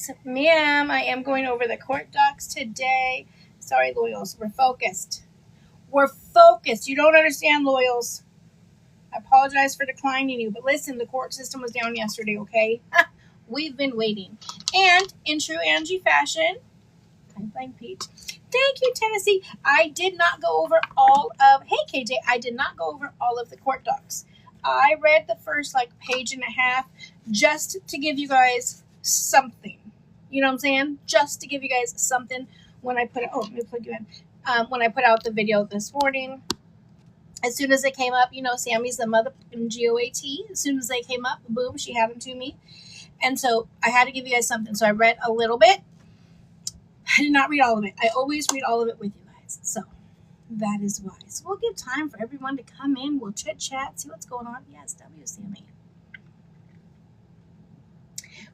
Yes, ma'am. I am going over the court docs today. Sorry, loyals. We're focused. We're focused. You don't understand, loyals. I apologize for declining you. But listen, the court system was down yesterday, okay? We've been waiting. And in true Angie fashion, I'm playing Pete. Thank you, Tennessee. I did not go over all of, hey, KJ, I did not go over all of the court docs. I read the first page and a half just to give you guys something. You know what I'm saying? Just to give you guys something when I put it, let me plug you in. When I put out the video this morning, as soon as it came up, Sammy's the mother in GOAT. As soon as they came up, boom, she had them to me. And so I had to give you guys something. So I read a little bit. I did not read all of it. I always read all of it with you guys. So that is why. So we'll give time for everyone to come in. We'll chit chat, see what's going on. Yes, WCMA.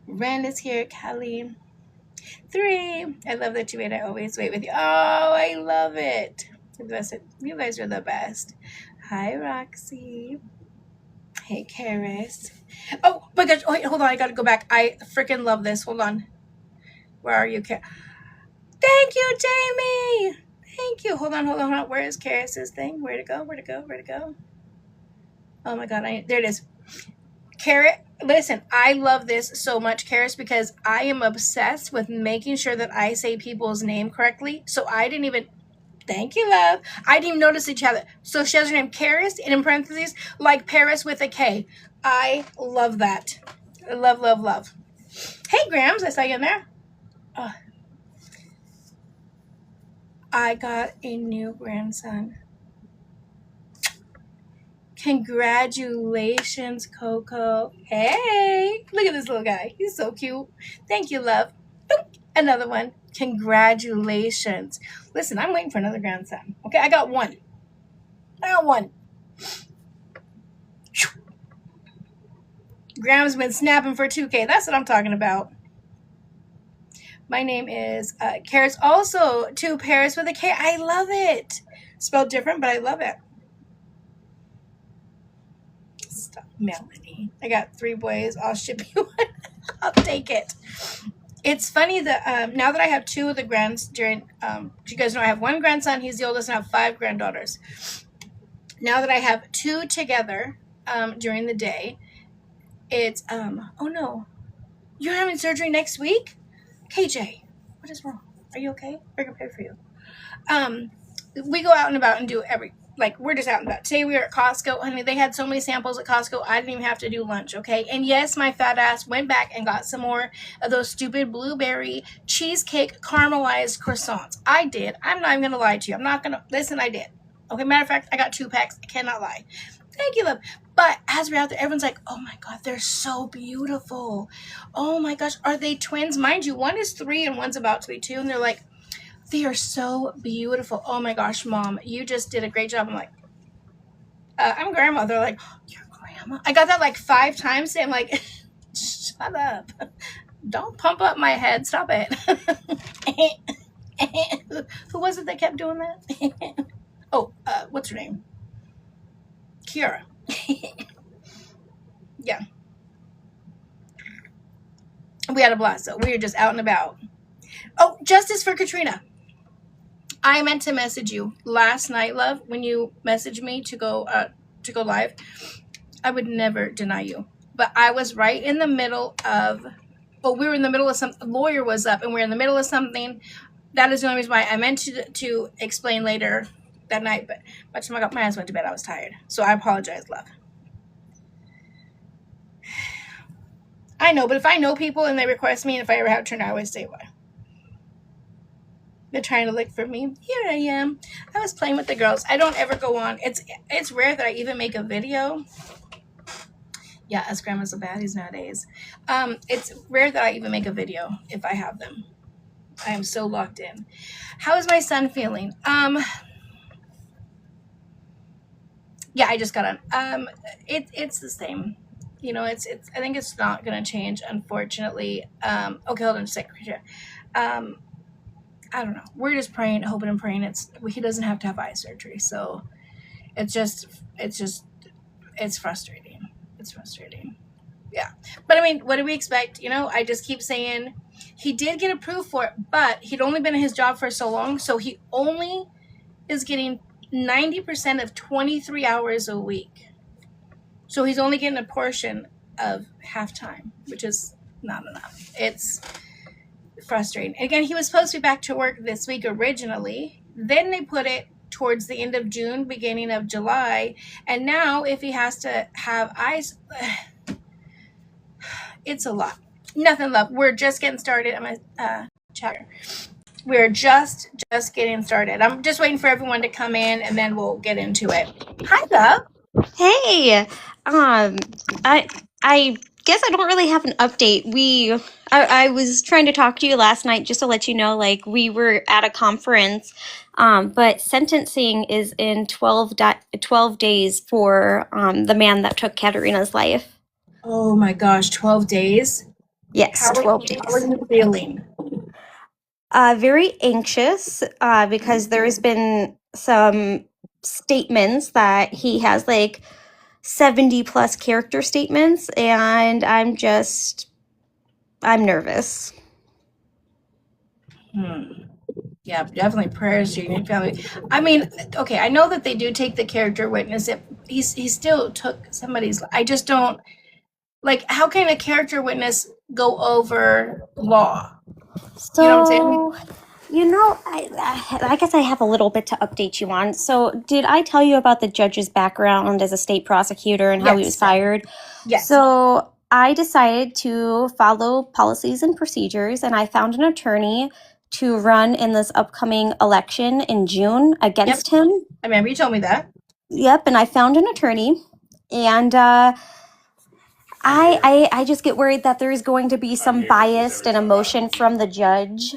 Ren is here. Kelly. 3. I love that you wait. I always wait with you. Oh, I love it. You guys are the best. Hi, Roxy. Hey, Karis. Oh my gosh. Oh, wait, hold on. I got to go back. I freaking love this. Hold on. Where are you, Karis? Thank you, Jamie. Thank you. Hold on. Where is Karis's thing? Where'd it go? Oh my God. There it is. Karis, listen, I love this so much, Karis, because I am obsessed with making sure that I say people's name correctly. So I didn't even, thank you, love. I didn't even notice each other. So she has her name Karis, and in parentheses, like Paris with a K. I love that. Love, love, love. Hey, Grams, I saw you in there. I got a new grandson. Congratulations, Coco. Hey, look at this little guy. He's so cute. Thank you, love. Another one. Congratulations. Listen, I'm waiting for another grandson. Okay, I got one. Graham's been snapping for 2K. That's what I'm talking about. My name is Karis, also to Paris with a K. I love it. Spelled different, but I love it. Stop, Melanie. I got 3 boys. I'll ship you one. I'll take it. It's funny that now that I have 2 of the grands you guys know I have 1 grandson. He's the oldest, and I have 5 granddaughters. Now that I have 2 together during the day, it's, oh no, you're having surgery next week? KJ, what is wrong? Are you okay? We're gonna pray for you. We go out and about and do we're just out and about. Today we were at Costco. Honey, they had so many samples at Costco, I didn't even have to do lunch, okay? And yes, my fat ass went back and got some more of those stupid blueberry cheesecake caramelized croissants. I did. I'm not even gonna lie to you. Listen, I did. Okay, matter of fact, I got 2 packs. I cannot lie. Thank you, love. But as we're out there, everyone's like, oh my God, they're so beautiful. Oh my gosh, are they twins? Mind you, one is 3 and one's about to be 2. And they're like, they are so beautiful. Oh my gosh, Mom, you just did a great job. I'm like, I'm grandma. They're like, oh, you're grandma? I got that 5 times. And I'm like, shut up. Don't pump up my head. Stop it. Who was it that kept doing that? Oh, what's her name? Kiara. Yeah. We had a blast, so we were just out and about. Oh, justice for Katrina. I meant to message you last night, love, when you messaged me to go live. I would never deny you. But I was right in the middle of, we were in the middle of something. Lawyer was up, and we were in the middle of something. That is the only reason why I meant to explain later that night, but by the time I got my ass went to bed, I was tired. So I apologize, love. I know, but if I know people and they request me, and if I ever have to turn, I always say why. They're trying to look for me. Here I am. I was playing with the girls. I don't ever go on. It's rare that I even make a video. Yeah, us grandmas are baddies nowadays. It's rare that I even make a video if I have them. I am so locked in. How is my son feeling? Yeah, I just got on. It's the same. I think it's not gonna change, unfortunately. Okay, hold on a second. I don't know. We're just praying, hoping and praying he doesn't have to have eye surgery. So it's frustrating. It's frustrating. Yeah. But I mean, what do we expect? You know, I just keep saying he did get approved for it, but he'd only been in his job for so long. So he only is getting 90% of 23 hours a week. So he's only getting a portion of half-time, which is not enough. It's frustrating. Again, he was supposed to be back to work this week originally. Then they put it towards the end of June, beginning of July. And now if he has to have eyes, it's a lot. Nothing, love. We're just getting started. I'm a chapter. We're just getting started. I'm just waiting for everyone to come in, and then we'll get into it. Hi, love. Hey, I guess I don't really have an update. I was trying to talk to you last night just to let you know, like we were at a conference, but sentencing is in 12 days for the man that took Katrina's life. Oh my gosh, 12 days? Yes, 12 How are days. you feeling? Very anxious because there's been some statements that he has like 70 plus character statements, and I'm nervous. Yeah, definitely prayers to your family. I mean, okay, I know that they do take the character witness. He still took somebody's. I just don't like. How can a character witness go over law? You know what I'm saying? So, I guess I have a little bit to update you on. So, did I tell you about the judge's background as a state prosecutor and how he was Yes. fired? Yes. So, I decided to follow policies and procedures, and I found an attorney to run in this upcoming election in June against him. I remember you told me that. Yep, and I found an attorney, and I just get worried that there's going to be some bias and emotion from the judge.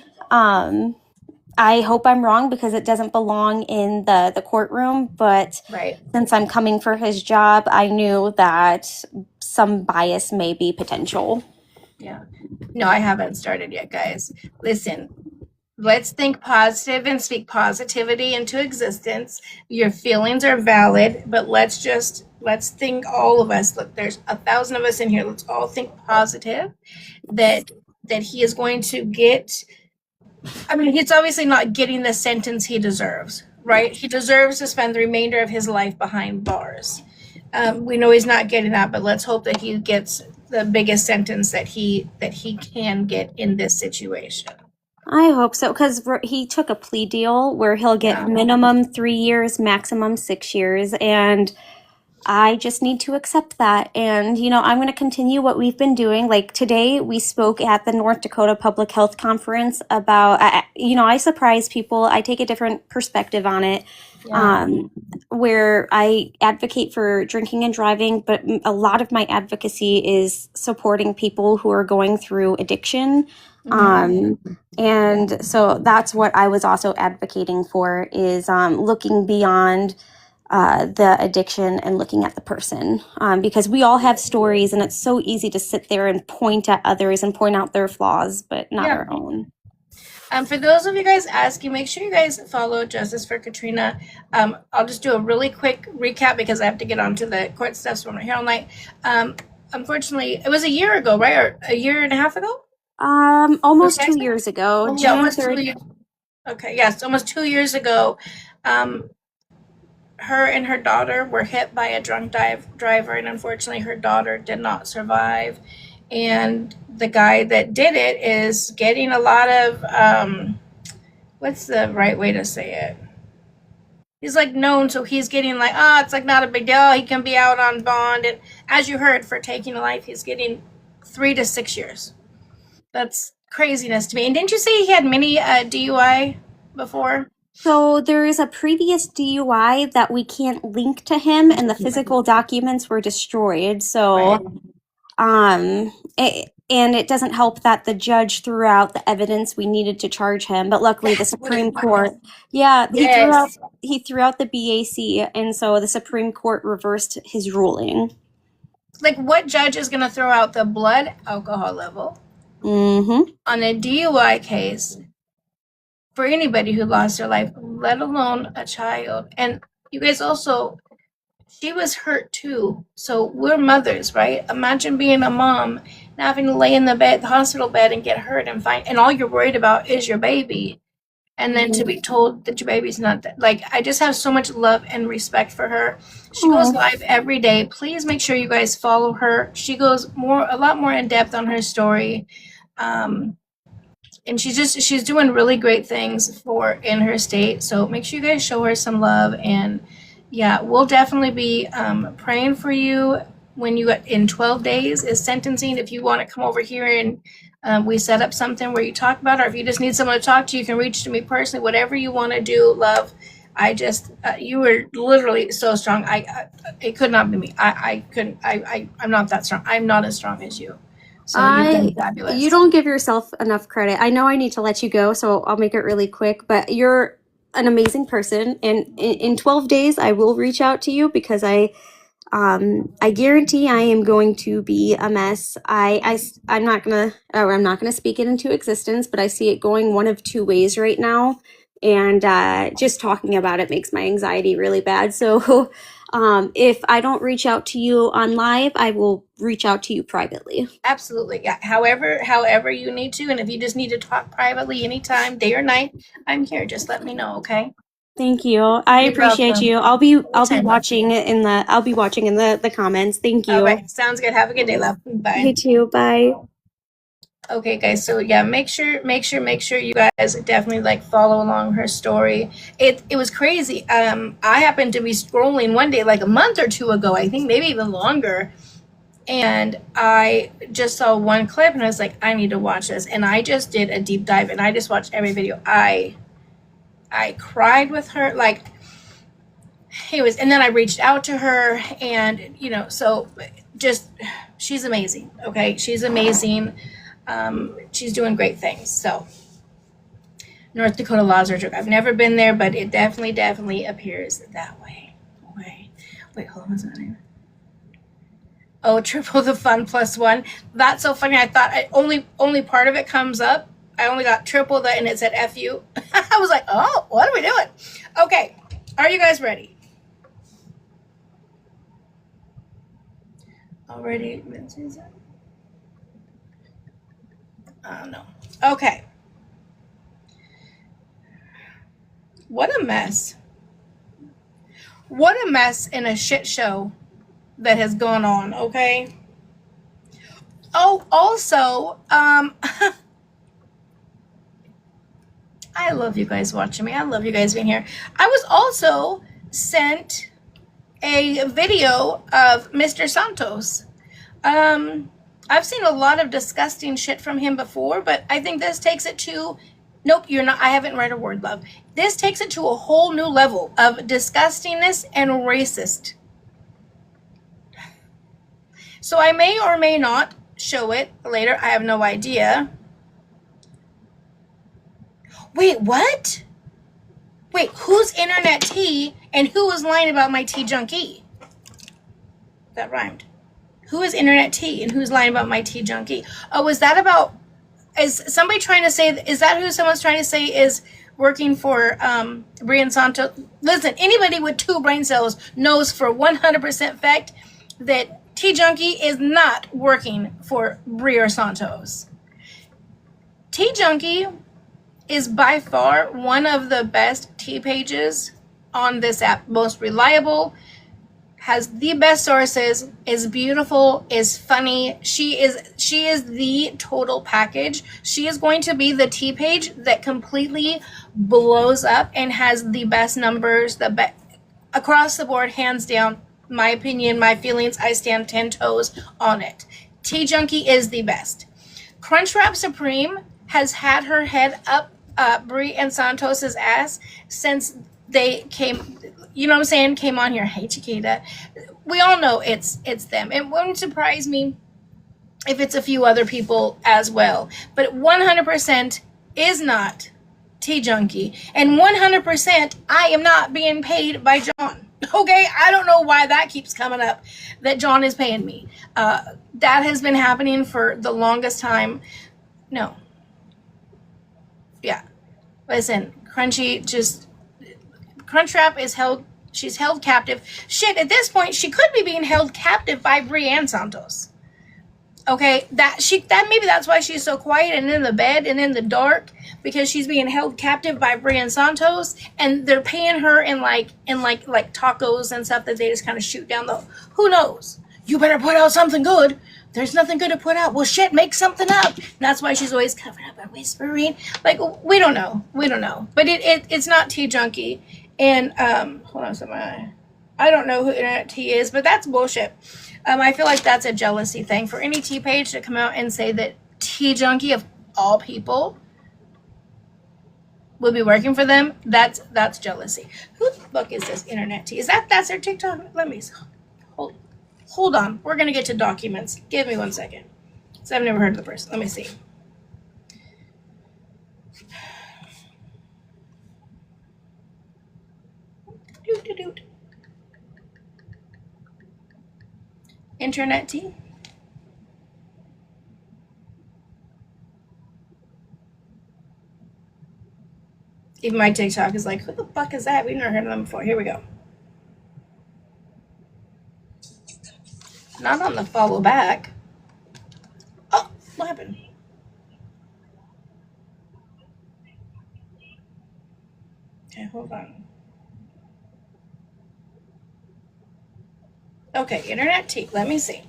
I hope I'm wrong because it doesn't belong in the courtroom, but Right. since I'm coming for his job, I knew that some bias may be potential. Yeah. No, I haven't started yet, guys. Listen, let's think positive and speak positivity into existence. Your feelings are valid, but let's think, all of us. Look, there's 1,000 of us in here. Let's all think positive that he is going to get. I mean, he's obviously not getting the sentence he deserves, right? He deserves to spend the remainder of his life behind bars. We know he's not getting that, but let's hope that he gets the biggest sentence that he can get in this situation. I hope so, because he took a plea deal where he'll get minimum 3 years, maximum 6 years, and I just need to accept that. And, I'm going to continue what we've been doing. Like today, we spoke at the North Dakota Public Health Conference about, I surprise people. I take a different perspective on it, where I advocate for drinking and driving, but a lot of my advocacy is supporting people who are going through addiction. And so that's what I was also advocating for is looking beyond the addiction and looking at the person, because we all have stories and it's so easy to sit there and point at others and point out their flaws, but not our own. For those of you guys asking, make sure you guys follow Justice for Katrina. I'll just do a really quick recap because I have to get onto the court stuff, so I'm not here all night. Unfortunately, it was a year ago, right? Or a year and a half ago? Almost 2 years ago. Yeah, almost 2 years. Okay, yes, almost 2 years ago. Her and her daughter were hit by a drunk driver, and unfortunately her daughter did not survive. And the guy that did it is getting a lot of, what's the right way to say it? He's like known, so he's getting like, it's like not a big deal. He can be out on bond. And as you heard, for taking a life, he's getting 3 to 6 years. That's craziness to me. And didn't you say he had many DUI before? So there is a previous DUI that we can't link to him, and the physical documents were destroyed. So, and it doesn't help that the judge threw out the evidence we needed to charge him. But luckily, the Supreme Court, he threw out the BAC, and so the Supreme Court reversed his ruling. Like, what judge is going to throw out the blood alcohol level on a DUI case for anybody who lost their life, let alone a child? And you guys also she was hurt too. So we're mothers, right? Imagine being a mom and having to lay in the hospital bed, and get hurt and all you're worried about is your baby. And then to Mhm. be told that your baby's not that, like, I just have so much love and respect for her. She goes Oh, live every day. Please make sure you guys follow her. She goes a lot more in depth on her story. Um, and she's doing really great things for in her state. So make sure you guys show her some love. And yeah, we'll definitely be praying for you when you get in 12 days is sentencing. If you want to come over here and we set up something where you talk about it, or if you just need someone to talk to, you can reach to me personally. Whatever you want to do, love. I just you were literally so strong. It could not be me. I couldn't. I'm not that strong. I'm not as strong as you. So you've done you fabulous. don't give yourself enough credit. I know I need to let you go, so I'll make it really quick, but you're an amazing person. And in 12 days, I will reach out to you because I guarantee I am going to be a mess. I'm not gonna speak it into existence, but I see it going one of two ways right now. And just talking about it makes my anxiety really bad. So if I don't reach out to you on live, I will reach out to you privately. Absolutely. Yeah. However you need to. And if you just need to talk privately anytime, day or night, I'm here. Just let me know, okay? Thank you. I You're appreciate welcome. you. I'll be Anytime, love. watching in the comments. Thank All you. right. Sounds good. Have a good day, love. You Bye. too. Bye. Okay, guys. So yeah, make sure you guys definitely like follow along her story. It was crazy. I happened to be scrolling one day, like a month or two ago, I think maybe even longer, and I just saw one clip, and I was like, I need to watch this, and I just did a deep dive, and I just watched every video. I cried with her, like, anyways, and then I reached out to her, and so just she's amazing. Okay, she's amazing. She's doing great things. So North Dakota laws are a joke. I've never been there, but it definitely appears that way. Okay, wait, hold on, what's that name? Oh, triple the fun plus one. That's so funny. I thought only part of it comes up. I only got triple the, and it said F you. I was like, oh, what are we doing? Okay, are you guys ready? Already? I don't know. Okay. What a mess. What a mess and a shit show that has gone on, okay? Oh, also, I love you guys watching me. I love you guys being here. I was also sent a video of Mr. Santos. I've seen a lot of disgusting shit from him before, but I think this takes it to, nope, you're not, I haven't read a word, love. This takes it to a whole new level of disgustingness and racist. So I may or may not show it later. I have no idea. Wait, what? Wait, who's internet tea and who was lying about my tea junkie? That rhymed. Who is internet tea and who's lying about my tea junkie? Oh, is that somebody trying to say, is that who someone's trying to say is working for Brian Santos? Listen, anybody with 2 brain cells knows for 100% fact that Tea Junkie is not working for Brian Santos. Tea Junkie is by far one of the best tea pages on this app. Most reliable, has the best sources, is beautiful, is funny. She is the total package. She is going to be the tea page that completely blows up and has the best numbers, across the board, hands down. My opinion, my feelings, I stand 10 toes on it. Tea Junkie is the best. Crunchwrap Supreme has had her head up Brie and Santos's ass since they came, came on here. Hey, Chiquita. We all know it's them. It wouldn't surprise me if it's a few other people as well. But 100% is not Tea Junkie. And 100% I am not being paid by John. Okay, I don't know why that keeps coming up, that John is paying me. That has been happening for the longest time. No. Yeah. Listen, Crunchwrap is held She's held captive. Shit, at this point, she could be being held captive by Brienne Santos. Okay, that maybe that's why she's so quiet and in the bed and in the dark, because she's being held captive by Brienne Santos, and they're paying her in like tacos and stuff that they just kind of shoot down the. Who knows? You better put out something good. There's nothing good to put out. Well, shit, make something up. And that's why she's always covering up and whispering. Like, we don't know. But it's not Tea Junkie. And hold on, I don't know who Internet Tea is, but that's bullshit. I feel like that's a jealousy thing for any tea page to come out and say that Tea Junkie of all people would be working for them. That's jealousy. Who the fuck is this Internet Tea? That's their TikTok? Let me hold on. We're gonna get to documents. Give me 1 second. So I've never heard of the person. Let me see. Internet Tea. Even my TikTok is like, who the fuck is that? We've never heard of them before. Here we go. Not on the follow back. Oh, what happened? Okay, hold on. Okay, Internet Tea. Let me see.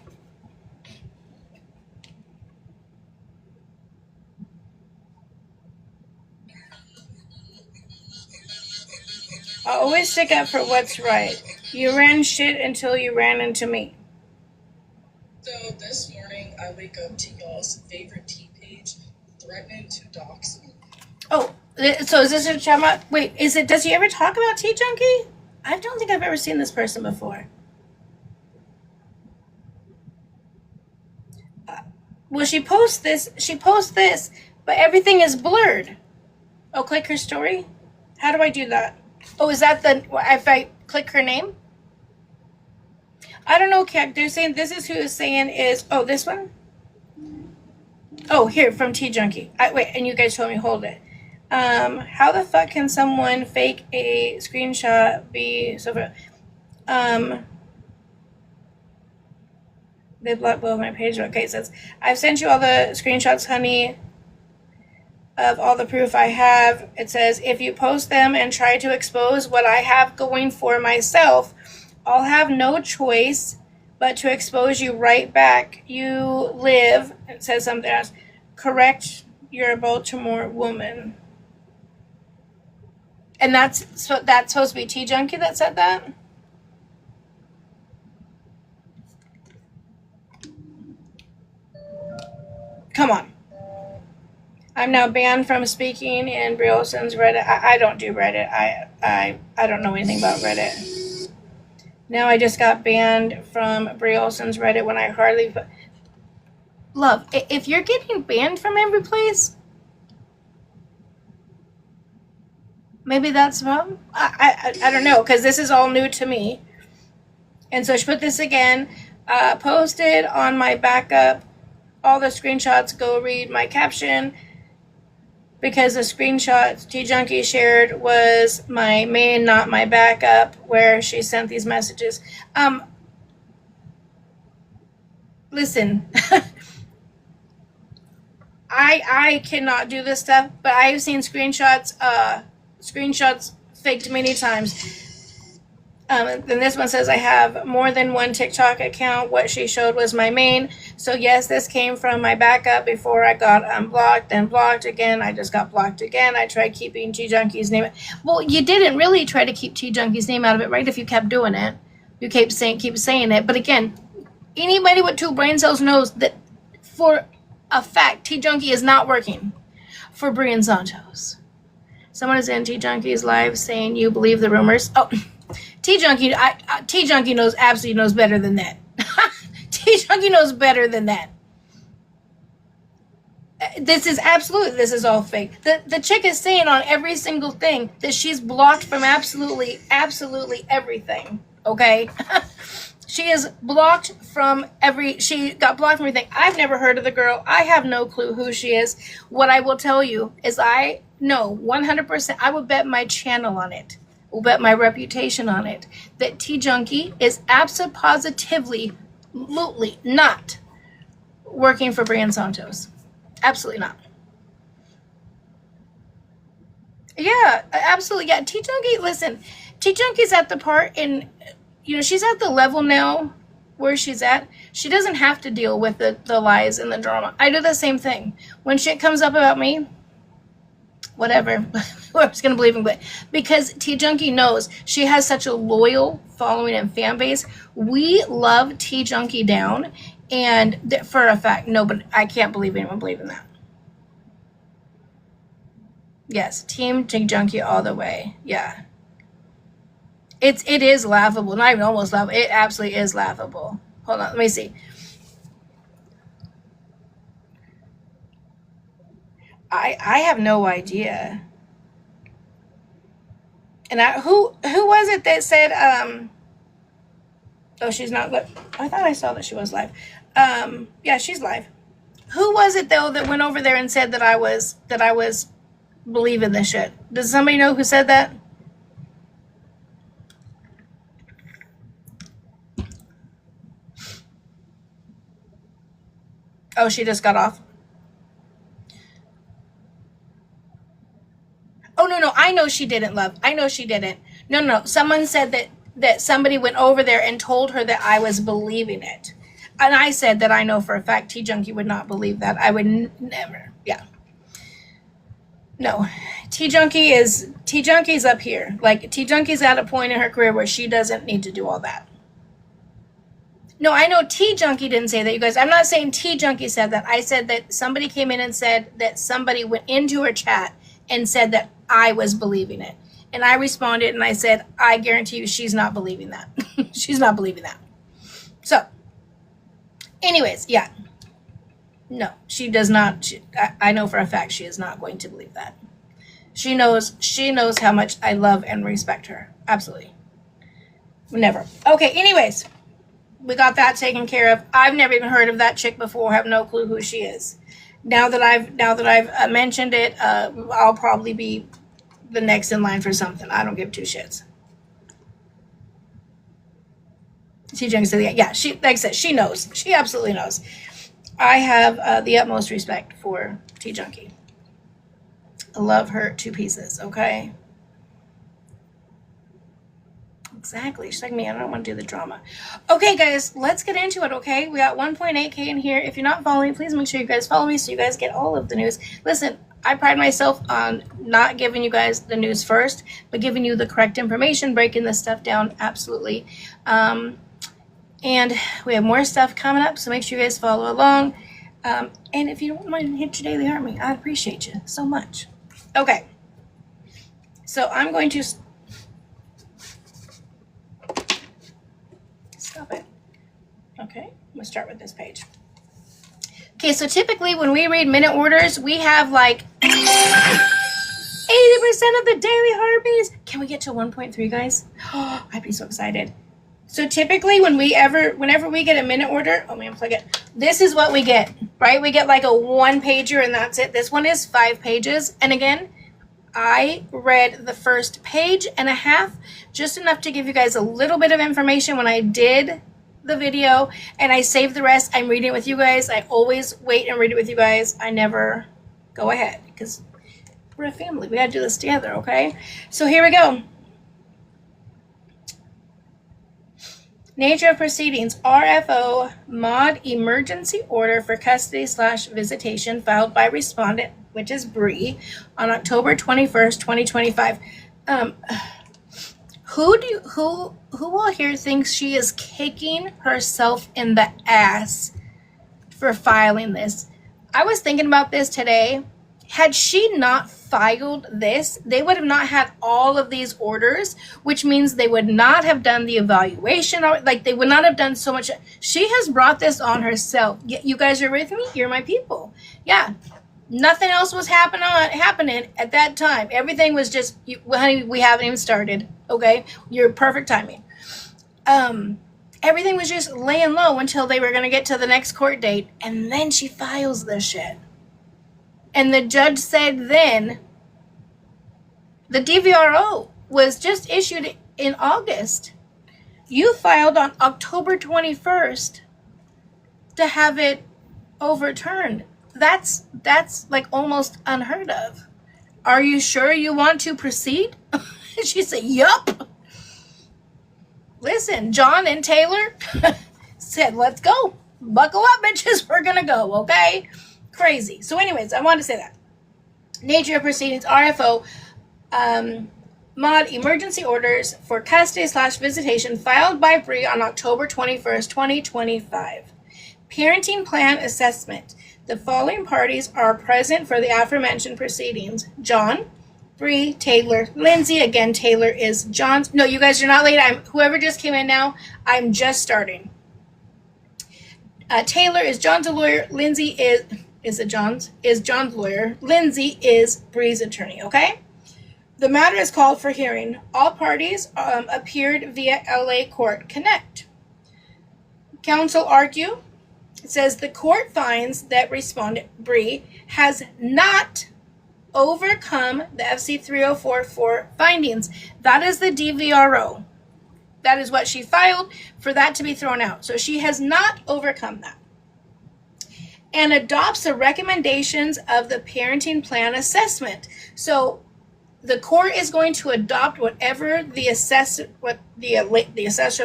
I always stick up for what's right. You ran shit until you ran into me. So this morning, I wake up to y'all's favorite tea page threatening to dox me. Oh, so is this a chat? Wait, does he ever talk about Tea Junkie? I don't think I've ever seen this person before. Well, she posts this, but everything is blurred. Oh, click her story? How do I do that? Oh, is that if I click her name? I don't know, Kat. They're saying this is who is saying is, oh, this one? Oh, here, from Tea Junkie. Wait, and you guys told me, hold it. How the fuck can someone fake a screenshot be so... They blocked both my page. Okay, it says, I've sent you all the screenshots, honey, of all the proof I have. It says, if you post them and try to expose what I have going for myself, I'll have no choice but to expose you right back. You live, it says something else, correct, you're a Baltimore woman. And that's supposed to be Tea Junkie that said that? Come on. I'm now banned from speaking in Briolson's Reddit. I don't do Reddit. I don't know anything about Reddit. Now I just got banned from Briolson's Reddit when I hardly... Love, if you're getting banned from every place, maybe that's wrong. I don't know, because this is all new to me. And so she put this again. Posted on my backup. All the screenshots, go read my caption, because the screenshot Tea Junkie shared was my main, not my backup, where she sent these messages. Listen, I cannot do this stuff, but I've seen screenshots faked many times. And this one says I have more than one TikTok account. What she showed was my main. So yes, this came from my backup before I got unblocked, then blocked again. I just got blocked again. I tried keeping Tea Junkie's name. Well, you didn't really try to keep Tea Junkie's name out of it, right? If you kept doing it, you keep saying it. But again, anybody with 2 brain cells knows that for a fact, Tea Junkie is not working for Brienne Santos. Someone is in Tea Junkie's live saying you believe the rumors. Oh. Tea Junkie, Tea Junkie absolutely knows better than that. Tea Junkie knows better than that. This is all fake. The chick is saying on every single thing that she's blocked from absolutely everything. Okay? She is blocked from she got blocked from everything. I've never heard of the girl. I have no clue who she is. What I will tell you is I know 100%, I would bet my channel on it. will bet my reputation on it that T Junkie is absolutely not working for Brian Santos. Absolutely not. Yeah, absolutely. Yeah, T Junkie, listen, T Junkie's at the part in, she's at the level now where she's at. She doesn't have to deal with the lies and the drama. I do the same thing. When shit comes up about me, whatever, whoever's going to believe in it. Because T Junkie knows she has such a loyal following and fan base. We love T Junkie down. And for a fact, nobody, I can't believe anyone believe in that. Yes, Team T Junkie all the way. Yeah. It is laughable. Not even almost laughable. It absolutely is laughable. Hold on, let me see. I have no idea. And who was it that said oh, she's not. I thought I saw that she was live. Yeah, she's live. Who was it though that went over there and said that I was believing this shit? Does somebody know who said that? Oh, she just got off. Oh, no, I know she didn't, love. I know she didn't. No. Someone said that somebody went over there and told her that I was believing it. And I said that I know for a fact T Junkie would not believe that. I would never. Yeah. No. T Junkie's up here. Like, T Junkie's at a point in her career where she doesn't need to do all that. No, I know T Junkie didn't say that, you guys. I'm not saying T Junkie said that. I said that somebody came in and said that somebody went into her chat and said that I was believing it. And I responded and I said, I guarantee you she's not believing that. She's not believing that. So, anyways, yeah. No, she does not. I know for a fact she is not going to believe that. She knows how much I love and respect her. Absolutely. Never. Okay, anyways. We got that taken care of. I've never even heard of that chick before. Have no clue who she is. Now that I've mentioned it, I'll probably be the next in line for something. I don't give two shits. T Junkie said, yeah, she, like I said, she knows. She absolutely knows. I have the utmost respect for T Junkie. I love her to pieces. Okay. Exactly. She's like me. I don't want to do the drama. Okay, guys, let's get into it, okay? We got 1.8K in here. If you're not following me, please make sure you guys follow me so you guys get all of the news. Listen, I pride myself on not giving you guys the news first, but giving you the correct information, breaking this stuff down, absolutely. And we have more stuff coming up, so make sure you guys follow along. And if you don't mind to hit your daily heart me, I'd appreciate you so much. Okay. So I'm going to... Stop it. Okay, I'm gonna start with this page. Okay, so typically when we read minute orders, we have like 80% of the daily heartbeats. Can we get to 1.3, guys? Oh, I'd be so excited. So typically whenever we get a minute order, oh man, plug it. This is what we get, right? We get like a 1-pager and that's it. This one is 5 pages. And again, I read the first page and a half, just enough to give you guys a little bit of information when I did the video, and I saved the rest. I'm reading it with you guys. I always wait and read it with you guys. I never go ahead because we're a family. We got to do this together, okay? So here we go. Nature of proceedings, RFO mod emergency order for custody/visitation filed by respondent, which is Bree, on October 21st, 2025. Who all here thinks she is kicking herself in the ass for filing this? I was thinking about this today. Had she not filed this, they would have not had all of these orders, which means they would not have done the evaluation, or like they would not have done so much. She has brought this on herself. You guys are with me? You're my people. Yeah. Nothing else was happening at that time. Everything was just, honey, we haven't even started. Okay? You're perfect timing. Everything was just laying low until they were going to get to the next court date. And then she files this shit. And the judge said then, the DVRO was just issued in August. You filed on October 21st to have it overturned. That's like almost unheard of. Are you sure you want to proceed? She said, yup. Listen, John and Taylor said, let's go. Buckle up, bitches. We're going to go, okay? Crazy. So anyways, I wanted to say that. Nature of proceedings, RFO, mod emergency orders for custody/visitation filed by Bree on October 21st, 2025. Parenting plan assessment. The following parties are present for the aforementioned proceedings. John, Bree, Taylor, Lindsay. Again, Taylor is John's. No, you guys are not late. Whoever just came in now, I'm just starting. Taylor is John's lawyer. Lindsay is John's lawyer. Lindsay is Bree's attorney, okay? The matter is called for hearing. All parties appeared via LA Court Connect. Counsel argue. It says the court finds that respondent Bree has not overcome the FC 3044 findings. That is the DVRO. That is what she filed for that to be thrown out. So she has not overcome that. And adopts the recommendations of the parenting plan assessment. So the court is going to adopt whatever the assessor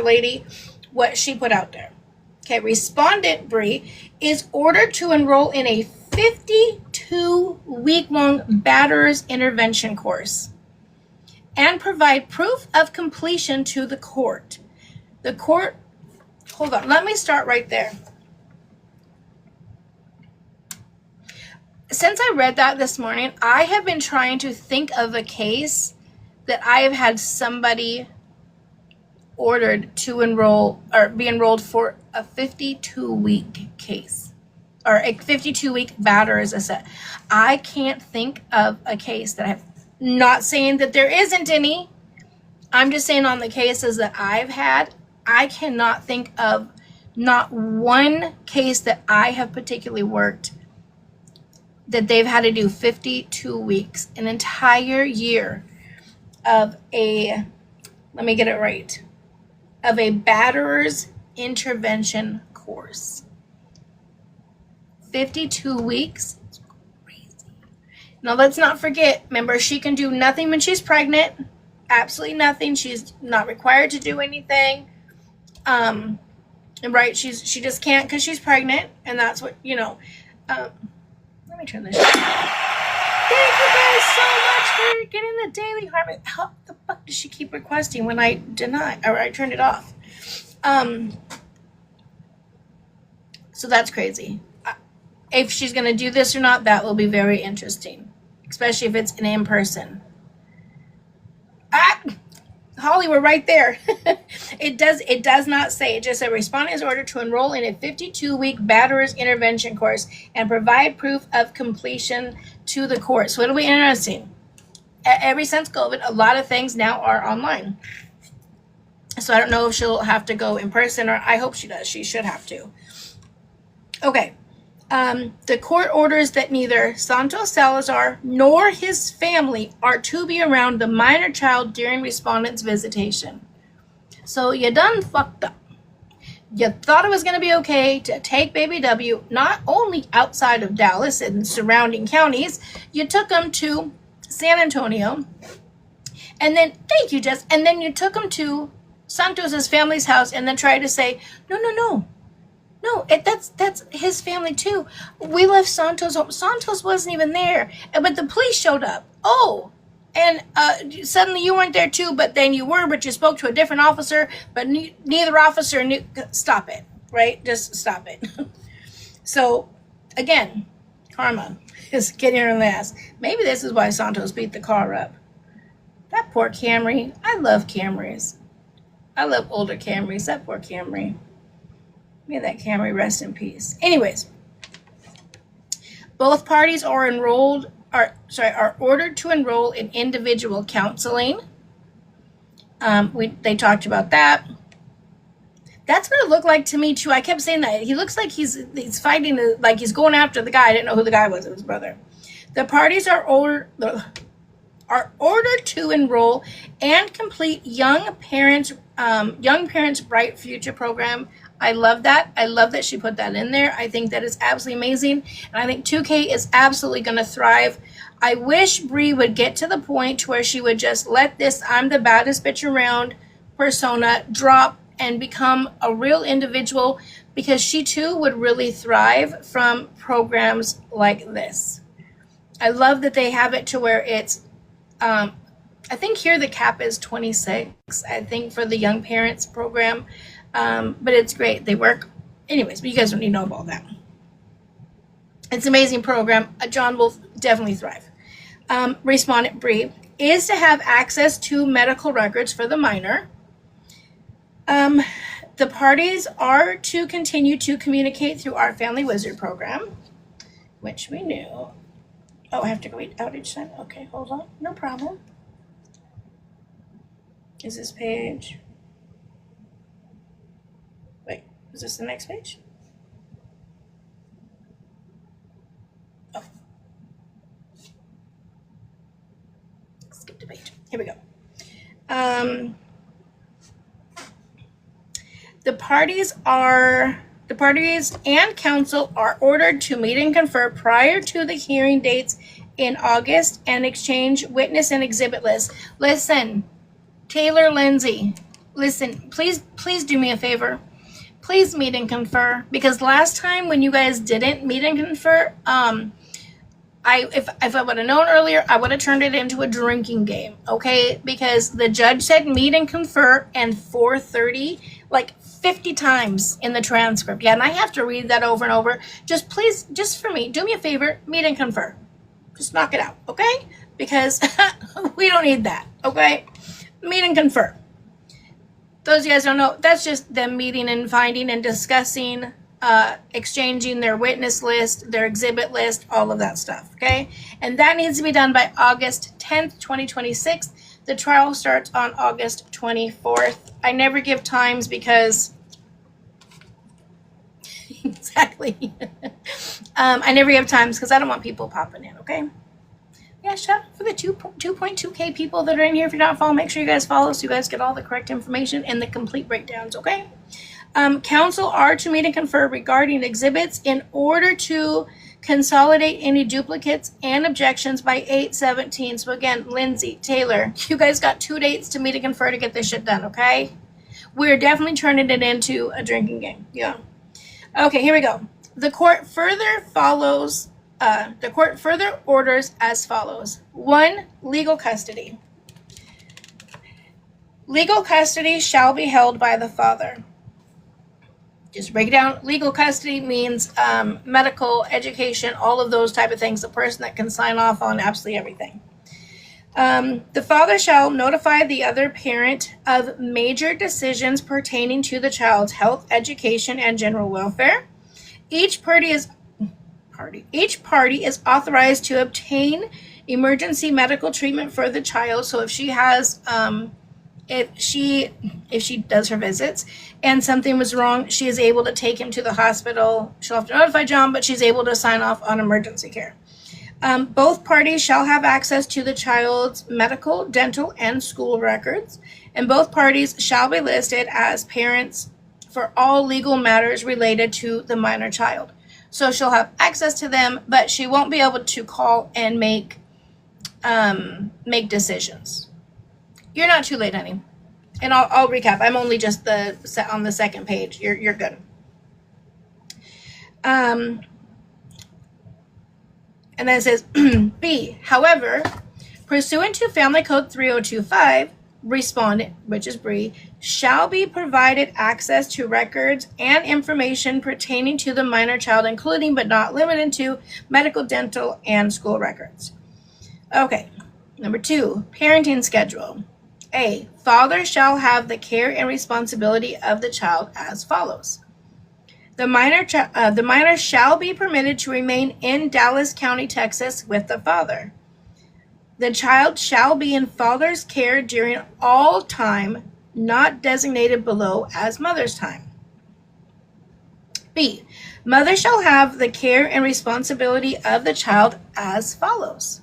lady, what she put out there. Okay, respondent Bree is ordered to enroll in a 52-week-long batterers intervention course and provide proof of completion to the court. The court, hold on, let me start right there. Since I read that this morning, I have been trying to think of a case that I have had somebody ordered to enroll or be enrolled for a 52-week case or a 52-week batter as a set. I can't think of a case that I've, not saying that there isn't any. I'm just saying on the cases that I've had, I cannot think of not one case that I have particularly worked that they've had to do 52 weeks, an entire year of a, let me get it right, of a batterer's intervention course. 52 weeks? It's crazy. Now let's not forget, remember, she can do nothing when she's pregnant. Absolutely nothing. She's not required to do anything. Right, she just can't because she's pregnant, and that's what, you know. Let me turn this. Thank you guys so much for getting the daily harvest. How the fuck does she keep requesting when I deny or I turned it off? So that's crazy. If she's going to do this or not, that will be very interesting, especially if it's an in-person. Holly, we're right there. It does not say. It just said respondent is ordered to enroll in a 52-week batterers intervention course and provide proof of completion to the court. So it'll be interesting. Ever since COVID, a lot of things now are online. So I don't know if she'll have to go in person, or I hope she does. She should have to. Okay. The court orders that neither Santos Salazar nor his family are to be around the minor child during respondent's visitation. So you done fucked up. You thought it was going to be okay to take baby W not only outside of Dallas and surrounding counties, you took him to San Antonio, and then, thank you, Jess, and then you took him to Santos's family's house and then tried to say, no, that's his family too. We left Santos home. Santos wasn't even there, but the police showed up. Oh, and suddenly you weren't there too, but then you were, but you spoke to a different officer, but neither officer knew. Stop it, right? Just stop it. So, again, karma is getting her in the ass. Maybe this is why Santos beat the car up. That poor Camry. I love Camrys. I love older Camrys. That poor Camry. May that Camry rest in peace. Anyways, both parties are ordered to enroll in individual counseling. They talked about that. That's what it looked like to me too. I kept saying that. He looks like he's fighting, like he's going after the guy. I didn't know who the guy was. It was his brother. The parties are are ordered to enroll and complete Young Parents Bright Future program. I love that. I love that she put that in there. I think that is absolutely amazing. And I think 2K is absolutely going to thrive. I wish Bree would get to the point where she would just let this I'm the baddest bitch around persona drop and become a real individual, because she too would really thrive from programs like this. I love that they have it to where it's, I think here the cap is 26, I think, for the Young Parents program. But it's great. They work. Anyways, but you guys don't need to know about that. It's an amazing program. John will definitely thrive. Respondent Bree is to have access to medical records for the minor. The parties are to continue to communicate through our Family Wizard program, which we knew. Oh, I have to go out each time? Okay, hold on. No problem. Is this page? Wait, is this the next page? Oh. Skip the page. Here we go. The parties and counsel are ordered to meet and confer prior to the hearing dates in August and exchange witness and exhibit lists. Listen, Taylor, Lindsay, listen, please do me a favor. Please meet and confer, because last time when you guys didn't meet and confer, if I would have known earlier, I would have turned it into a drinking game, okay? Because the judge said meet and confer and 4:30 like 50 times in the transcript. Yeah, and I have to read that over and over. Just please, just for me, do me a favor, meet and confer. Just knock it out, okay? Because we don't need that, okay? Meet and confer. Those of you guys don't know, that's just them meeting and finding and discussing, exchanging their witness list, their exhibit list, all of that stuff, okay? And that needs to be done by August 10th, 2026. The trial starts on August 24th. I never give times because... exactly. I never give times because I don't want people popping in, okay? Yeah, shout out for the 2.2K people that are in here. If you're not following, make sure you guys follow so you guys get all the correct information and the complete breakdowns, okay? Counsel are to meet and confer regarding exhibits in order to consolidate any duplicates and objections by 8/17. So again, Lindsay, Taylor, you guys got 2 dates to meet and confer to get this shit done, okay? We're definitely turning it into a drinking game. Yeah. Okay, here we go. The court further orders as follows. 1, legal custody. Legal custody shall be held by the father. Just break it down. Legal custody means medical, education, all of those type of things. The person that can sign off on absolutely everything. The father shall notify the other parent of major decisions pertaining to the child's health, education, and general welfare. Each party is authorized to obtain emergency medical treatment for the child. So if she has, if she does her visits and something was wrong, she is able to take him to the hospital. She'll have to notify John, but she's able to sign off on emergency care. Both parties shall have access to the child's medical, dental, and school records, and both parties shall be listed as parents for all legal matters related to the minor child. So she'll have access to them, but she won't be able to call and make decisions. You're not too late, honey. And I'll recap. I'm only just on the second page. You're good. And then it says B. However, pursuant to Family Code 3025, respondent, which is Bree, shall be provided access to records and information pertaining to the minor child, including but not limited to medical, dental, and school records. Okay. Number 2, parenting schedule. A. Father shall have the care and responsibility of the child as follows. The minor shall be permitted to remain in Dallas County, Texas with the father. The child shall be in father's care during all time not designated below as mother's time. B. Mother shall have the care and responsibility of the child as follows.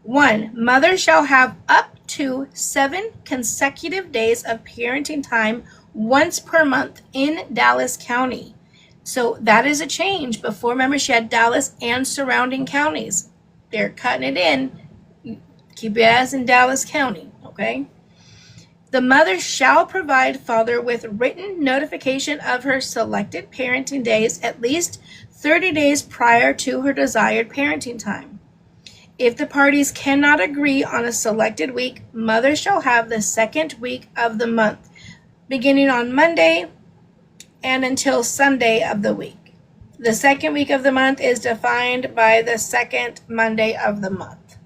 1, mother shall have up to 7 consecutive days of parenting time once per month in Dallas County. So that is a change. Before, remember, she had Dallas and surrounding counties. They're cutting it in. Keep it as in Dallas County, okay? The mother shall provide father with written notification of her selected parenting days at least 30 days prior to her desired parenting time. If the parties cannot agree on a selected week, mother shall have the second week of the month, beginning on Monday and until Sunday of the week. The second week of the month is defined by the second Monday of the month.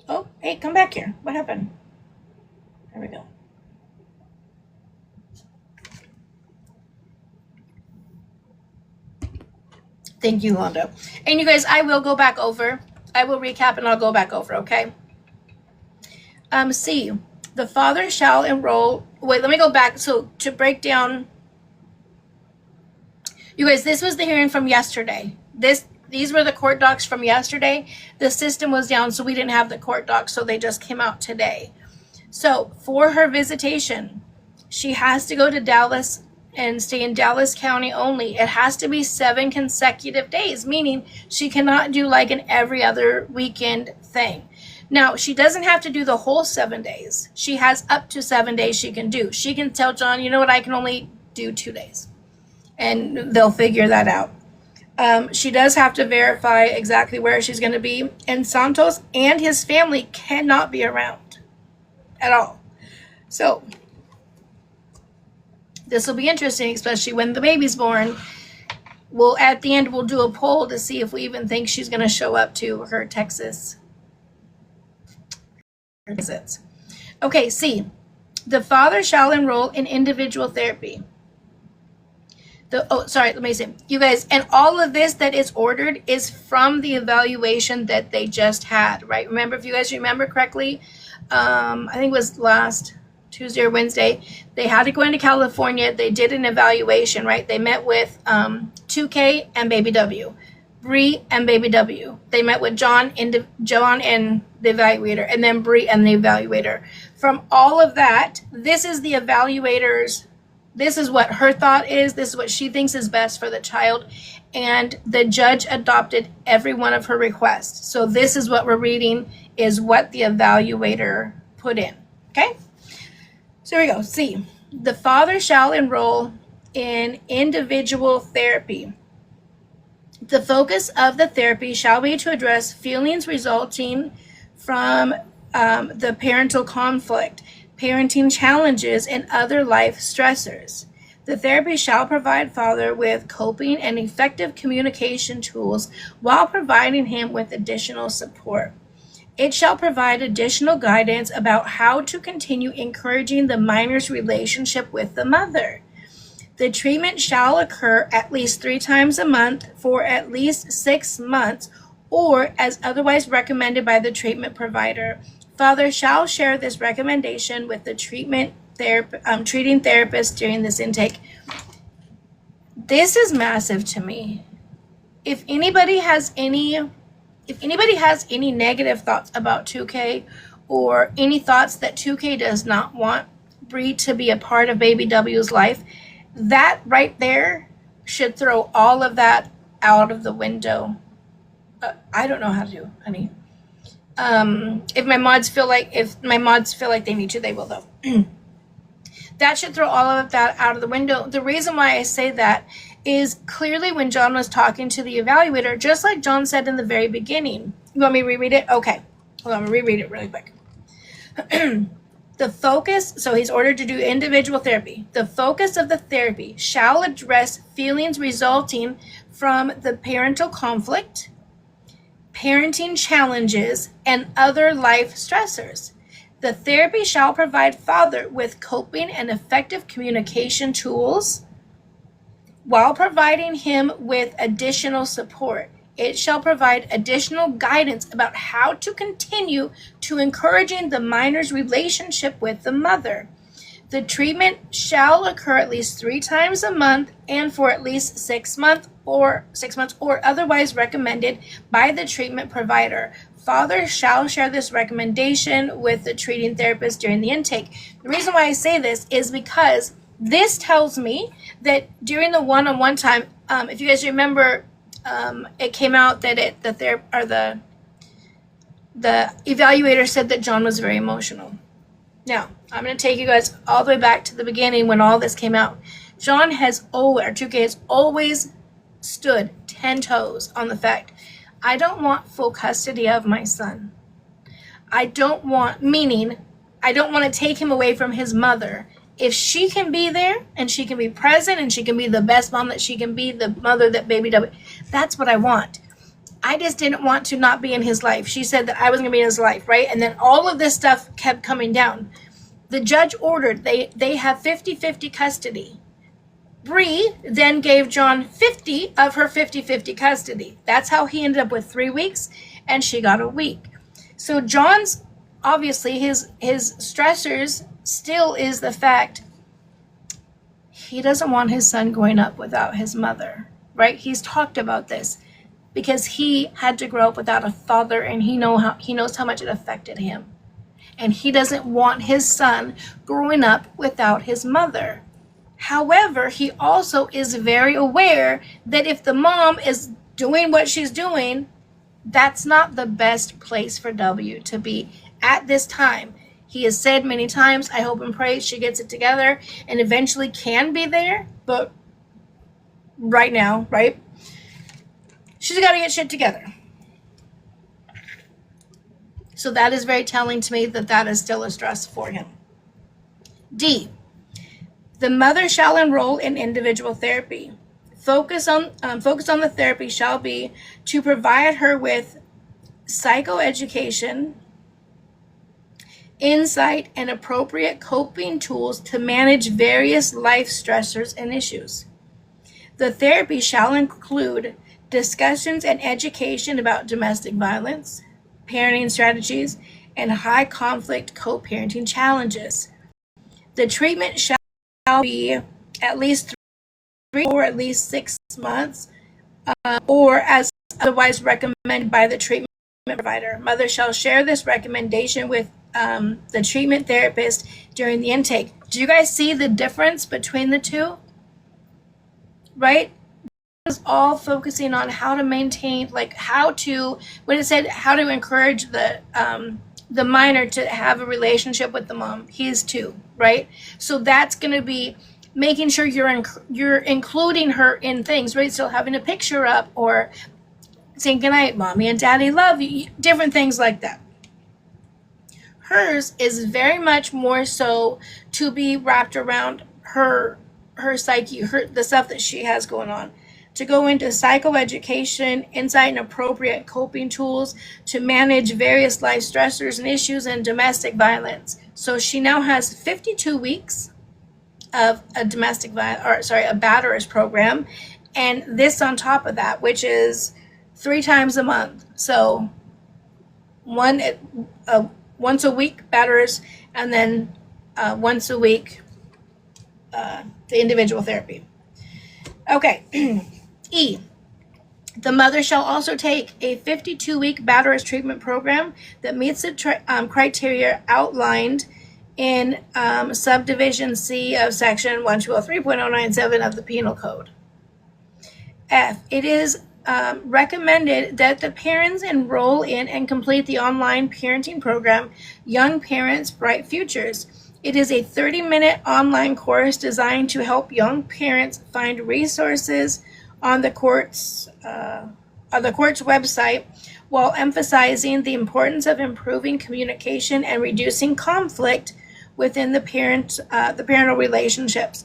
Oh, hey, come back here. What happened? There we go. Thank you, Londo. And you guys, I will go back over. I will recap and I'll go back over, okay? C, the father shall enroll. Wait, let me go back. So to break down, you guys, this was the hearing from yesterday. These were the court docs from yesterday. The system was down, so we didn't have the court docs, so they just came out today. So for her visitation, she has to go to Dallas and stay in Dallas County only. It has to be 7 consecutive days, meaning she cannot do like an every other weekend thing. Now, she doesn't have to do the whole 7 days. She has up to 7 days she can do. She can tell John, you know what, I can only do 2 days. And they'll figure that out. She does have to verify exactly where she's going to be. And Santos and his family cannot be around at all. So this will be interesting, especially when the baby's born. At the end, we'll do a poll to see if we even think she's going to show up to her Texas visits. Okay, C. The father shall enroll in individual therapy. Let me say, you guys, and all of this that is ordered is from the evaluation that they just had, right? Remember, if you guys remember correctly, I think it was last Tuesday or Wednesday, they had to go into California. They did an evaluation, right? They met with 2K and Baby W, Bree and Baby W. They met with John and the evaluator, and then Bree and the evaluator. From all of that, this is the evaluator's. This is what her thought is. This is what she thinks is best for the child. And the judge adopted every one of her requests. So this is what we're reading is what the evaluator put in. Okay? So here we go. C. The father shall enroll in individual therapy. The focus of the therapy shall be to address feelings resulting from the parental conflict, parenting challenges, and other life stressors. The therapy shall provide father with coping and effective communication tools while providing him with additional support. It shall provide additional guidance about how to continue encouraging the minor's relationship with the mother. The treatment shall occur at least 3 times a month for at least 6 months or as otherwise recommended by the treatment provider. Father shall share this recommendation with the treating therapist during this intake. This is massive to me. If anybody has any negative thoughts about 2K or any thoughts that 2K does not want Bree to be a part of Baby W's life, that right there should throw all of that out of the window. I don't know how to do, honey. If my mods feel like they need to, they will though. That should throw all of that out of the window. The reason why I say that is clearly when John was talking to the evaluator, just like John said in the very beginning. You want me to reread it? Okay. Hold on, I'm going to reread it really quick. The focus, so he's ordered to do individual therapy. The focus of the therapy shall address feelings resulting from the parental conflict, parenting challenges, and other life stressors. The therapy shall provide father with coping and effective communication tools while providing him with additional support. It shall provide additional guidance about how to continue to encouraging the minor's relationship with the mother. The treatment shall occur at least 3 times a month and for at least 6 months or otherwise recommended by the treatment provider. Father shall share this recommendation with the treating therapist during the intake. The reason why I say this is because this tells me that during the one-on-one time, if you guys remember, it came out that the evaluator said that John was very emotional. Now, I'm going to take you guys all the way back to the beginning when all this came out. John has always stood 10 toes on the fact, I don't want full custody of my son. I don't want to take him away from his mother. If she can be there and she can be present and she can be the best mom that she can be, the mother that baby W, that's what I want. I just didn't want to not be in his life. She said that I was going to be in his life, right? And then all of this stuff kept coming down. The judge ordered they have 50-50 custody. Bree then gave John 50 of her 50-50 custody. That's how he ended up with 3 weeks, and she got a week. So John's, obviously, his stressors still is the fact he doesn't want his son growing up without his mother, right? He's talked about this because he had to grow up without a father, and he knows how much it affected him. And he doesn't want his son growing up without his mother. However, he also is very aware that if the mom is doing what she's doing, that's not the best place for W to be at this time. He has said many times, I hope and pray she gets it together and eventually can be there. But right now, right? She's got to get shit together. So that is very telling to me that is still a stress for him. D, the mother shall enroll in individual therapy. Focus on the therapy shall be to provide her with psychoeducation, insight, and appropriate coping tools to manage various life stressors and issues. The therapy shall include discussions and education about domestic violence, parenting strategies, and high conflict co-parenting challenges. The treatment shall be at least 3 or at least 6 months, or as otherwise recommended by the treatment provider. Mother shall share this recommendation with the treatment therapist during the intake. Do you guys see the difference between the two? Right? Is all focusing on how to maintain, when it said how to encourage the minor to have a relationship with the mom. He's 2, right? So that's going to be making sure you're including her in things, right? So having a picture up or saying goodnight, mommy and daddy love you, different things like that. Hers is very much more so to be wrapped around her psyche, the stuff that she has going on. To go into psychoeducation, insight, and appropriate coping tools to manage various life stressors and issues and domestic violence. So she now has 52 weeks of a a batterers program, and this on top of that, which is 3 times a month. So once a week batterers, and then once a week the individual therapy. Okay. E, the mother shall also take a 52-week batterers treatment program that meets the criteria outlined in subdivision C of section 1203.097 of the Penal Code. F, it is recommended that the parents enroll in and complete the online parenting program, Young Parents, Bright Futures. It is a 30-minute online course designed to help young parents find resources on the court's website, while emphasizing the importance of improving communication and reducing conflict within the parental relationships.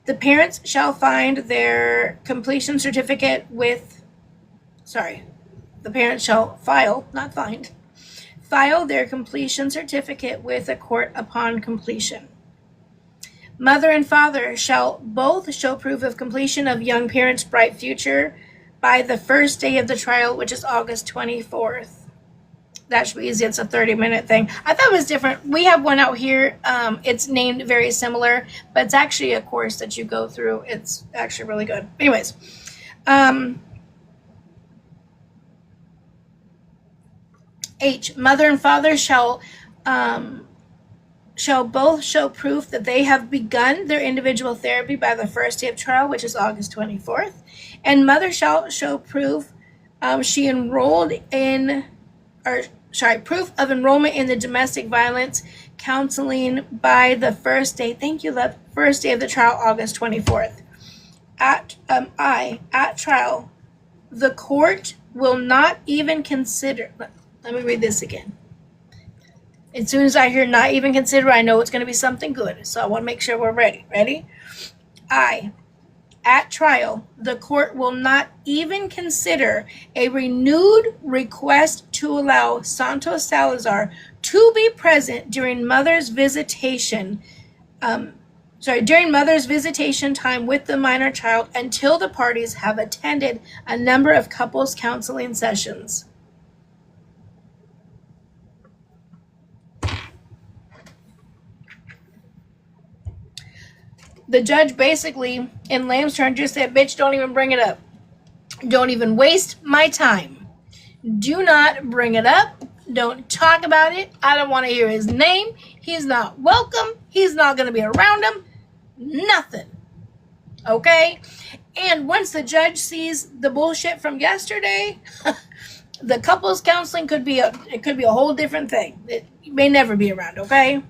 The parents shall find their completion certificate the parents shall file their completion certificate with the court upon completion. Mother and father shall both show proof of completion of Young Parents' Bright Future by the first day of the trial, which is August 24th. that should be easy. It's a 30-minute thing. I thought it was different. We have one out here. It's named very similar, but it's actually a course that you go through. It's actually really good. Anyways, H, mother and father shall both show proof that they have begun their individual therapy by the first day of trial, which is August 24th. And mother shall show proof she enrolled in, proof of enrollment in the domestic violence counseling by the first day, thank you, love, first day of the trial, August 24th. At trial, the court will not even consider, let me read this again. As soon as I hear not even consider, I know it's going to be something good. So I want to make sure we're ready. Ready? At trial, the court will not even consider a renewed request to allow Santos Salazar to be present during mother's visitation time with the minor child until the parties have attended a number of couples counseling sessions. The judge basically, in layman's terms, just said, bitch, don't even bring it up. Don't even waste my time. Do not bring it up. Don't talk about it. I don't want to hear his name. He's not welcome. He's not going to be around him. Nothing. Okay? And once the judge sees the bullshit from yesterday, the couples counseling could be a whole different thing. It may never be around, okay?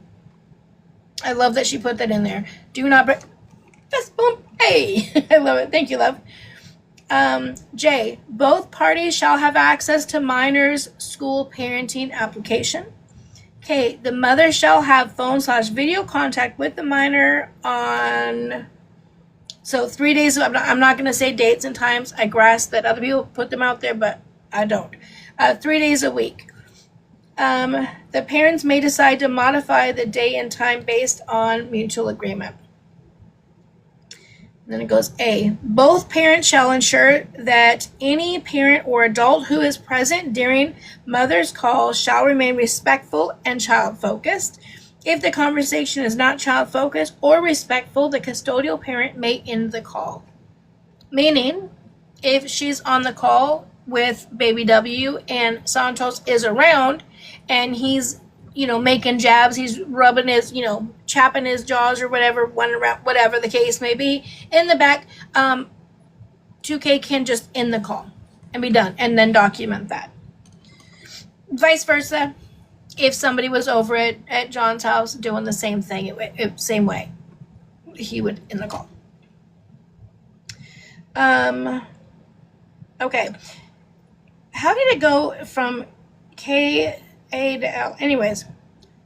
I love that she put that in there. Do not break. Fist bump. Hey. I love it. Thank you, love. J. Both parties shall have access to minor's school parenting application. K. The mother shall have phone/video contact with the minor on... So 3 days. I'm not going to say dates and times. I grasp that other people put them out there, but I don't. 3 days a week. The parents may decide to modify the day and time based on mutual agreement. And then it goes A. Both parents shall ensure that any parent or adult who is present during mother's call shall remain respectful and child-focused. If the conversation is not child-focused or respectful, the custodial parent may end the call. Meaning, if she's on the call with baby W and Santos is around and he's, making jabs, he's rubbing his, chapping his jaws or whatever, whatever the case may be, in the back, 2K can just end the call and be done and then document that. Vice versa, if somebody was over at John's house doing the same thing, same way, he would end the call. Okay. How did it go from K, A to L? Anyways,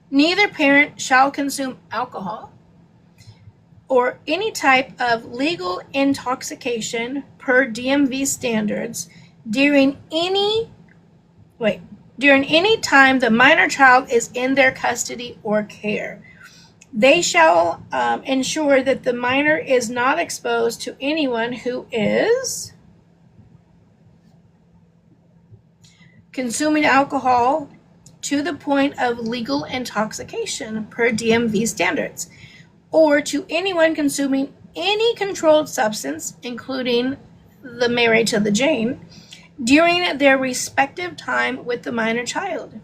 neither parent shall consume alcohol or any type of legal intoxication per DMV standards during any time the minor child is in their custody or care. They shall ensure that the minor is not exposed to anyone who is consuming alcohol to the point of legal intoxication per DMV standards, or to anyone consuming any controlled substance, including the Mary to the Jane, during their respective time with the minor child.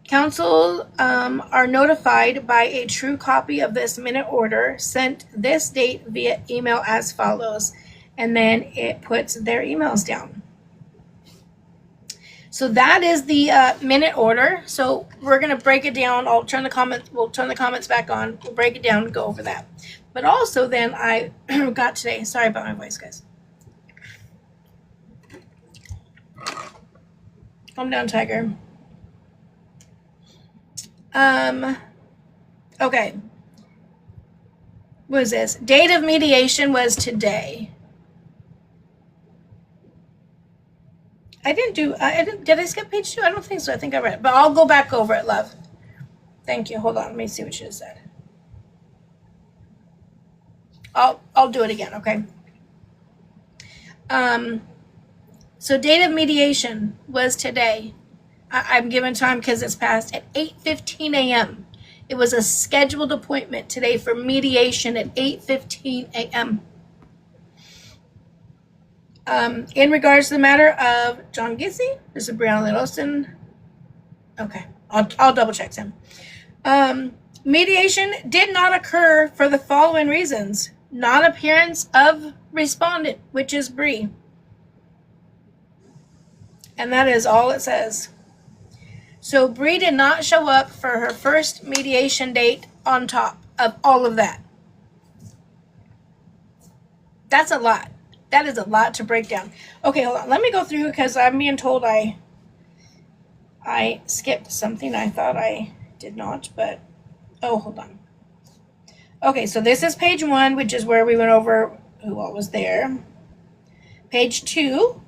Counsel are notified by a true copy of this minute order sent this date via email as follows, and then it puts their emails down. So that is the minute order. So we're going to break it down. We'll turn the comments back on. We'll break it down and go over that. But also then I got today, sorry about my voice, guys. Calm down, Tiger. Okay. What is this? Date of mediation was today. Did I skip page 2? I don't think so. I think I read it. But I'll go back over it, love. Thank you. Hold on. Let me see what she just said. I'll do it again, okay? So date of mediation was today. I'm given time because it's passed at 8:15 a.m. It was a scheduled appointment today for mediation at 8:15 a.m. In regards to the matter of John Gissy, this is Brianna Littleson. Okay, I'll double check him. Mediation did not occur for the following reasons: non-appearance of respondent, which is Bree, and that is all it says. So Bree did not show up for her first mediation date on top of all of that. That's a lot. That is a lot to break down. Okay, hold on. Let me go through because I'm being told I skipped something. I thought I did not, but oh, hold on. Okay, so this is page 1, which is where we went over who all was there. Page 2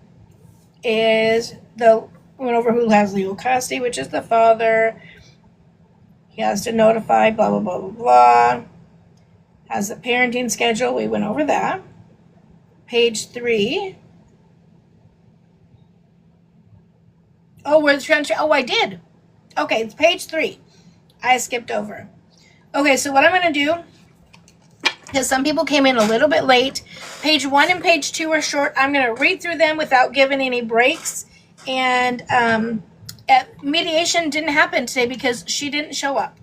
is we went over who has legal custody, which is the father. He has to notify, blah, blah, blah, blah, blah. Has the parenting schedule. We went over that. Page 3. Oh, where's the transfer? Oh, I did. Okay, it's page 3. I skipped over. Okay, so what I'm going to do, because some people came in a little bit late, page 1 and page 2 are short. I'm going to read through them without giving any breaks. And mediation didn't happen today because she didn't show up.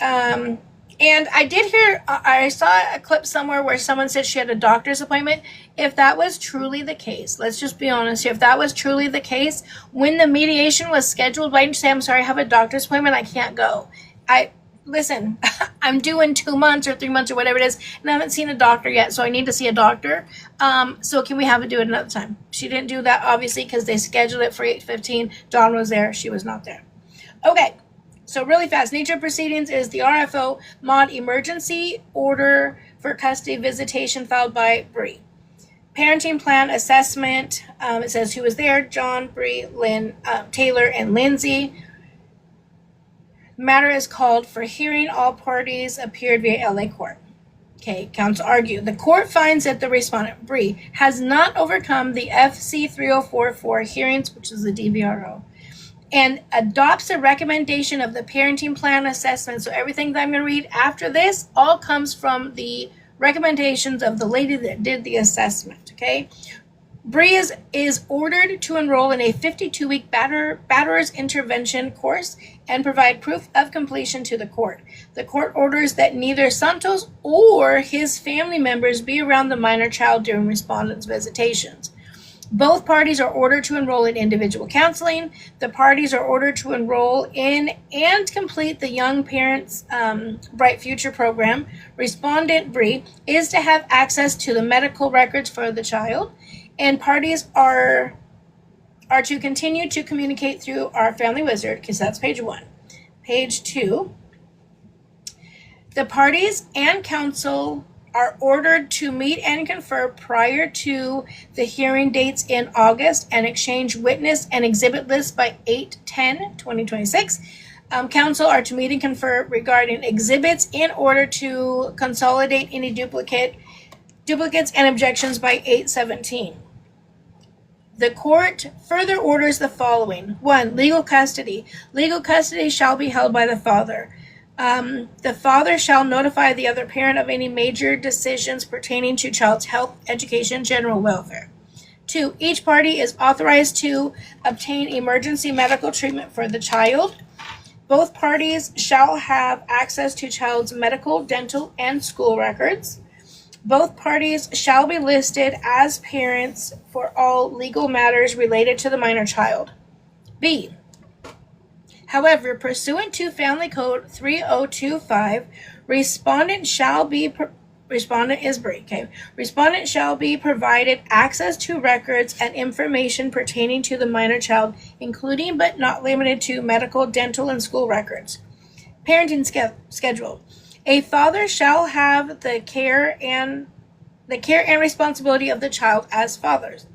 And I did hear, I saw a clip somewhere where someone said she had a doctor's appointment. If that was truly the case, let's just be honest here. If that was truly the case, when the mediation was scheduled, why didn't you say, I'm sorry, I have a doctor's appointment, I can't go? Listen, I'm due in 2 months or 3 months or whatever it is, and I haven't seen a doctor yet, so I need to see a doctor. So can we have it do it another time? She didn't do that, obviously, because they scheduled it for 8:15. Dawn was there. She was not there. Okay, so really fast. Nature of proceedings is the RFO mod emergency order for custody visitation filed by Bree. Parenting plan assessment, it says who was there: John, Bree, Lynn, Taylor, and Lindsay. Matter is called for hearing. All parties appeared via LA court. Okay, counsel argue. The court finds that the respondent, Bree, has not overcome the FC 3044 hearings, which is the DVRO, and adopts a recommendation of the parenting plan assessment. So everything that I'm going to read after this all comes from the recommendations of the lady that did the assessment, okay? Bree is ordered to enroll in a 52-week batterer's intervention course and provide proof of completion to the court. The court orders that neither Santos or his family members be around the minor child during respondent's visitations. Both parties are ordered to enroll in individual counseling. The parties are ordered to enroll in and complete the Young Parents Bright Future program. Respondent Bree is to have access to the medical records for the child, and parties are to continue to communicate through our family wizard, because that's page 1. Page 2, the parties and counsel are ordered to meet and confer prior to the hearing dates in August and exchange witness and exhibit lists by 8/10/2026. Counsel are to meet and confer regarding exhibits in order to consolidate any duplicates and objections by 8/17. The court further orders the following. 1, legal custody. Legal custody shall be held by the father. The father shall notify the other parent of any major decisions pertaining to child's health, education, general welfare. 2, each party is authorized to obtain emergency medical treatment for the child. Both parties shall have access to child's medical, dental, and school records. Both parties shall be listed as parents for all legal matters related to the minor child. B, however, pursuant to Family Code 3025, respondent is Bree, okay? Respondent shall be provided access to records and information pertaining to the minor child, including but not limited to medical, dental, and school records. Parenting schedule. A father shall have the care and responsibility of the child as follows.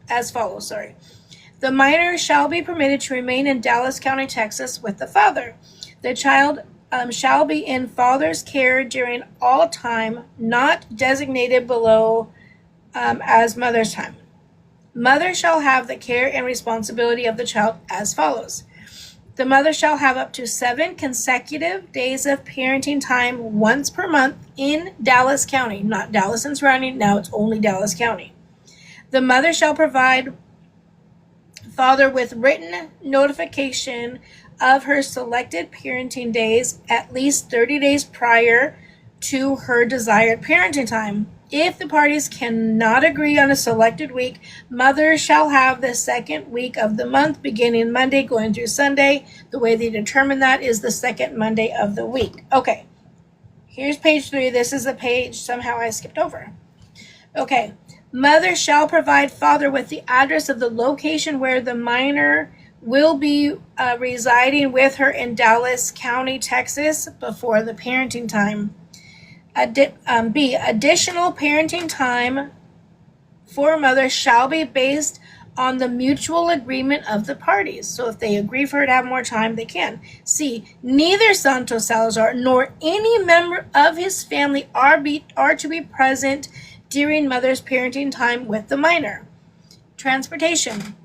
The minor shall be permitted to remain in Dallas County, Texas with the father. The child shall be in father's care during all time not designated below as mother's time. Mother shall have the care and responsibility of the child as follows. The mother shall have up to 7 consecutive days of parenting time once per month in Dallas County, not Dallas and surrounding, now it's only Dallas County. The mother shall provide father with written notification of her selected parenting days at least 30 days prior to her desired parenting time. If the parties cannot agree on a selected week, mother shall have the second week of the month beginning Monday going through Sunday. The way they determine that is the second Monday of the week. Okay, here's page 3. This is a page somehow I skipped over. Okay, mother shall provide father with the address of the location where the minor will be residing with her in Dallas County, Texas before the parenting time. B, additional parenting time for a mother shall be based on the mutual agreement of the parties. So if they agree for her to have more time, they can. C, neither Santos Salazar nor any member of his family are to be present during mother's parenting time with the minor. Transportation.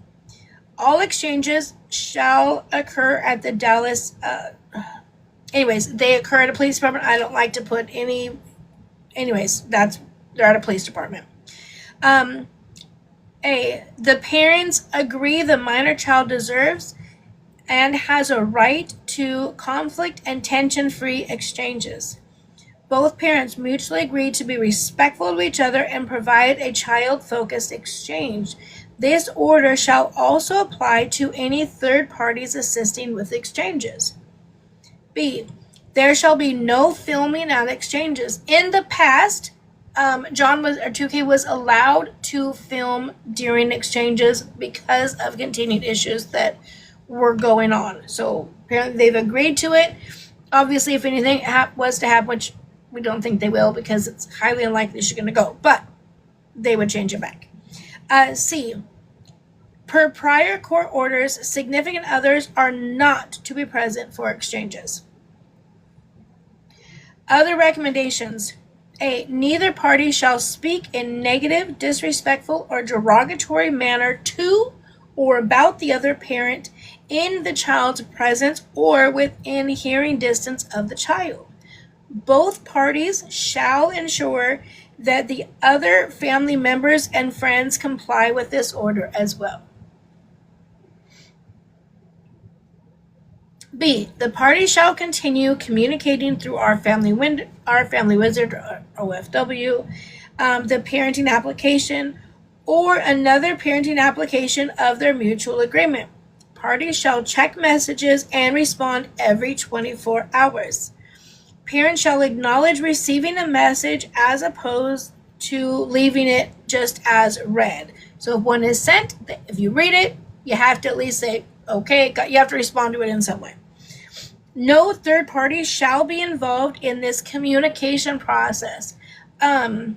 All exchanges shall occur at the Dallas they occur at a police department. I don't like to put any. They're at a police department. A, the parents agree the minor child deserves and has a right to conflict and tension-free exchanges. Both parents mutually agree to be respectful of each other and provide a child-focused exchange. This order shall also apply to any third parties assisting with exchanges. B, there shall be no filming at exchanges. In the past, 2K was allowed to film during exchanges because of continued issues that were going on. So apparently they've agreed to it. Obviously, if anything was to happen, which we don't think they will because it's highly unlikely she's going to go, but they would change it back. C, per prior court orders, significant others are not to be present for exchanges. Other recommendations. A, neither party shall speak in negative, disrespectful, or derogatory manner to or about the other parent in the child's presence or within hearing distance of the child. Both parties shall ensure that the other family members and friends comply with this order as well. B, the parties shall continue communicating through our family wizard or OFW, the parenting application, or another parenting application of their mutual agreement. Parties shall check messages and respond every 24 hours. Parents shall acknowledge receiving a message as opposed to leaving it just as read. So if one is sent, if you read it, you have to at least say, okay, you have to respond to it in some way. No third party shall be involved in this communication process. Let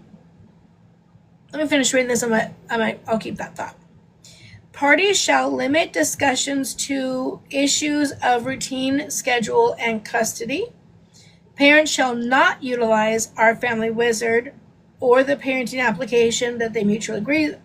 me finish reading this. I'll keep that thought. Parties shall limit discussions to issues of routine, schedule, and custody. Parents shall not utilize our family wizard or the parenting application that they mutually agree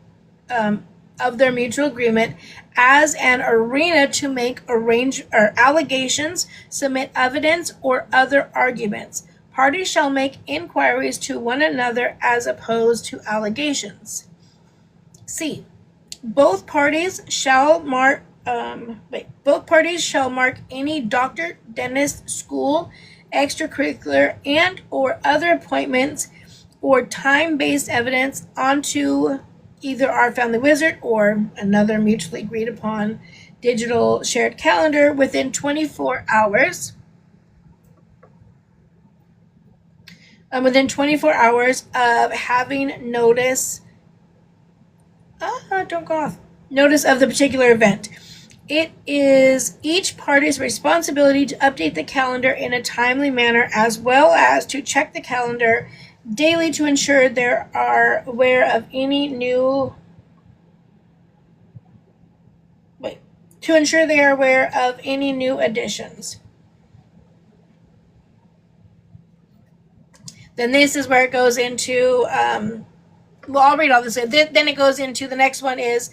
of their mutual agreement as an arena to make allegations, submit evidence, or other arguments. Parties shall make inquiries to one another as opposed to allegations. C, both parties shall mark any doctor, dentist, school, extracurricular, and or other appointments or time-based evidence onto either our family wizard or another mutually agreed upon digital shared calendar within 24 hours. Within 24 hours of having notice of the particular event. It is each party's responsibility to update the calendar in a timely manner as well as to check the calendar daily to ensure they are aware of any new additions. Then this is where it goes into well, I'll read all this. Then it goes into the next one is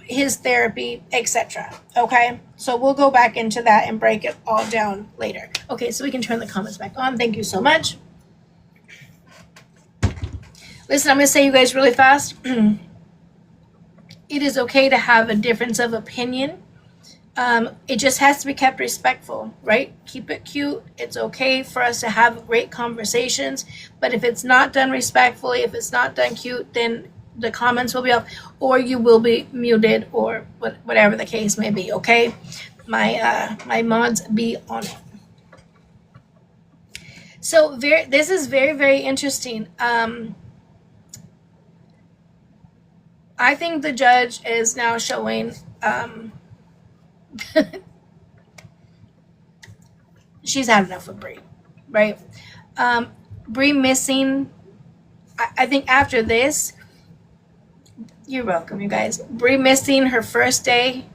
his therapy, etc. Okay, so we'll go back into that and break it all down later. Okay, so we can turn the comments back on. Thank you so much. Listen, I'm going to say you guys really fast. It is okay to have a difference of opinion. It just has to be kept respectful, right? Keep it cute. It's okay for us to have great conversations, but if it's not done respectfully, if it's not done cute, then the comments will be off, or you will be muted, or whatever the case may be. Okay, my mods be on it. So this is very, very interesting. I think the judge is now showing. She's had enough of Bree, right? Bree missing. I think after this, you're welcome, you guys. Bree missing her first day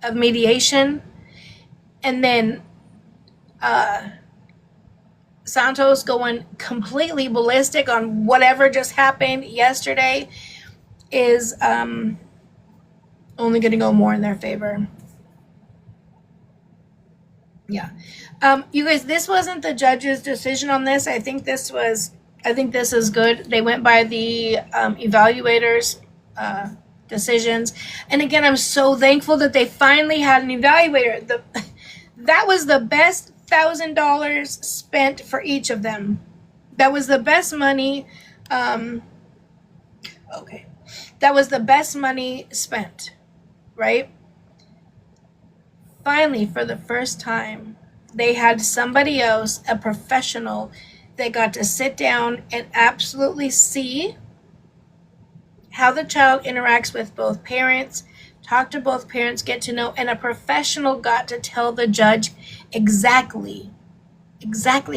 of mediation, and then Santos going completely ballistic on whatever just happened yesterday is only going to go more in their favor. Yeah. You guys, this wasn't the judge's decision on this. I think this is good. They went by the evaluators' decisions. And again, I'm so thankful that they finally had an evaluator. That was the best $1,000 spent for each of them. That was the best money. Okay. That was the best money spent, right? Finally, for the first time, they had somebody else, a professional, that got to sit down and absolutely see how the child interacts with both parents, talk to both parents, get to know, and a professional got to tell the judge exactly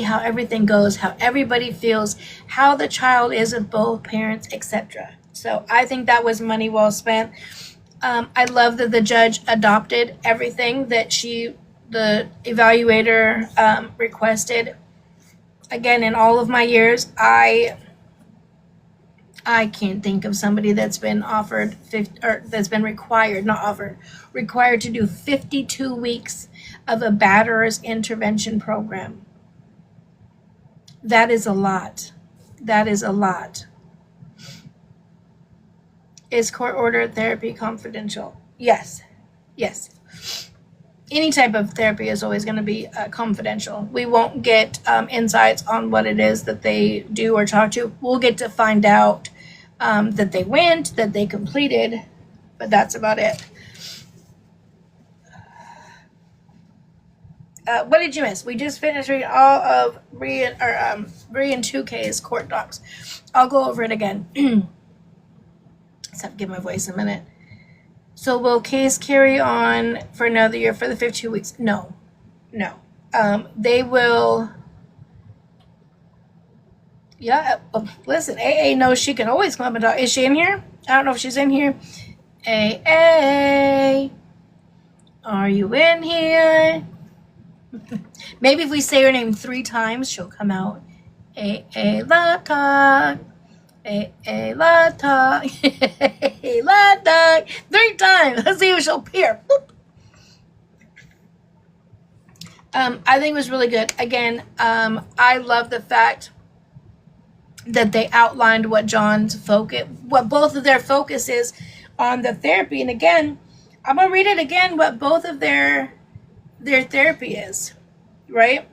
how everything goes, how everybody feels, how the child is with both parents, etc. So I think that was money well spent. I love that the judge adopted everything that the evaluator requested. Again, in all of my years, I can't think of somebody that's been required to do 52 weeks of a batterer's intervention program. That is a lot. That is a lot. Is court-ordered therapy confidential? Yes. Yes. Any type of therapy is always going to be confidential. We won't get insights on what it is that they do or talk to. We'll get to find out that they went, that they completed, but that's about it. What did you miss? We just finished reading all of Bree and 2K's court docs. I'll go over it again. Let's have to give my voice a minute. So will case carry on for another year for the 52 weeks? No. They will. Yeah. Listen, AA knows she can always come up and talk. Is she in here? I don't know if she's in here. AA, are you in here? Maybe if we say her name 3 times, she'll come out. Lata. Lata. Lata. 3 times. Let's see if she'll appear. Boop. I think it was really good. Again, I love the fact that they outlined what both of their focus is on the therapy. And again, I'm going to read it again, what both of their therapy is, right?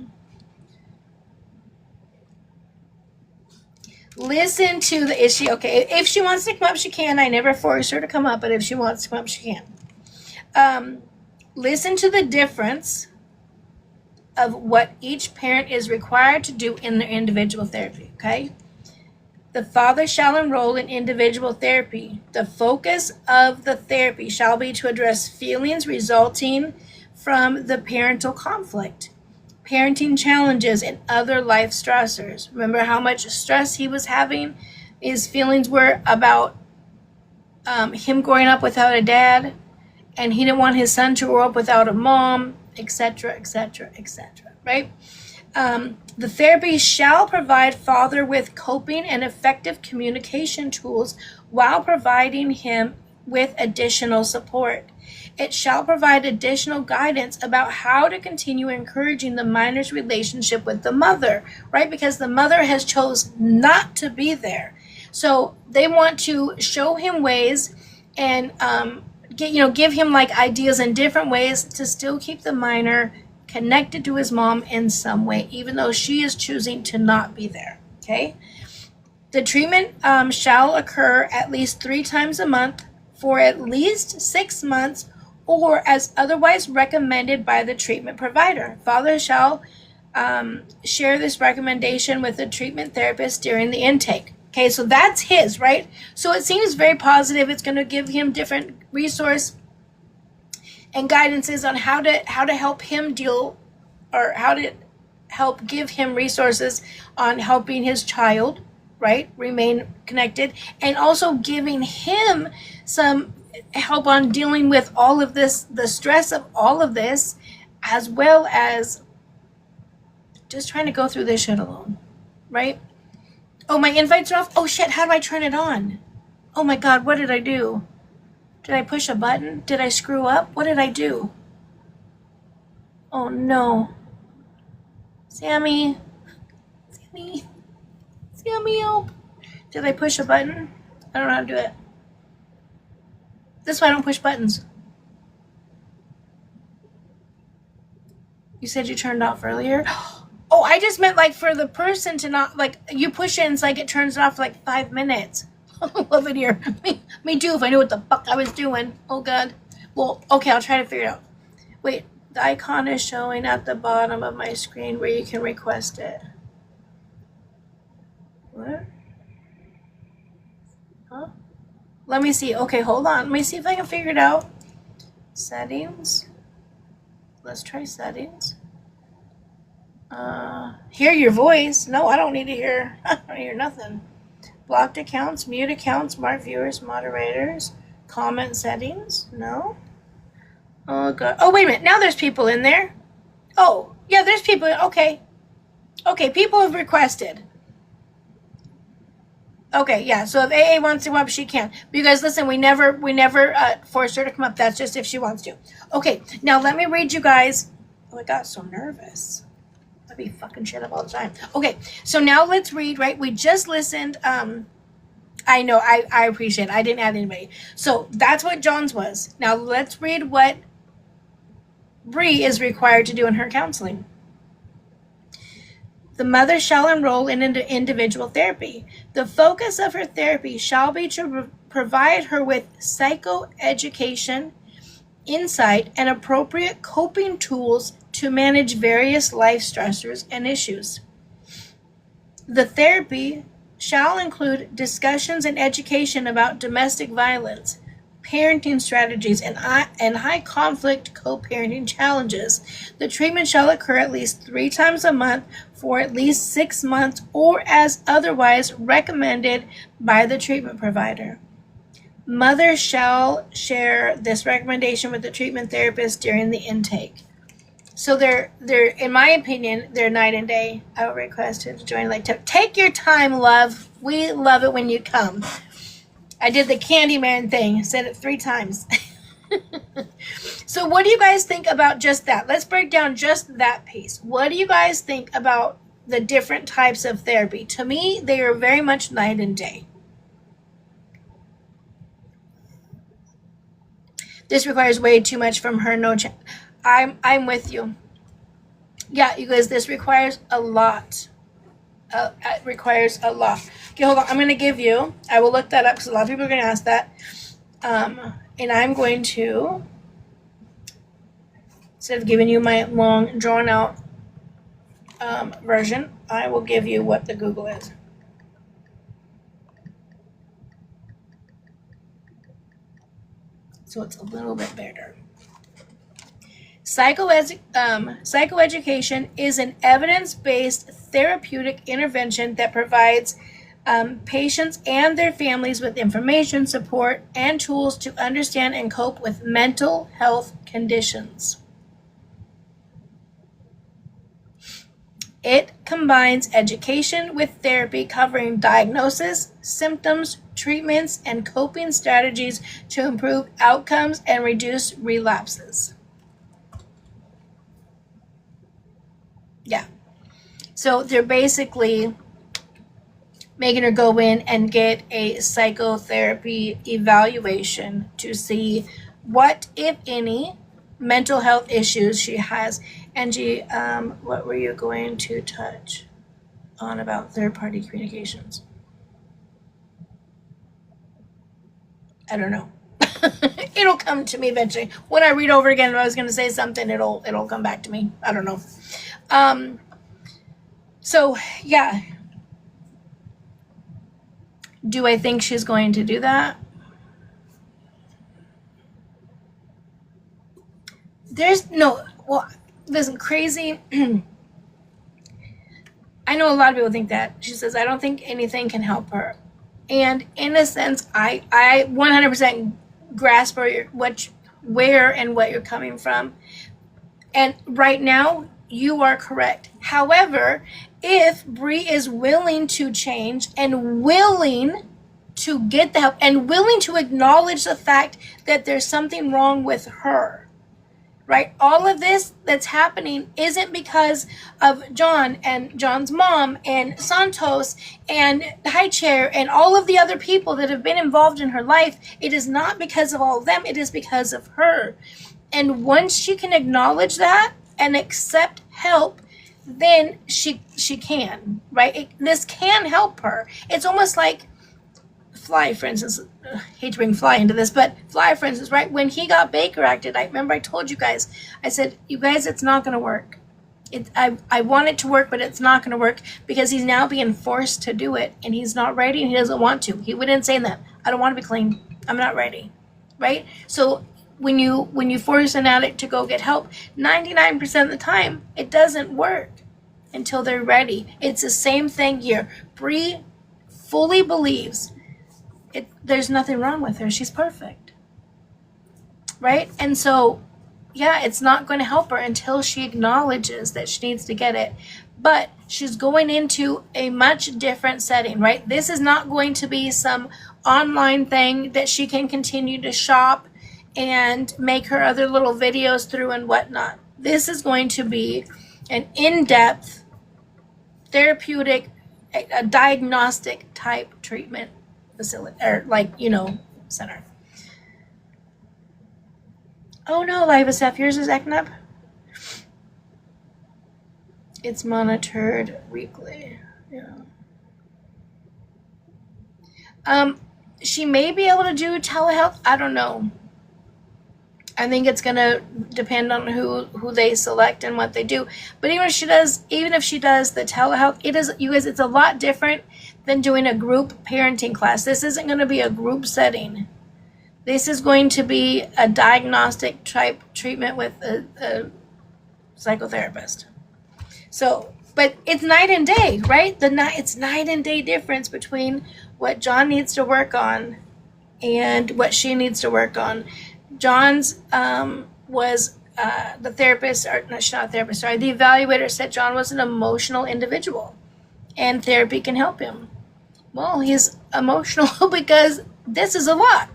Listen to the issue. Okay, if she wants to come up, she can. I never force her to come up, but if she wants to come up, she can. Listen to the difference of what each parent is required to do in their individual therapy, okay? The father shall enroll in individual therapy. The focus of the therapy shall be to address feelings resulting from the parental conflict, parenting challenges, and other life stressors. Remember how much stress he was having? His feelings were about him growing up without a dad, and he didn't want his son to grow up without a mom, etc., etc., etc., right? The therapy shall provide father with coping and effective communication tools while providing him with additional support. It shall provide additional guidance about how to continue encouraging the minor's relationship with the mother, right? Because the mother has chose not to be there. So they want to show him ways and give him like ideas in different ways to still keep the minor connected to his mom in some way, even though she is choosing to not be there. Okay. The treatment shall occur at least 3 times a month for at least 6 months, or as otherwise recommended by the treatment provider. Father shall share this recommendation with the treatment therapist during the intake. Okay, so that's his, right? So it seems very positive. It's going to give him different resource and guidances on how to help him deal, or how to help give him resources on helping his child, right, remain connected, and also giving him some help on dealing with all of this, the stress of all of this, as well as just trying to go through this shit alone, right? Oh, my invites are off. Oh shit, how do I turn it on? Oh my God, what did I do? Did I push a button? Did I screw up? What did I do? Oh no. Sammy, help. Did I push a button? I don't know how to do it. This is why I don't push buttons. You said you turned off earlier? Oh, I just meant like for the person to not, like, you push it and it's like it turns off for like 5 minutes. I love it here. Me too, if I knew what the fuck I was doing. Oh God. Well, okay, I'll try to figure it out. Wait, the icon is showing at the bottom of my screen where you can request it. What? Huh? Let me see. Okay, hold on. Let me see if I can figure it out. Settings. Let's try settings. Hear your voice. No, I don't need to hear. I don't hear nothing. Blocked accounts, mute accounts, mark viewers, moderators, comment settings. No. Oh God. Oh, wait a minute. Now there's people in there. Oh, yeah, there's people. Okay. Okay, people have requested. Okay, yeah. So if AA wants to come up, she can. But you guys, listen. We never force her to come up. That's just if she wants to. Okay. Now let me read you guys. Oh, I got so nervous. I'd be fucking shit up all the time. Okay. So now let's read. Right. We just listened. I know. I appreciate it. I didn't add anybody. So that's what John's was. Now let's read what Bree is required to do in her counseling. The mother shall enroll in individual therapy. The focus of her therapy shall be to provide her with psychoeducation, insight, and appropriate coping tools to manage various life stressors and issues. The therapy shall include discussions and education about domestic violence, parenting strategies, and high conflict co-parenting challenges. The treatment shall occur at least 3 times a month for at least 6 months, or as otherwise recommended by the treatment provider. Mother shall share this recommendation with the treatment therapist during the intake. So they're in my opinion, they're night and day. I would request her to join like take your time, love. We love it when you come. I did the Candyman thing, said it 3 times. So what do you guys think about just that? Let's break down just that piece. What do you guys think about the different types of therapy? To me, they are very much night and day. This requires way too much from her. No, I'm with you. Yeah, you guys, this requires a lot. It requires a lot. Okay, hold on. I'm going to give you, I will look that up because a lot of people are going to ask that. And I'm going to, instead of giving you my long, drawn out version, I will give you what the Google is. So it's a little bit better. Psychoeducation is an evidence-based therapeutic intervention that provides patients and their families with information, support, and tools to understand and cope with mental health conditions. It combines education with therapy covering diagnosis, symptoms, treatments, and coping strategies to improve outcomes and reduce relapses. Yeah. So they're basically making her go in and get a psychotherapy evaluation to see what, if any, mental health issues she has. Angie, what were you going to touch on about third-party communications? I don't know. It'll come to me eventually. When I read over again, if I was going to say something, it'll come back to me. I don't know. So, yeah. Do I think she's going to do that? There's no, well, listen, crazy. I know a lot of people think that. She says, I don't think anything can help her. And in a sense, I 100% grasp where and what you're coming from. And right now, you are correct. However, if Bree is willing to change and willing to get the help and willing to acknowledge the fact that there's something wrong with her, right? All of this that's happening isn't because of John and John's mom and Santos and High Chair and all of the other people that have been involved in her life. It is not because of all of them. It is because of her. And once she can acknowledge that and accept help, then she can, right? This can help her. It's almost like Fly, for instance. I hate to bring Fly into this, but Fly, for instance, right? When he got Baker acted, I remember I told you guys, I said, you guys, it's not going to work. I want it to work, but it's not going to work because he's now being forced to do it, and he's not ready, and he doesn't want to. He wouldn't say that. I don't want to be clean. I'm not ready, right? So when you force an addict to go get help, 99% of the time, it doesn't work until they're ready. It's the same thing here. Bree fully believes there's nothing wrong with her. She's perfect, right? And so, yeah, it's not going to help her until she acknowledges that she needs to get it. But she's going into a much different setting, right? This is not going to be some online thing that she can continue to shop and make her other little videos through and whatnot. This is going to be an in-depth, therapeutic, a diagnostic type treatment facility, or center. Oh no, Liva Steph, yours is acting up. It's monitored weekly. Yeah. She may be able to do telehealth. I don't know. I think it's gonna depend on who they select and what they do. But even if she does the telehealth, it's a lot different than doing a group parenting class. This isn't going to be a group setting. This is going to be a diagnostic type treatment with a psychotherapist. So, but it's night and day, right? It's night and day difference between what John needs to work on and what she needs to work on. John's was the therapist, or not a therapist, sorry, the evaluator said John was an emotional individual and therapy can help him. Well, he's emotional because this is a lot.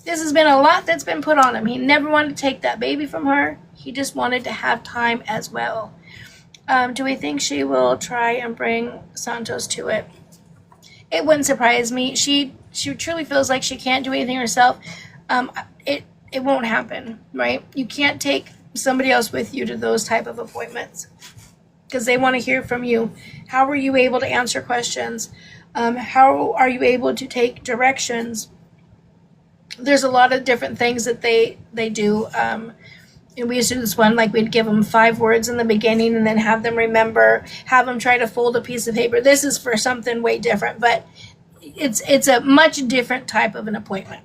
This has been a lot that's been put on him. He never wanted to take that baby from her. He just wanted to have time as well. Do we think she will try and bring Santos to it? It wouldn't surprise me. She truly feels like she can't do anything herself. It won't happen, right? You can't take somebody else with you to those type of appointments because they want to hear from you. How were you able to answer questions? How are you able to take directions? There's a lot of different things that they do. And we used to do this one, like we'd give them 5 words in the beginning and then have them have them try to fold a piece of paper. This is for something way different, but it's a much different type of an appointment.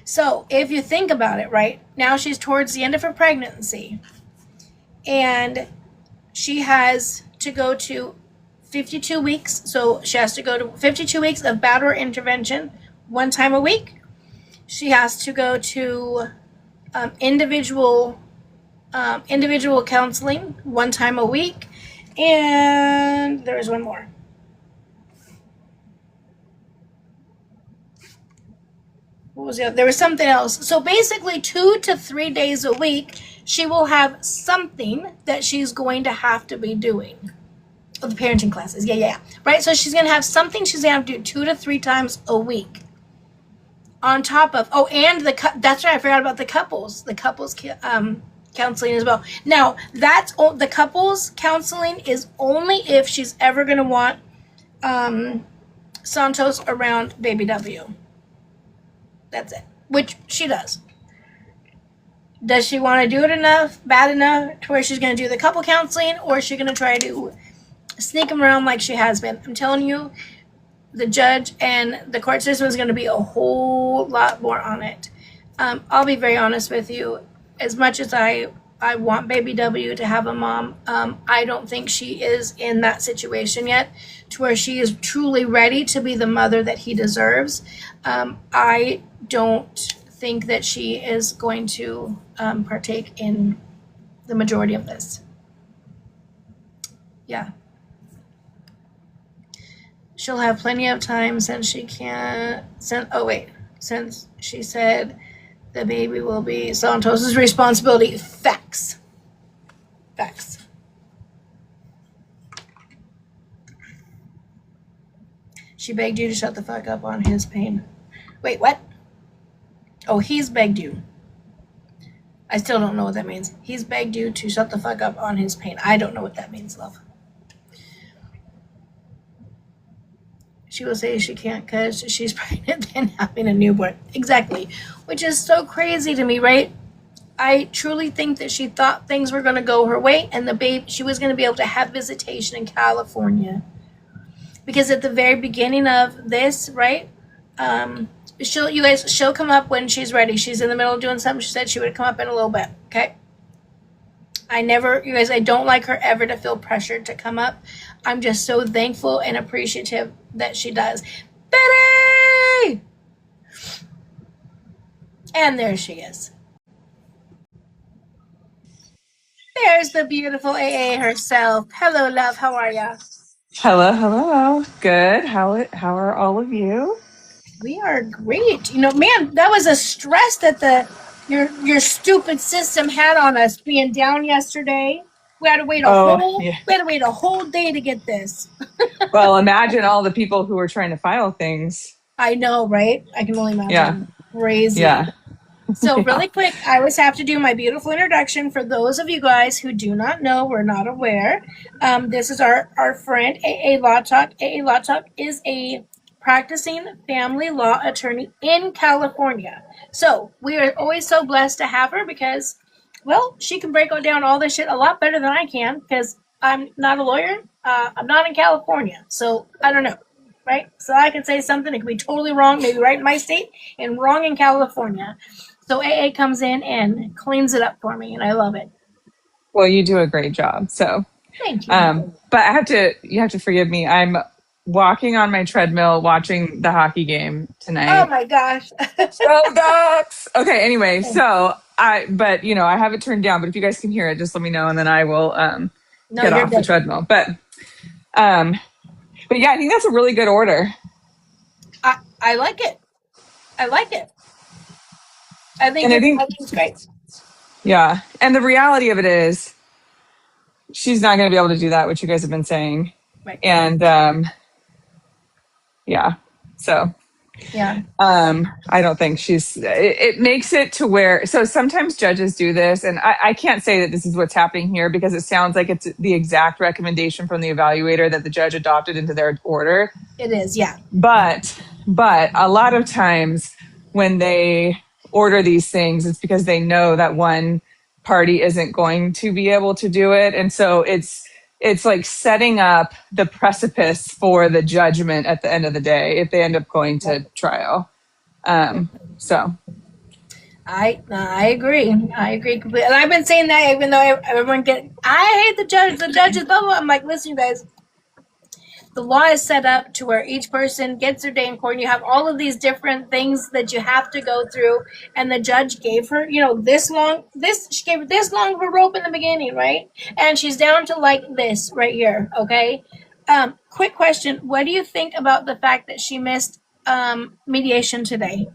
So if you think about it, right, now she's towards the end of her pregnancy and she has to go to 52 weeks. So she has to go to 52 weeks of batterer intervention 1 time a week. She has to go to individual individual counseling 1 time a week, and there was one more. What was the other? There was something else. So basically 2 to 3 days a week, she will have something that she's going to have to be doing. Oh, the parenting classes. Yeah. Right? So she's going to have something she's going to have to do 2 to 3 times a week. On top of, and that's right, I forgot about the couples. The couples counseling as well. Now, the couples counseling is only if she's ever going to want Santos around baby W. That's it. Which she does. Does she want to do it bad enough to where she's going to do the couple counseling, or is she going to try to sneak him around like she has been? I'm telling you, the judge and the court system is going to be a whole lot more on it. I'll be very honest with you. As much as I want baby W to have a mom, I don't think she is in that situation yet to where she is truly ready to be the mother that he deserves. I don't think that she is going to partake in the majority of this. Yeah. She'll have plenty of time since she said the baby will be Santos's responsibility. Facts. She begged you to shut the fuck up on his pain. Wait, what? Oh, he's begged you. I still don't know what that means. He's begged you to shut the fuck up on his pain. I don't know what that means, love. She will say she can't because she's pregnant and having a newborn. Exactly. Which is so crazy to me, right? I truly think that she thought things were going to go her way and she was going to be able to have visitation in California. Because at the very beginning of this, right, she'll come up when she's ready. She's in the middle of doing something. She said she would come up in a little bit, okay? I don't like her ever to feel pressured to come up. I'm just so thankful and appreciative that she does. Betty! And there she is. There's the beautiful AA herself. Hello, love. How are ya? Hello. Good. How are all of you? We are great. Man, that was a stress that your stupid system had on us being down yesterday. We had to wait a whole day to get this. Well, imagine all the people who were trying to file things. I know, right? I can only imagine. Yeah. Crazy. Yeah. So really quick, I always have to do my beautiful introduction. For those of you guys who do not know, we're not aware, this is our friend, AA Law Talk. AA Law Talk is a practicing family law attorney in California. So we are always so blessed to have her because, well, she can break down all this shit a lot better than I can because I'm not a lawyer. I'm not in California. So I don't know, right? So I can say something. It could be totally wrong, maybe right in my state and wrong in California. So AA comes in and cleans it up for me, and I love it. Well, you do a great job. So thank you. But you have to forgive me. I'm walking on my treadmill watching the hockey game tonight. Oh my gosh. Go Ducks! Okay, anyway, so I have it turned down, but if you guys can hear it, just let me know and then I will get off the treadmill. But yeah, I think that's a really good order. I like it. I think it's great. Yeah. And the reality of it is she's not going to be able to do that, which you guys have been saying. Right. And yeah. So yeah. I don't think it makes it to where, so sometimes judges do this, and I can't say that this is what's happening here because it sounds like it's the exact recommendation from the evaluator that the judge adopted into their order. It is, yeah. But a lot of times when they order these things, it's because they know that one party isn't going to be able to do it. And so it's like setting up the precipice for the judgment at the end of the day if they end up going to trial. So I agree. I agree completely. And I've been saying that even though everyone I hate the judge, blah, blah. I'm like, listen, you guys, the law is set up to where each person gets their day in court, and you have all of these different things that you have to go through. And the judge gave her, she gave her this long of a rope in the beginning, right? And she's down to like this right here, okay? Quick question. What do you think about the fact that she missed mediation today?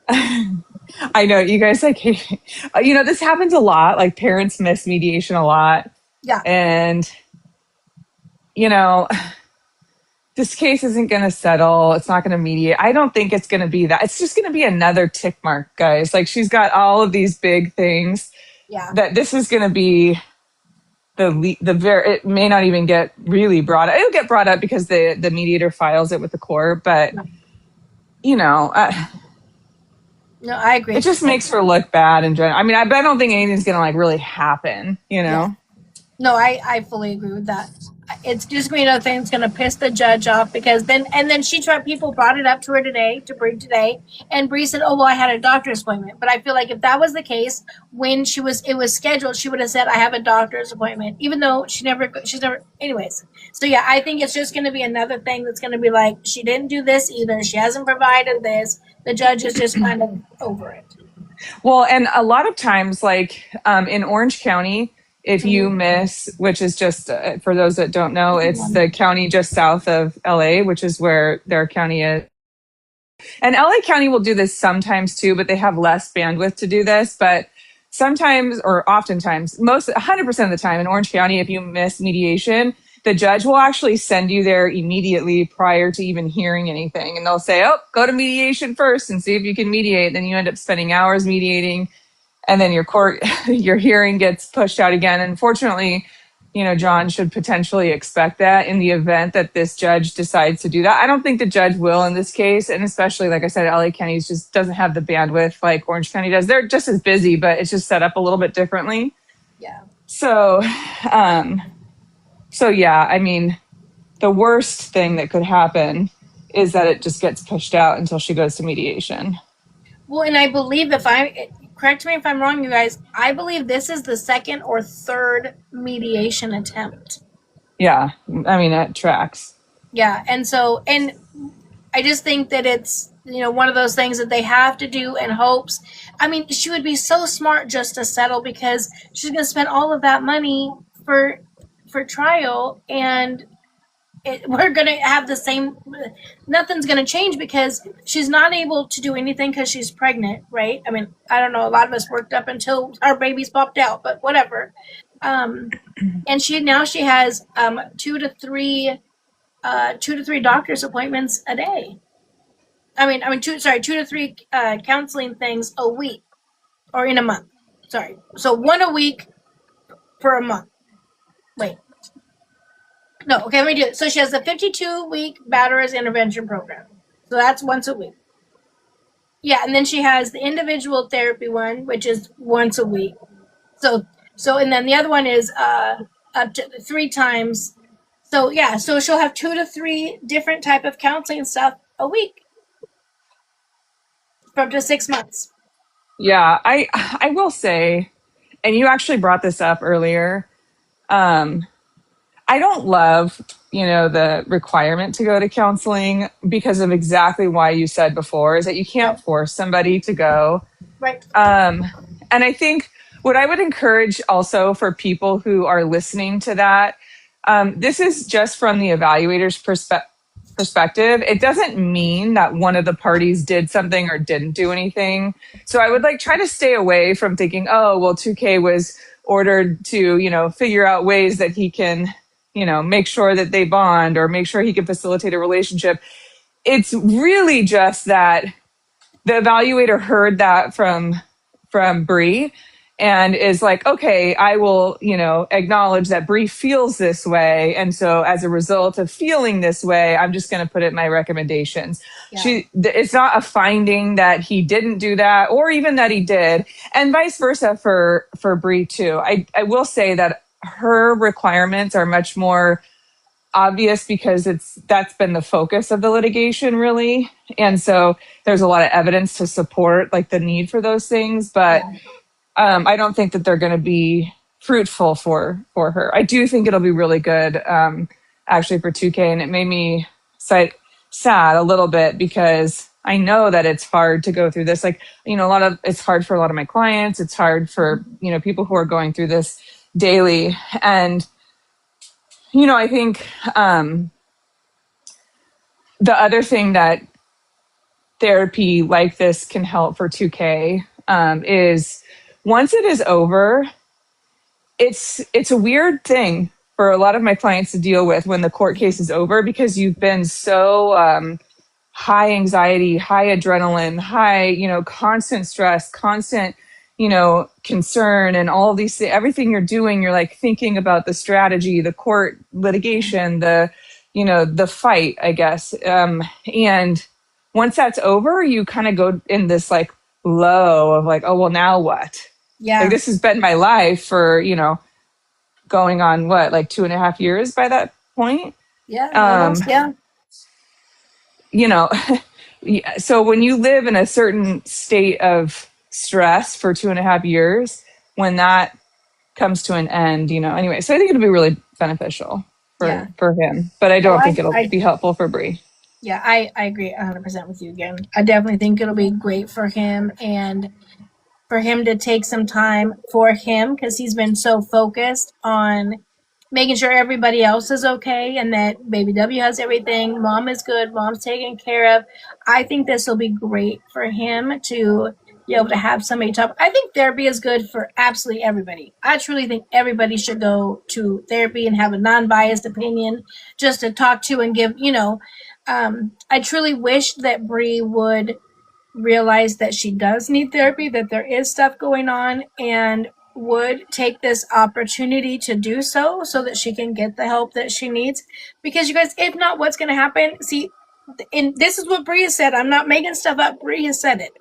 I know you guys this happens a lot. Like parents miss mediation a lot. Yeah. And, this case isn't going to settle. It's not going to mediate. I don't think it's going to be that. It's just going to be another tick mark, guys. Like she's got all of these big things that this is going to be it may not even get really brought up. It'll get brought up because the mediator files it with the court. But, no, I agree. It just makes her look bad in general. I mean, I don't think anything's going to like really happen, Yeah. No, I fully agree with that. It's just going to be another thing that's going to piss the judge off because then people brought it up to her today, to Bree today, and Bree said, "Oh, well, I had a doctor's appointment." But I feel like if that was the case, when it was scheduled, she would have said, "I have a doctor's appointment," even though she's never, anyways. So yeah, I think it's just going to be another thing that's going to be like, she didn't do this either. She hasn't provided this. The judge is just kind of over it. Well, and a lot of times, like in Orange County, if you miss, which is just, for those that don't know, it's the county just south of LA, which is where their county is. And LA County will do this sometimes too, but they have less bandwidth to do this. But sometimes, or oftentimes, 100% of the time in Orange County, if you miss mediation, the judge will actually send you there immediately prior to even hearing anything. And they'll say, "Oh, go to mediation first and see if you can mediate." Then you end up spending hours mediating. And then your hearing gets pushed out again. Unfortunately, John should potentially expect that in the event that this judge decides to do that. I don't think the judge will in this case. And especially, like I said, LA County just doesn't have the bandwidth like Orange County does. They're just as busy, but it's just set up a little bit differently. Yeah. So yeah, I mean, the worst thing that could happen is that it just gets pushed out until she goes to mediation. Well, and I believe correct me if I'm wrong, you guys, I believe this is the second or third mediation attempt. Yeah, I mean, it tracks. Yeah, and I just think that it's, one of those things that they have to do in hopes. I mean, she would be so smart just to settle because she's going to spend all of that money for trial, and we're going to have the same, nothing's going to change because she's not able to do anything because she's pregnant, right? I mean, I don't know, a lot of us worked up until our babies popped out, but whatever. And she has 2 to 3 doctor's appointments a day. Two to three counseling things a week or in a month. Sorry. So 1 a week for a month. Wait. No, okay, let me do it. So she has the 52-week batterers intervention program. So that's once a week. Yeah, and then she has the individual therapy one, which is once a week. So and then the other one is up to 3 times. So yeah, so she'll have 2 to 3 different type of counseling stuff a week for up to 6 months. Yeah, I will say, and you actually brought this up earlier, I don't love, the requirement to go to counseling because of exactly why you said before, is that you can't force somebody to go. Right. And I think what I would encourage also for people who are listening to that, this is just from the evaluator's perspective. It doesn't mean that one of the parties did something or didn't do anything. So I would try to stay away from thinking, oh, well, 2K was ordered to, figure out ways that he can, make sure that they bond or make sure he can facilitate a relationship. It's really just that the evaluator heard that from Bree and is like, okay, I will, acknowledge that Bree feels this way. And so as a result of feeling this way, I'm just going to put it in my recommendations. Yeah. It's not a finding that he didn't do that or even that he did, and vice versa for Bree too. I will say that her requirements are much more obvious because that's been the focus of the litigation, really. And so there's a lot of evidence to support the need for those things, but I don't think that they're going to be fruitful for her. I do think it'll be really good actually for 2K, and it made me sad a little bit because I know that it's hard to go through this. Like, it's hard for a lot of my clients. It's hard for, people who are going through this daily. And, I think the other thing that therapy like this can help for 2K is once it is over, it's a weird thing for a lot of my clients to deal with when the court case is over, because you've been so high anxiety, high adrenaline, high, constant stress, constant, concern, and all of these things. Everything you're doing, you're like thinking about the strategy, the court litigation, the fight, I guess. And once that's over, you kind of go in this like low of like, oh, well, now what? Yeah. Like, this has been my life for, going on what, like 2.5 years by that point? Yeah. Almost, yeah. So when you live in a certain state of stress for 2.5 years, when that comes to an end, anyway, so I think it'll be really beneficial for him, but I don't think it'll be helpful for Bree. Yeah, I agree 100% with you again. I definitely think it'll be great for him, and for him to take some time for him, because he's been so focused on making sure everybody else is okay and that baby W has everything. Mom is good. Mom's taken care of. I think this will be great for him to be able to have somebody talk. I think therapy is good for absolutely everybody. I truly think everybody should go to therapy and have a non-biased opinion just to talk to and give, I truly wish that Bree would realize that she does need therapy, that there is stuff going on, and would take this opportunity to do so that she can get the help that she needs. Because you guys, if not, what's going to happen? See, and this is what Bree has said. I'm not making stuff up. Bree has said it.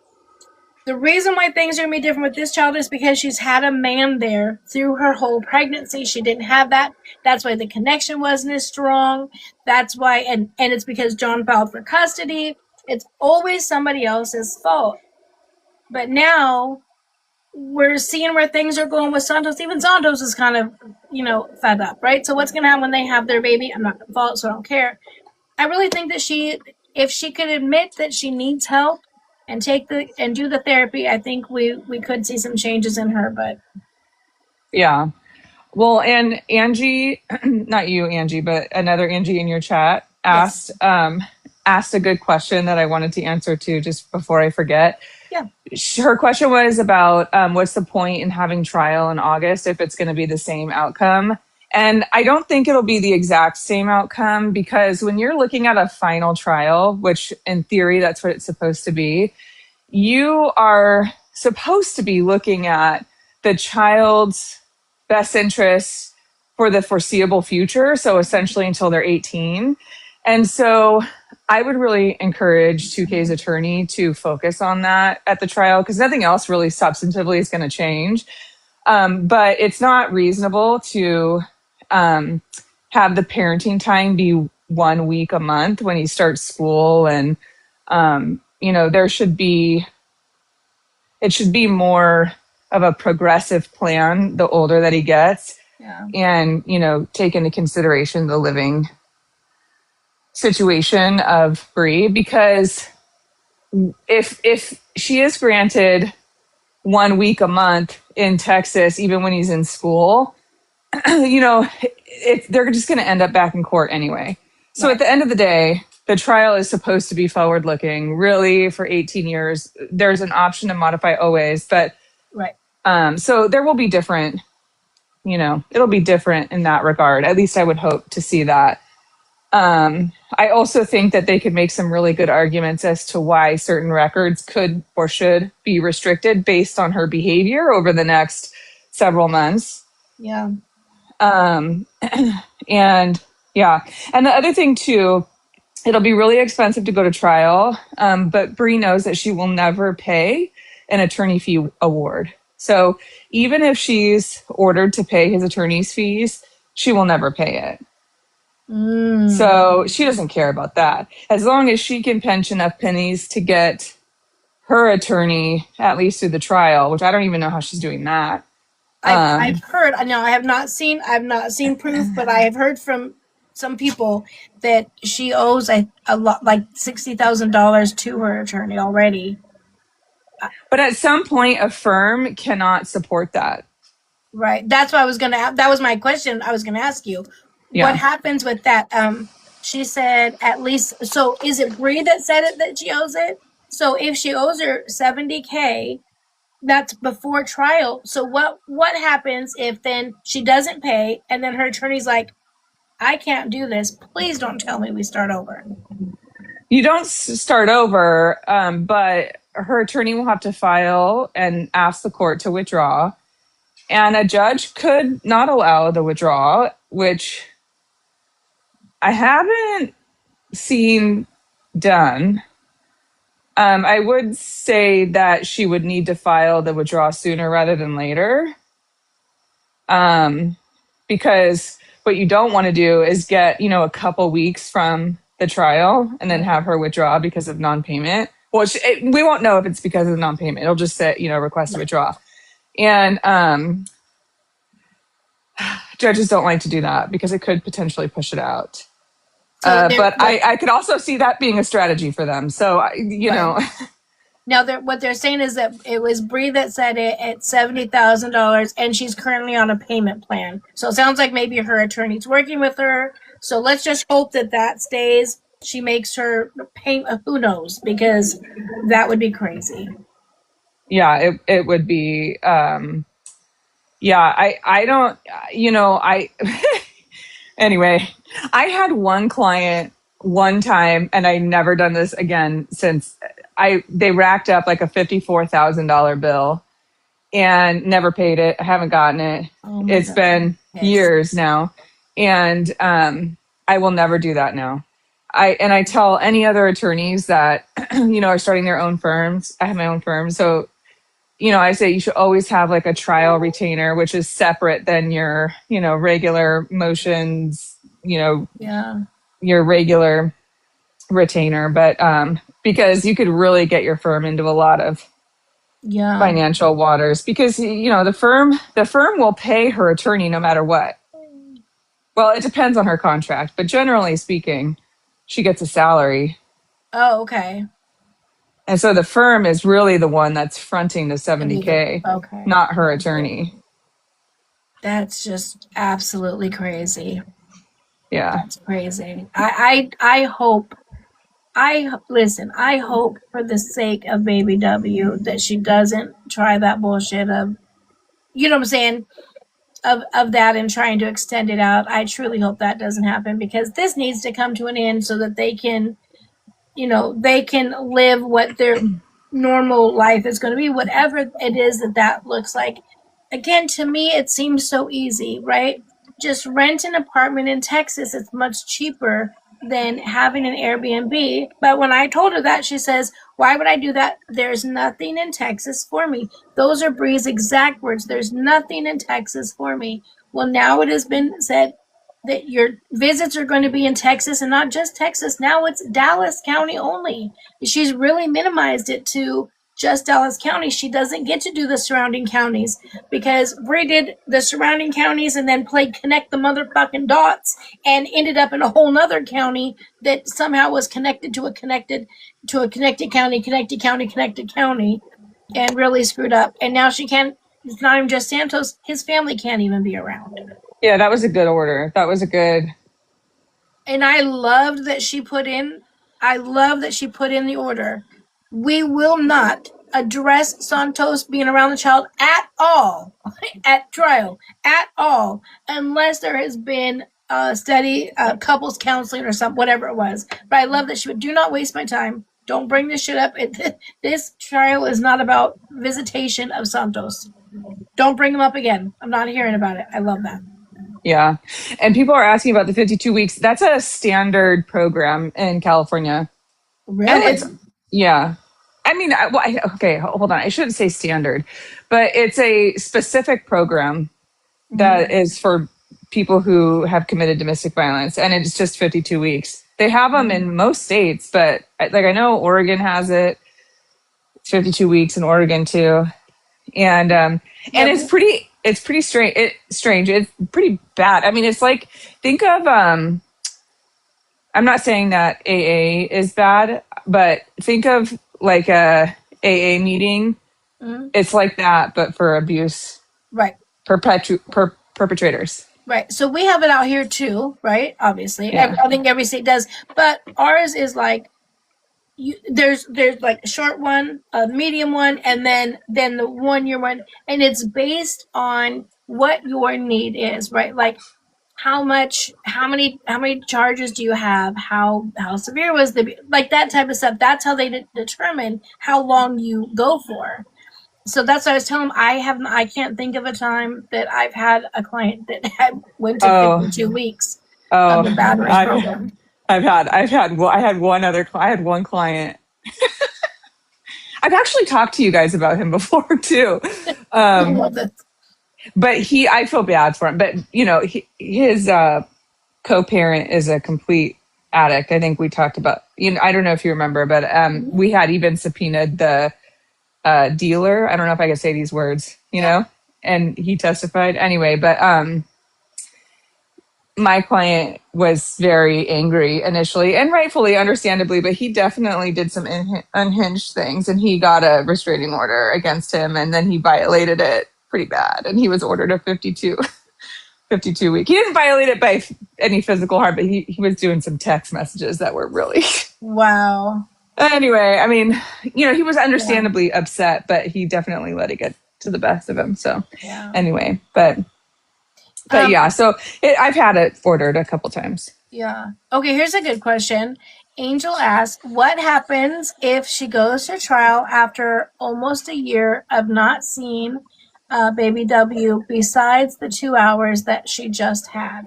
The reason why things are going to be different with this child is because she's had a man there through her whole pregnancy. She didn't have that. That's why the connection wasn't as strong. That's why, and it's because John filed for custody. It's always somebody else's fault. But now we're seeing where things are going with Santos. Even Santos is kind of, fed up, right? So what's going to happen when they have their baby? I'm not going to fault, so I don't care. I really think that if she could admit that she needs help and do the therapy, I think we could see some changes in her. But yeah. Well, and Angie, not you, Angie, but another Angie in your chat asked a good question that I wanted to answer to just before I forget. Yeah. Her question was about what's the point in having trial in August if it's going to be the same outcome? And I don't think it'll be the exact same outcome, because when you're looking at a final trial, which in theory, that's what it's supposed to be, you are supposed to be looking at the child's best interests for the foreseeable future. So essentially until they're 18. And so I would really encourage 2K's attorney to focus on that at the trial, because nothing else really substantively is going to change. But it's not reasonable to have the parenting time be 1 week a month when he starts school. And, it should be more of a progressive plan the older that he gets. Yeah. And, take into consideration the living situation of Bree, because if she is granted 1 week a month in Texas, even when he's in school, they're just going to end up back in court anyway. So right. At the end of the day, the trial is supposed to be forward looking. Really, for 18 years, there's an option to modify always, but right. So there will be different, it'll be different in that regard. At least I would hope to see that. I also think that they could make some really good arguments as to why certain records could or should be restricted based on her behavior over the next several months. Yeah. And the other thing too, it'll be really expensive to go to trial. But Bree knows that she will never pay an attorney fee award. So even if she's ordered to pay his attorney's fees, she will never pay it. So she doesn't care about that. As long as she can pinch enough pennies to get her attorney at least through the trial, which I don't even know how she's doing that. I've heard. Now I have not seen proof, but I have heard from some people that she owes a lot, like $60,000 to her attorney already. But at some point, a firm cannot support that. Right. That's what I was gonna. That was my question. I was gonna ask you, what Yeah. happens with that? She said at least. So is it Bree that said it that she owes it? So if she owes her $70K, that's before trial. So what happens if then she doesn't pay and then her attorney's like, I can't do this. Please don't tell me we start over. You don't start over, but her attorney will have to file and ask the court to withdraw. And a judge could not allow the withdrawal, which I haven't seen done. I would say that she would need to file the withdrawal sooner rather than later. Because what you don't want to do is get, a couple weeks from the trial and then have her withdraw because of non-payment. Well, we won't know if it's because of non-payment. It'll just say, request to withdraw. And judges don't like to do that because it could potentially push it out. So But I could also see that being a strategy for them. So, Now, what they're saying is that it was Bree that said it at $70,000, and she's currently on a payment plan. So it sounds like maybe her attorney's working with her. So let's just hope that stays. She makes her pay. Who knows? Because that would be crazy. Yeah, it would be. I don't. Anyway, I had one client one time, and I never done this again since they racked up like a $54,000 bill and never paid it. I haven't gotten it. Oh my It's God. been Yes. years now. And I will never do that now. I tell any other attorneys that, are starting their own firms. I have my own firm. So, I say you should always have like a trial retainer, which is separate than your, regular motions, Yeah. your regular retainer. But because you could really get your firm into a lot of Yeah. financial waters because, the firm will pay her attorney no matter what. Well, it depends on her contract, but generally speaking, she gets a salary. Oh, okay. And so the firm is really the one that's fronting the 70K, Okay. not her attorney. That's just absolutely crazy. Yeah. That's crazy. I hope. I hope for the sake of baby W that she doesn't try that bullshit of, you know what I'm saying, of that and trying to extend it out. I truly hope that doesn't happen because this needs to come to an end so that they can live what their normal life is going to be, whatever it is that looks like. Again, to me, it seems so easy, right? Just rent an apartment in Texas. It's much cheaper than having an Airbnb. But when I told her that, she says, why would I do that? There's nothing in Texas for me. Those are Bree's exact words. There's nothing in Texas for me. Well, now it has been said that your visits are going to be in Texas and not just Texas. Now it's Dallas County only. She's really minimized it to just Dallas County. She doesn't get to do the surrounding counties because Bree did the surrounding counties and then played connect the motherfucking dots and ended up in a whole nother county that somehow was connected to a connected county and really screwed up. And now she can't, it's not even just Santos, his family can't even be around. Yeah, that was a good order. That was a good. And I loved that she put in the order. We will not address Santos being around the child at all at trial at all unless there has been a steady couples counseling or something, whatever it was. But I love that she would do not waste my time. Don't bring this shit up. This trial is not about visitation of Santos. Don't bring him up again. I'm not hearing about it. I love that. Yeah. And people are asking about the 52 weeks. That's a standard program in California. Really? And yeah. I mean, okay, hold on. I shouldn't say standard, but it's a specific program that is for people who have committed domestic violence, and it's just 52 weeks. They have them in most states, but like I know Oregon has it. It's 52 weeks in Oregon too, and it's pretty strange. It's pretty bad. I mean, it's like think of I'm not saying that AA is bad, but think of like a AA meeting. Mm-hmm. It's like that, but for abuse Right. perpetrators. Right. So we have it out here too, right? Obviously. Yeah. I think every state does. But ours is like there's like a short one, a medium one, and then the 1 year one. And it's based on what your need is, right? Like how many charges do you have? How severe was the like that type of stuff. That's how they determine how long you go for. So that's what I was telling him. I can't think of a time that I've had a client that went to Oh, 52 weeks oh, of the battery I've, program. I had I had one client. I've actually talked to you guys about him before too. I love this. But I feel bad for him. But his co-parent is a complete addict. I think we talked about, I don't know if you remember, but we had even subpoenaed the dealer. I don't know if I could say these words, and he testified anyway. But my client was very angry initially, and rightfully, understandably, but he definitely did some unhinged things, and he got a restraining order against him, and then he violated it pretty bad, and he was ordered a 52 week. He didn't violate it by any physical harm, but he was doing some text messages that were really Wow. Anyway, I mean, he was understandably upset, but he definitely let it get to the best of him. So anyway, but yeah, so I've had it ordered a couple times. Yeah. Okay, here's a good question. Angel asks, what happens if she goes to trial after almost a year of not seeing baby W besides the 2 hours that she just had?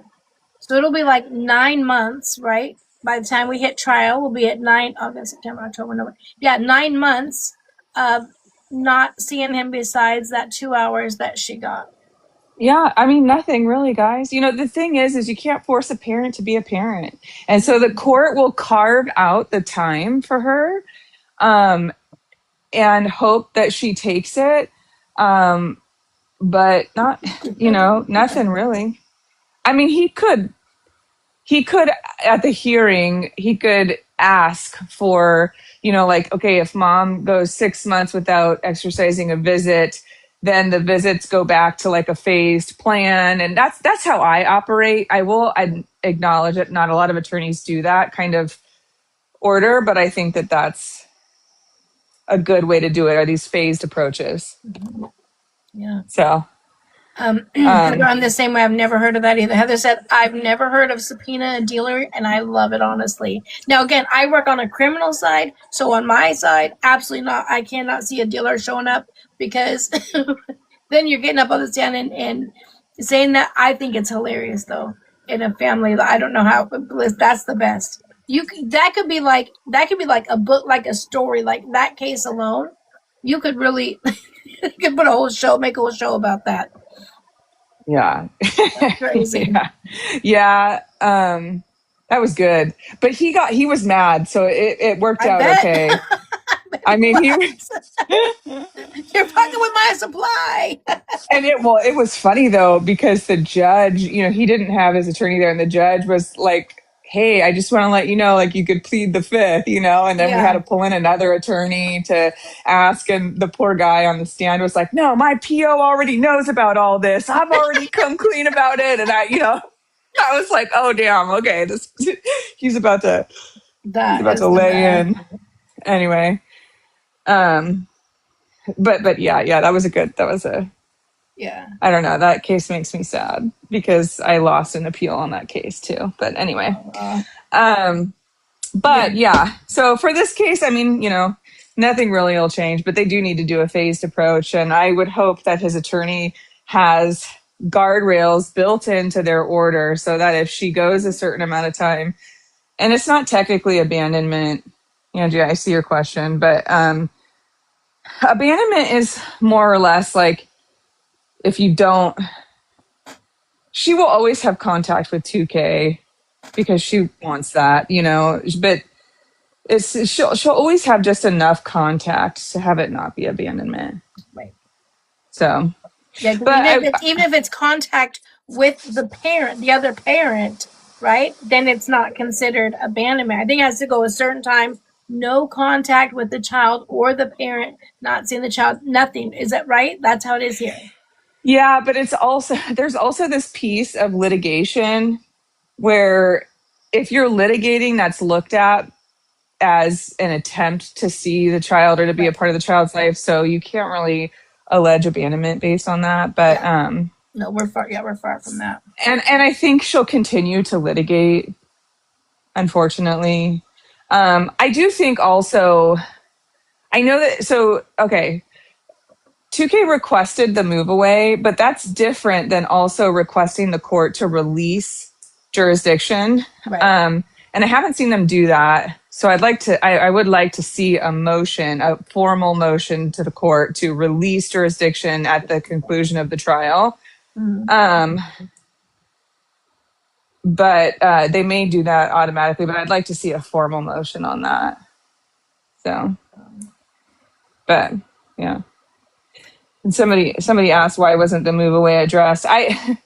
So it'll be like 9 months, right? By the time we hit trial, we'll be at August, September, October, November. Yeah, 9 months of not seeing him besides that 2 hours that she got. Yeah, I mean, nothing really, guys. The thing is you can't force a parent to be a parent. And so the court will carve out the time for her and hope that she takes it. But not, nothing really. I mean, he could at the hearing, he could ask for, like, okay, if mom goes 6 months without exercising a visit, then the visits go back to like a phased plan. And that's how I operate. I acknowledge that not a lot of attorneys do that kind of order, but I think that that's a good way to do it, are these phased approaches. Yeah. So Heather, I'm the same way. I've never heard of that either. Heather said, I've never heard of subpoena a dealer, and I love it, honestly. Now, again, I work on a criminal side, so on my side, absolutely not. I cannot see a dealer showing up because then you're getting up on the stand and saying that. I think it's hilarious, though, in a family. I don't know how, but that's the best. That could be like a book, like a story, like that case alone. You could really you could put a whole show, make a whole show about that. Yeah. Crazy. Yeah. That was good. But he was mad, so it worked out okay. I mean, you're fucking with my supply. And it was funny though, because the judge, he didn't have his attorney there, and the judge was like, hey, I just want to let you know, like, you could plead the fifth, and then we had to pull in another attorney to ask, and the poor guy on the stand was like, no, my PO already knows about all this. I've already come clean about it. And I was like, oh damn, okay, he's about to lay in. Anyway. But yeah, that was yeah. I don't know. That case makes me sad because I lost an appeal on that case too. But anyway, but yeah. So for this case, I mean, nothing really will change, but they do need to do a phased approach. And I would hope that his attorney has guardrails built into their order so that if she goes a certain amount of time, and it's not technically abandonment, Angie, I see your question, but abandonment is more or less like, if you don't, she will always have contact with 2K because she wants that, but she'll always have just enough contact to have it not be abandonment. Right. So, yeah, but even if it's contact with the parent, the other parent, right? Then it's not considered abandonment. I think it has to go a certain time, no contact with the child or the parent, not seeing the child, nothing. Is that right? That's how it is here. Yeah, but there's also this piece of litigation where if you're litigating, that's looked at as an attempt to see the child or to be a Right. part of the child's life. So you can't really allege abandonment based on that. But Yeah. No, we're far. Yeah, we're far from that. and I think she'll continue to litigate, unfortunately. I do think also, I know that, so, okay, 2K requested the move away, but that's different than also requesting the court to release jurisdiction. Right. And I haven't seen them do that. So I would like to see a motion, a formal motion to the court to release jurisdiction at the conclusion of the trial. Mhm. But they may do that automatically, but I'd like to see a formal motion on that. So, but yeah. And somebody asked why wasn't the move away addressed? It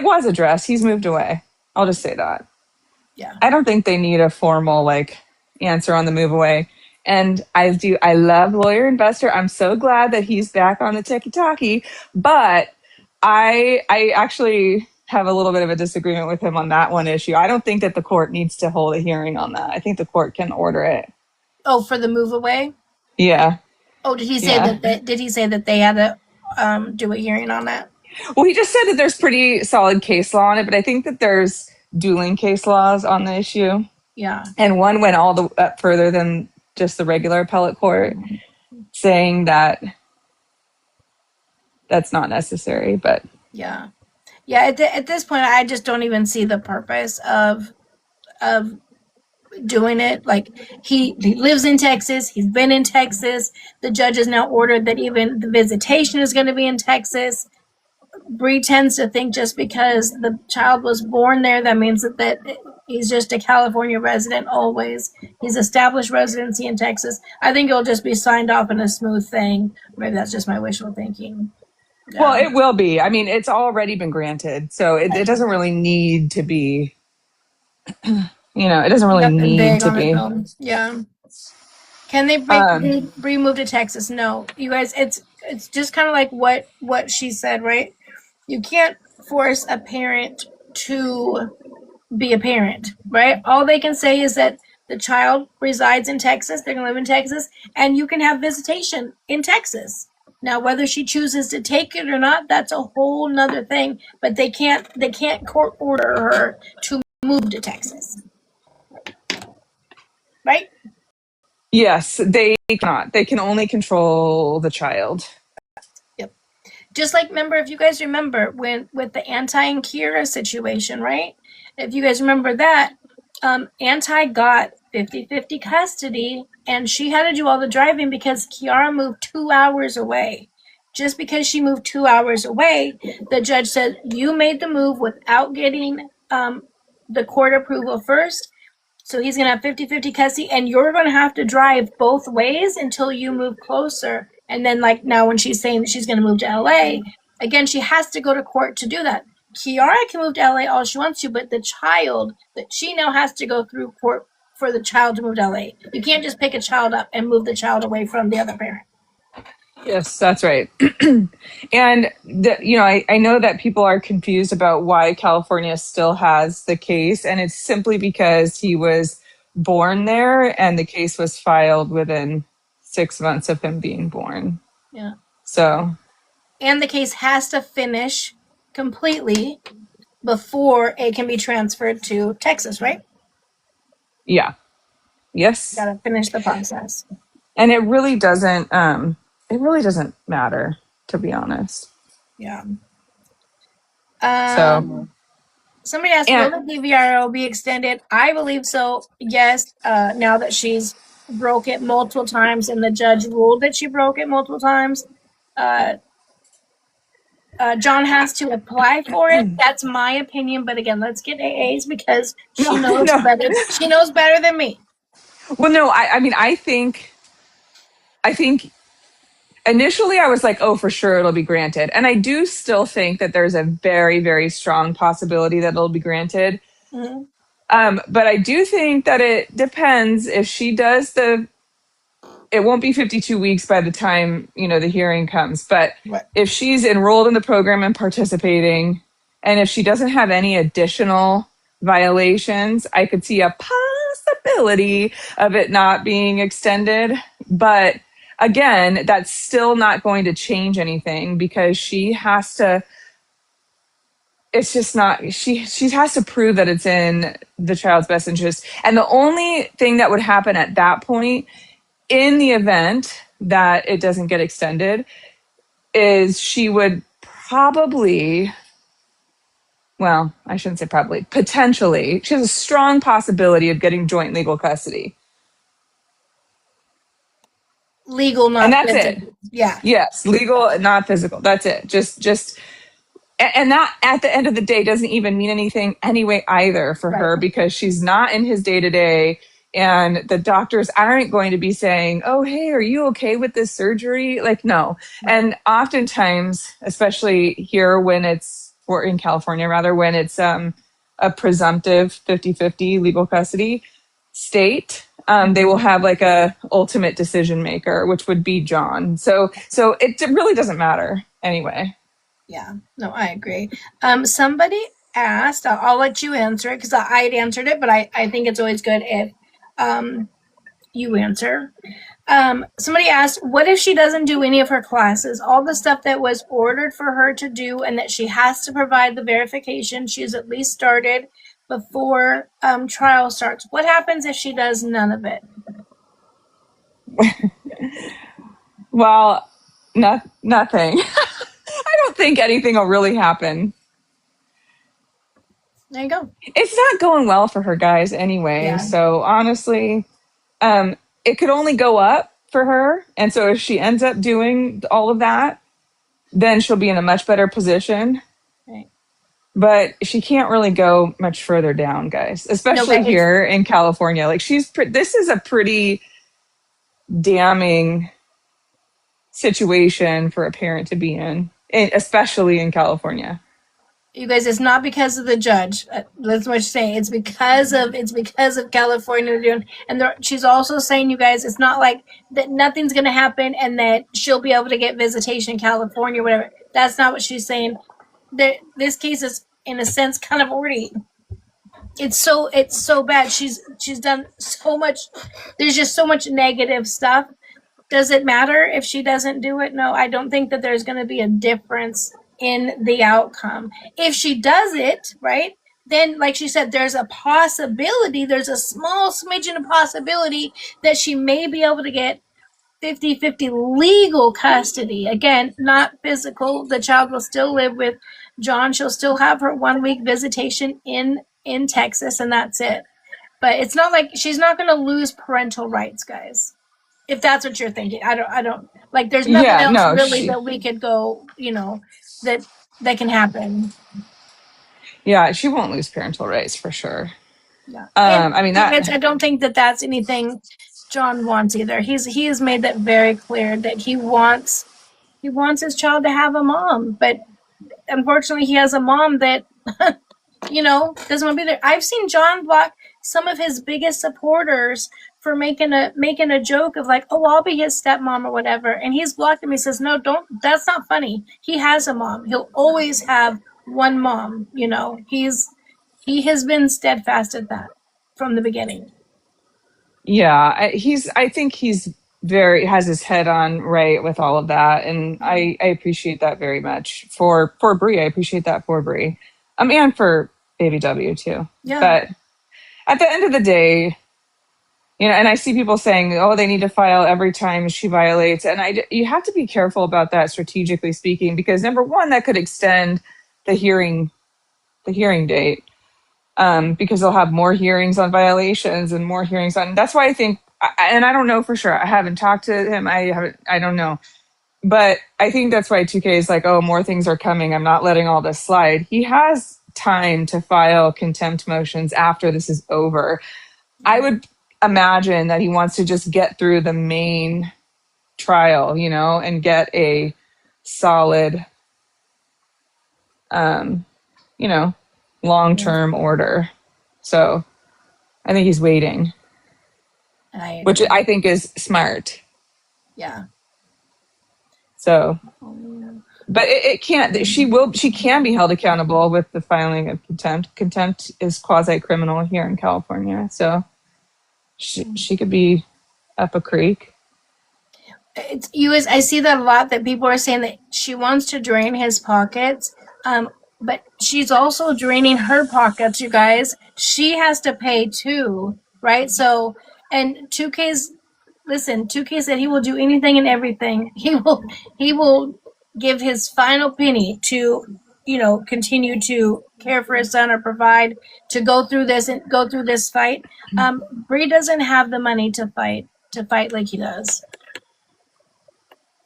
was addressed. He's moved away. I'll just say that. Yeah. I don't think they need a formal like answer on the move away. And I love Lawyer Investor. I'm so glad that he's back on the tiki-taki, but I actually have a little bit of a disagreement with him on that one issue. I don't think that the court needs to hold a hearing on that. I think the court can order it. Oh, for the move away? Yeah. Oh, did he say Yeah. did he say that they had to do a hearing on that? Well, he just said that there's pretty solid case law on it, but I think that there's dueling case laws on the issue. Yeah. And one went all the up further than just the regular appellate court, saying that that's not necessary. But Yeah. Yeah, at this point I just don't even see the purpose of doing it. Like he lives in Texas, he's been in Texas. The judge has now ordered that even the visitation is going to be in Texas. Bree tends to think just because the child was born there, that means that he's just a California resident always. He's established residency in Texas. I think it'll just be signed off in a smooth thing. Maybe that's just my wishful thinking. well, it will be. I mean, it's already been granted, so it doesn't really need to be. It doesn't really Nothing need big to on it be. though. Yeah. Can they Bree move to Texas? No. You guys, it's just kind of like what she said, right? You can't force a parent to be a parent, right? All they can say is that the child resides in Texas, they're gonna live in Texas, and you can have visitation in Texas. Now, whether she chooses to take it or not, that's a whole nother thing. But they can't court order her to move to Texas, right? Yes, they cannot. They can only control the child. Yep. Just like, remember, if you guys remember when with the Anti and Kira situation, right? If you guys remember that, Anti got 50-50 custody, and she had to do all the driving because Kiara moved 2 hours away. Just because she moved 2 hours away, the judge said, you made the move without getting the court approval first. So he's going to have 50-50 custody, and you're going to have to drive both ways until you move closer. And then, like, now when she's saying that she's going to move to LA, again, she has to go to court to do that. Kiara can move to LA all she wants to, but the child, that she now has to go through court for the child to move to LA. You can't just pick a child up and move the child away from the other parent. Yes, that's right. And I know that people are confused about why California still has the case, and it's simply because he was born there and the case was filed within 6 months of him being born. Yeah. So, and the case has to finish completely before it can be transferred to Texas, right? yeah. Yes. Got to finish the process. And it really doesn't matter, to be honest. Yeah. So, somebody asked, will the DVRO be extended? I believe so. Yes. Now that she's broke it multiple times and the judge ruled that she broke it multiple times, John has to apply for it. That's my opinion. But again, let's get AAs because she knows better. She knows better than me. Well, no, I mean, I think initially I was like, oh, for sure it'll be granted. And I do still think that there's a very, very strong possibility that it'll be granted. Mm-hmm. But I do think that it depends if she does it won't be 52 weeks by the time, the hearing comes. But Right. if she's enrolled in the program and participating, and if she doesn't have any additional violations, I could see a possibility of it not being extended. But again, that's still not going to change anything because she has to, it's just not, she has to prove that it's in the child's best interest. And the only thing that would happen at that point, in the event that it doesn't get extended, is she would probably, well, I shouldn't say probably, potentially, she has a strong possibility of getting joint legal custody. Legal, not And that's physical. it. Yeah. Yes, legal, not physical. That's it. Just and that at the end of the day doesn't even mean anything anyway either for Right. her, because she's not in his day to day, and the doctors aren't going to be saying, oh, hey, are you okay with this surgery? Like, no. Right. And oftentimes, especially here or in California rather, when it's a presumptive 50-50 legal custody state, they will have like a ultimate decision maker, which would be John. So it really doesn't matter anyway. Yeah, no, I agree. Somebody asked, I'll let you answer it because I'd answered it, but I think it's always good if you answer. Somebody asked, what if she doesn't do any of her classes? All the stuff that was ordered for her to do and that she has to provide the verification she's at least started before trial starts. What happens if she does none of it? Well, nothing. I don't think anything will really happen. There you go. It's not going well for her, guys, anyway. Yeah. So honestly, it could only go up for her. And so if she ends up doing all of that, then she'll be in a much better position. Right. But she can't really go much further down, guys, especially here in California. Like this is a pretty damning situation for a parent to be in, especially in California. You guys, it's not because of the judge. That's what she's saying. It's because of California doing. And she's also saying, you guys, it's not like that nothing's going to happen and that she'll be able to get visitation in California or whatever. That's not what she's saying. This case is, in a sense, kind of already. It's so bad. She's done so much. There's just so much negative stuff. Does it matter if she doesn't do it? No, I don't think that there's going to be a difference in the outcome. If she does it, right, then like she said, there's a possibility, there's a small smidgen of possibility that she may be able to get 50-50 legal custody. Again, not physical. The child will still live with John. She'll still have her 1 week visitation in Texas, and that's it. But it's not like she's not going to lose parental rights, guys. If that's what you're thinking. I don't like there's nothing else really that we could go, that can happen. Yeah, she won't lose parental rights for sure. Yeah. I don't think that that's anything John wants either. He has made that very clear that he wants his child to have a mom, but unfortunately he has a mom that doesn't want to be there. I've seen John block some of his biggest supporters for making a joke of like, oh, I'll be his stepmom or whatever, and he's blocked him. He says, no, don't. That's not funny. He has a mom. He'll always have one mom. He has been steadfast at that from the beginning. Yeah, I think he's has his head on right with all of that, and I appreciate that very much for Bree. I appreciate that for Bree, and for Baby W too. Yeah. But at the end of the day, and I see people saying, oh, they need to file every time she violates, and you have to be careful about that strategically speaking, because number one, that could extend the hearing date. Because they'll have more hearings on violations and more hearings on. That's why I think, and I don't know for sure. I haven't talked to him. I don't know, but I think that's why 2K is like, oh, more things are coming. I'm not letting all this slide. He has time to file contempt motions after this is over. I would imagine that he wants to just get through the main trial, and get a solid, um, long-term order. So I think he's waiting, I which agree. I think is smart. Yeah. So, but it can't, she can be held accountable with the filing of contempt. Contempt is quasi-criminal here in California. So she could be up a creek. I see that a lot, that people are saying that she wants to drain his pockets, but she's also draining her pockets, you guys. She has to pay too, right? So, and 2K's, listen, 2K said he will do anything and everything. He will give his final penny to, continue to care for his son or provide, to go through this fight. Bree doesn't have the money to fight like he does.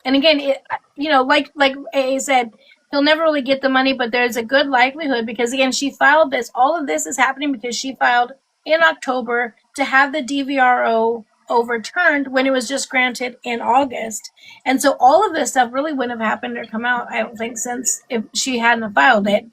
And again, like A said, he'll never really get the money, but there's a good likelihood, because again, she filed this. All of this is happening because she filed in October to have the DVRO overturned when it was just granted in August. And so all of this stuff really wouldn't have happened or come out, I don't think, since if she hadn't filed it.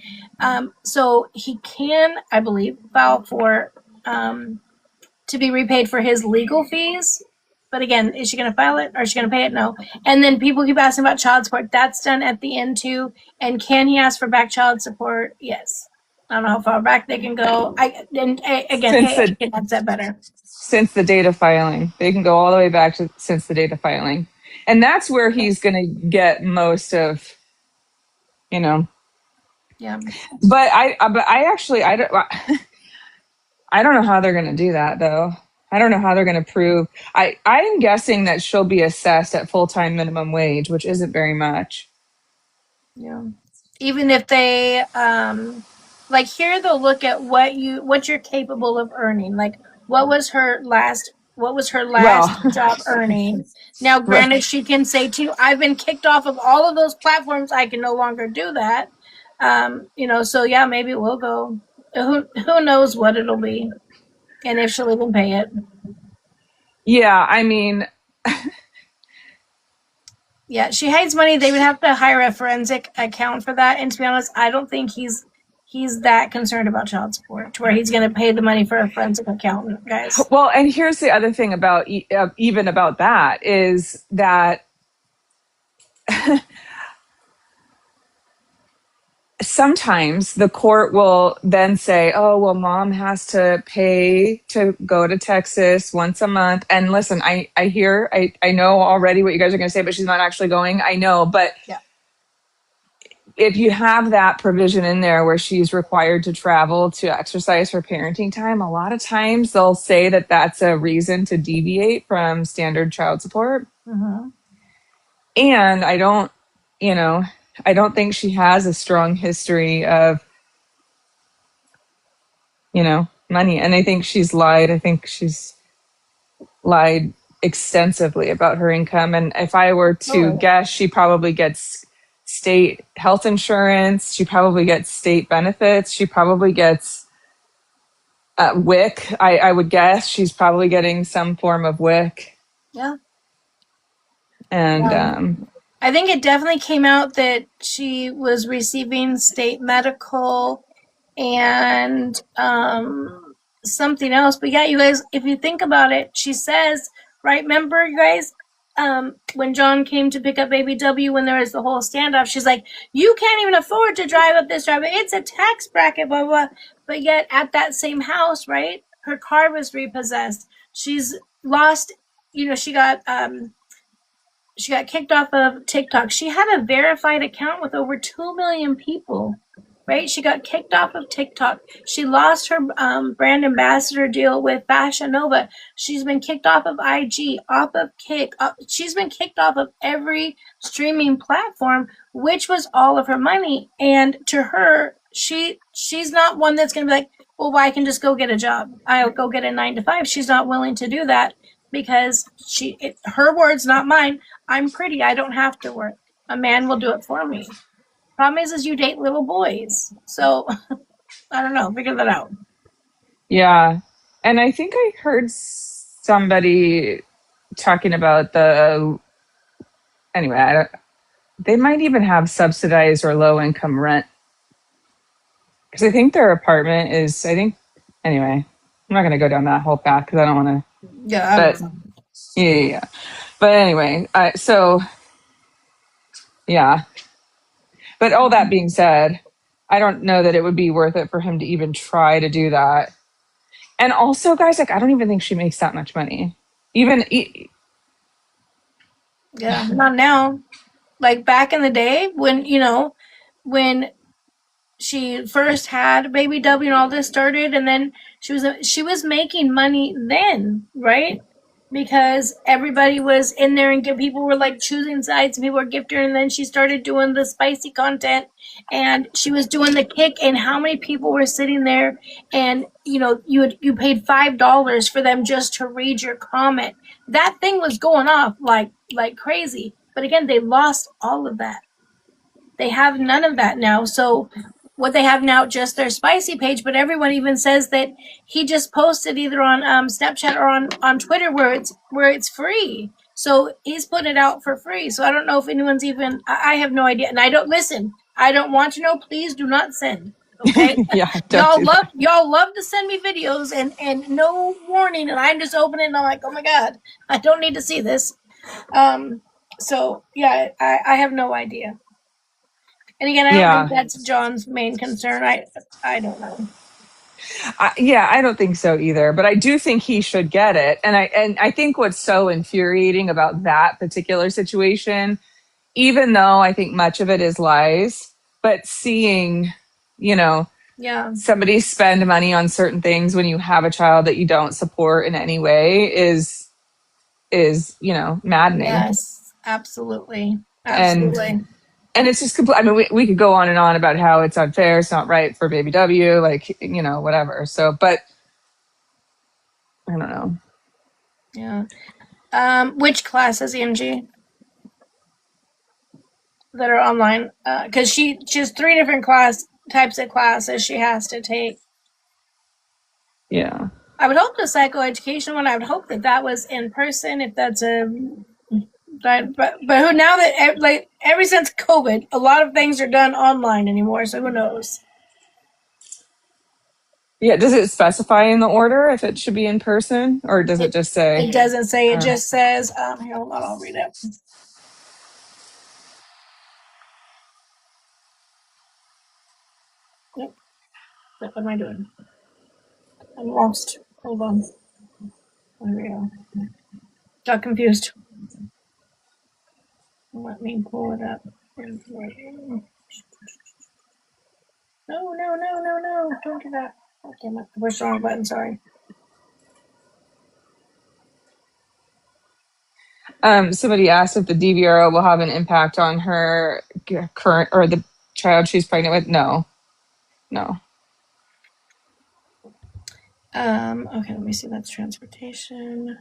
So he can, I believe, file for to be repaid for his legal fees. But again, is she going to file it or is she going to pay it? No. And then people keep asking about child support. That's done at the end too. And can he ask for back child support? Yes. I don't know how far back they can go. Again, I can answer that better. Since the date of filing, they can go all the way back to since the date of filing, and that's where he's going to get most of, Yeah. But I don't. I don't know how they're going to do that, though. I don't know how they're going to prove. I'm guessing that she'll be assessed at full-time minimum wage, which isn't very much. Yeah. Even if they like here, they'll look at what you're capable of earning. Like what was her last job earning. Now, granted, she can say too, I've been kicked off of all of those platforms. I can no longer do that. So yeah, maybe it will go. Who knows what it'll be, and if she'll even pay it. Yeah, I mean, yeah, she hides money. They would have to hire a forensic account for that. And to be honest, I don't think he's that concerned about child support to where he's going to pay the money for a forensic accountant, guys. Well, and here's the other thing about even about that is that sometimes the court will then say, oh, well, mom has to pay to go to Texas once a month. And listen, I know already what you guys are going to say, but she's not actually going. I know. But yeah. If you have that provision in there where she's required to travel to exercise her parenting time, a lot of times they'll say that that's a reason to deviate from standard child support. Mm-hmm. And I don't think she has a strong history of, money. And I think she's lied. I think she's lied extensively about her income. And if I were to guess, she probably gets state health insurance. She probably gets state benefits. She probably gets WIC. I would guess she's probably getting some form of WIC. Yeah. And I think it definitely came out that she was receiving state medical and something else. But yeah, you guys, if you think about it, she says, right, remember, you guys, when John came to pick up baby W, when there was the whole standoff, she's like, you can't even afford to drive up this driveway. It's a tax bracket, blah, blah. But yet at that same house, right, her car was repossessed. She's lost, she got kicked off of TikTok. She had a verified account with over 2 million people, right? She got kicked off of TikTok. She lost her brand ambassador deal with Fashion Nova. She's been kicked off of IG, off of Kick. She's been kicked off of every streaming platform, which was all of her money. And to her, she's not one that's going to be like, well, I can just go get a job. I'll go get a 9-to-5. She's not willing to do that because her words, not mine. I'm pretty. I don't have to work. A man will do it for me. Problem is you date little boys. So, I don't know. Figure that out. Yeah. And I think I heard somebody talking about the anyway, they might even have subsidized or low income rent because I think their apartment is. Anyway. I'm not going to go down that whole path because I don't want to. Yeah, But yeah. But anyway, so yeah. But all that being said, I don't know that it would be worth it for him to even try to do that. And also, guys, like I don't even think she makes that much money. yeah, not now. Like back in the day when, when she first had baby W and all this started, and then she was making money then, right? Because everybody was in there and people were like choosing sides and people were gifting her, and then she started doing the spicy content and she was doing the kick, and how many people were sitting there and you paid $5 for them just to read your comment. That thing was going off like crazy. But again, they lost all of that. They have none of that now. So what they have now, just their spicy page, but everyone even says that he just posted either on Snapchat or on Twitter where it's free. So he's putting it out for free. So I don't know if anyone's even, I have no idea. And I don't listen. I don't want to know. Please do not send. Okay. Yeah, y'all love to send me videos and no warning. And I'm just opening and I'm like, oh my God, I don't need to see this. So yeah, I have no idea. And again, I don't think that's John's main concern. I don't know. I don't think so either. But I do think he should get it. And I think what's so infuriating about that particular situation, even though I think much of it is lies, but seeing, somebody spend money on certain things when you have a child that you don't support in any way is maddening. Yes, absolutely. Absolutely. And it's just complete. I mean, we could go on and on about how it's unfair, it's not right for baby W, like, whatever. So, but I don't know. Yeah. Which classes, EMG, that are online? Because she has 3 different types of classes she has to take. Yeah. I would hope the psychoeducation one, I would hope that was in person, if that's but who, now that like ever since COVID, a lot of things are done online anymore, so who knows? Yeah, does it specify in the order if it should be in person, or does it just say? It doesn't say. It just says. Here, hold on. I'll read it. Yep. What am I doing? I'm lost. Hold on. There we go. Got confused. Let me pull it up. No! Don't do that. Okay, I pushed the wrong button. Sorry. Somebody asked if the DVRO will have an impact on her current or the child she's pregnant with. No. Okay, let me see. That's transportation.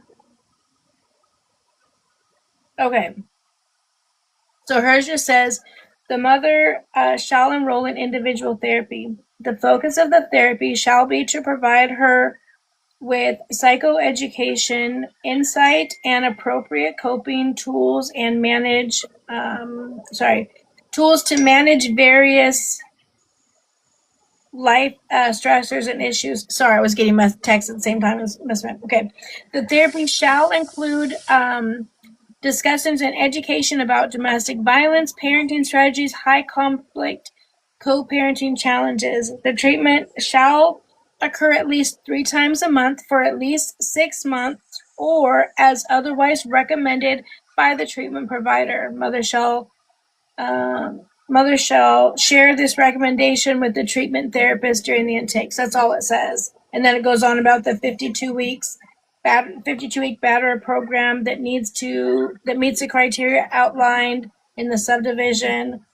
Okay. So hers just says the mother shall enroll in individual therapy. The focus of the therapy shall be to provide her with psychoeducation, insight, and appropriate coping tools and tools to manage various life stressors and issues. Sorry, I was getting my text at the same time as Miss Smith. Okay. The therapy shall include discussions and education about domestic violence, parenting strategies, high conflict co-parenting challenges. The treatment shall occur at least 3 times a month for at least 6 months or as otherwise recommended by the treatment provider. Mother shall share this recommendation with the treatment therapist during the intakes. That's all it says. And then it goes on about the 52-week batterer program that meets the criteria outlined in the subdivision,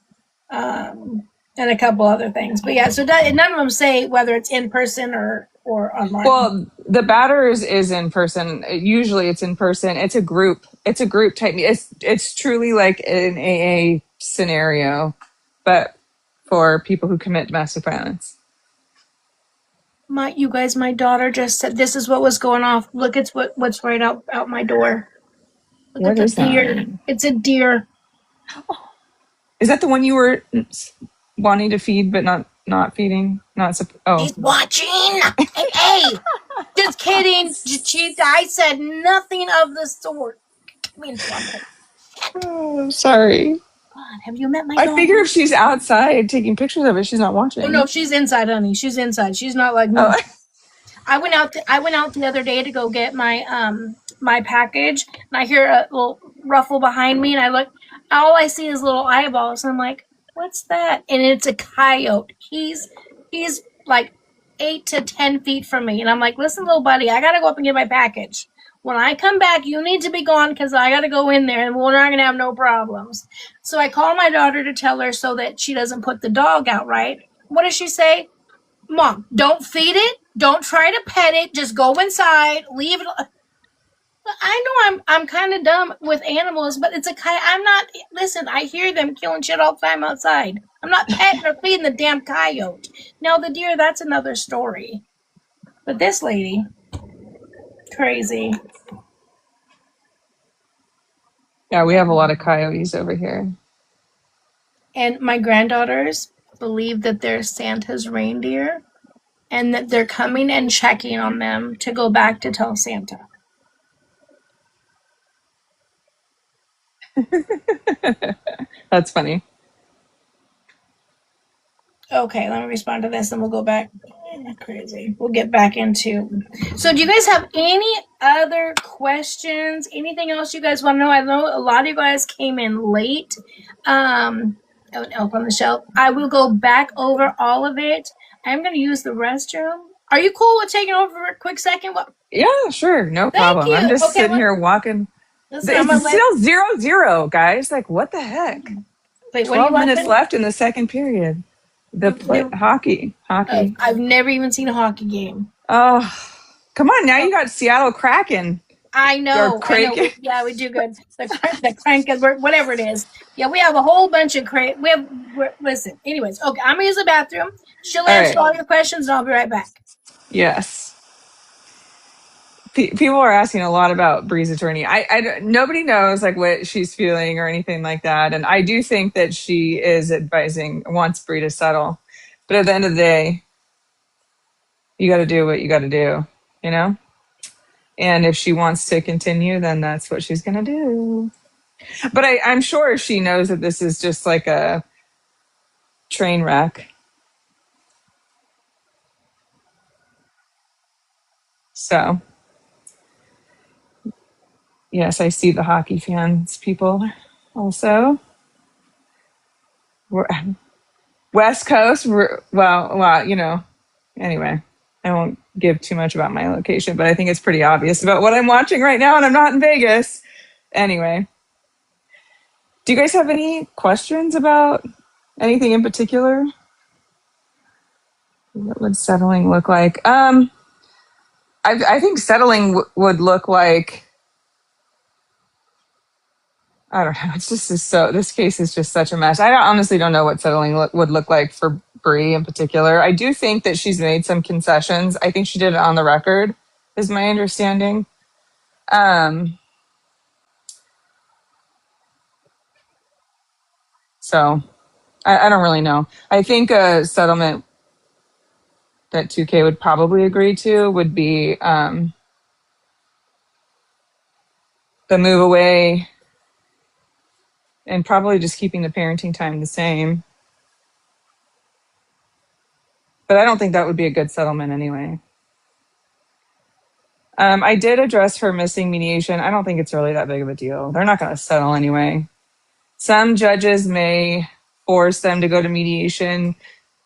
and a couple other things. But yeah, so none of them say whether it's in person or online. Well, the batterers is in person. Usually it's in person. It's a group type. It's truly like an AA scenario, but for people who commit domestic violence. You guys, my daughter just said this is what was going off. Look, it's what's right out my door. Look What at is the deer. that? It's a deer. Is that the one you were wanting to feed but not feeding? He's watching. Hey, just kidding. I said nothing of the sort. Come in, Flumple. Oh, sorry. God, have you met my I dog? figure if she's outside taking pictures of it, she's not watching. Oh no, she's inside, honey. She's inside. She's not like me. Oh. I went out the other day to go get my package, and I hear a little ruffle behind me, and I look. All I see is little eyeballs, and I'm like, "What's that?" And it's a coyote. He's like 8 to 10 feet from me, and I'm like, "Listen, little buddy, I gotta go up and get my package. When I come back, you need to be gone because I gotta go in there, and we're not gonna have no problems." So I call my daughter to tell her so that she doesn't put the dog out. Right? What does she say? Mom, don't feed it. Don't try to pet it. Just go inside. Leave it. I know I'm kind of dumb with animals, but it's a coyote. I'm not. Listen, I hear them killing shit all the time outside. I'm not petting or feeding the damn coyote. Now the deer, that's another story. But this lady, crazy. Yeah, we have a lot of coyotes over here. And my granddaughters believe that they're Santa's reindeer, and that they're coming and checking on them to go back to tell Santa. That's funny. Okay, let me respond to this and we'll go back. Crazy. We'll get back into. So, do you guys have any other questions? Anything else you guys want to know? I know a lot of you guys came in late. An elf on the shelf. I will go back over all of it. I'm going to use the restroom. Are you cool with taking over for a quick second? What? Yeah, sure. No Thank problem. you. I'm just Okay, sitting here walking. Listen, It's still 0-0, guys. Like, what the heck? Wait, 12 minutes left in the second period. Hockey. I've never even seen a hockey game. Oh, come on. Now you got Seattle Kraken. I know. Yeah, we do good. The crank, whatever it is. Yeah, we have a whole bunch of crank. Listen. Anyways, okay, I'm gonna use the bathroom. She'll answer all your questions, and I'll be right back. Yes. People are asking a lot about Bree's attorney. Nobody knows like what she's feeling or anything like that. And I do think that she is wants Bree to settle. But at the end of the day, you got to do what you got to do, you know? And if she wants to continue, then that's what she's going to do. But I'm sure she knows that this is just like a train wreck. So, yes, I see the hockey fans people also. West Coast, well, you know, anyway, I won't give too much about my location, but I think it's pretty obvious about what I'm watching right now, and I'm not in Vegas. Anyway, do you guys have any questions about anything in particular? What would settling look like? I think settling would look like, I don't know. It's just this case is just such a mess. I honestly don't know what settling would look like for Bree in particular. I do think that she's made some concessions. I think she did it on the record, is my understanding. So I don't really know. I think a settlement that 2K would probably agree to would be the move away and probably just keeping the parenting time the same. But I don't think that would be a good settlement anyway. I did address her missing mediation. I don't think it's really that big of a deal. They're not going to settle anyway. Some judges may force them to go to mediation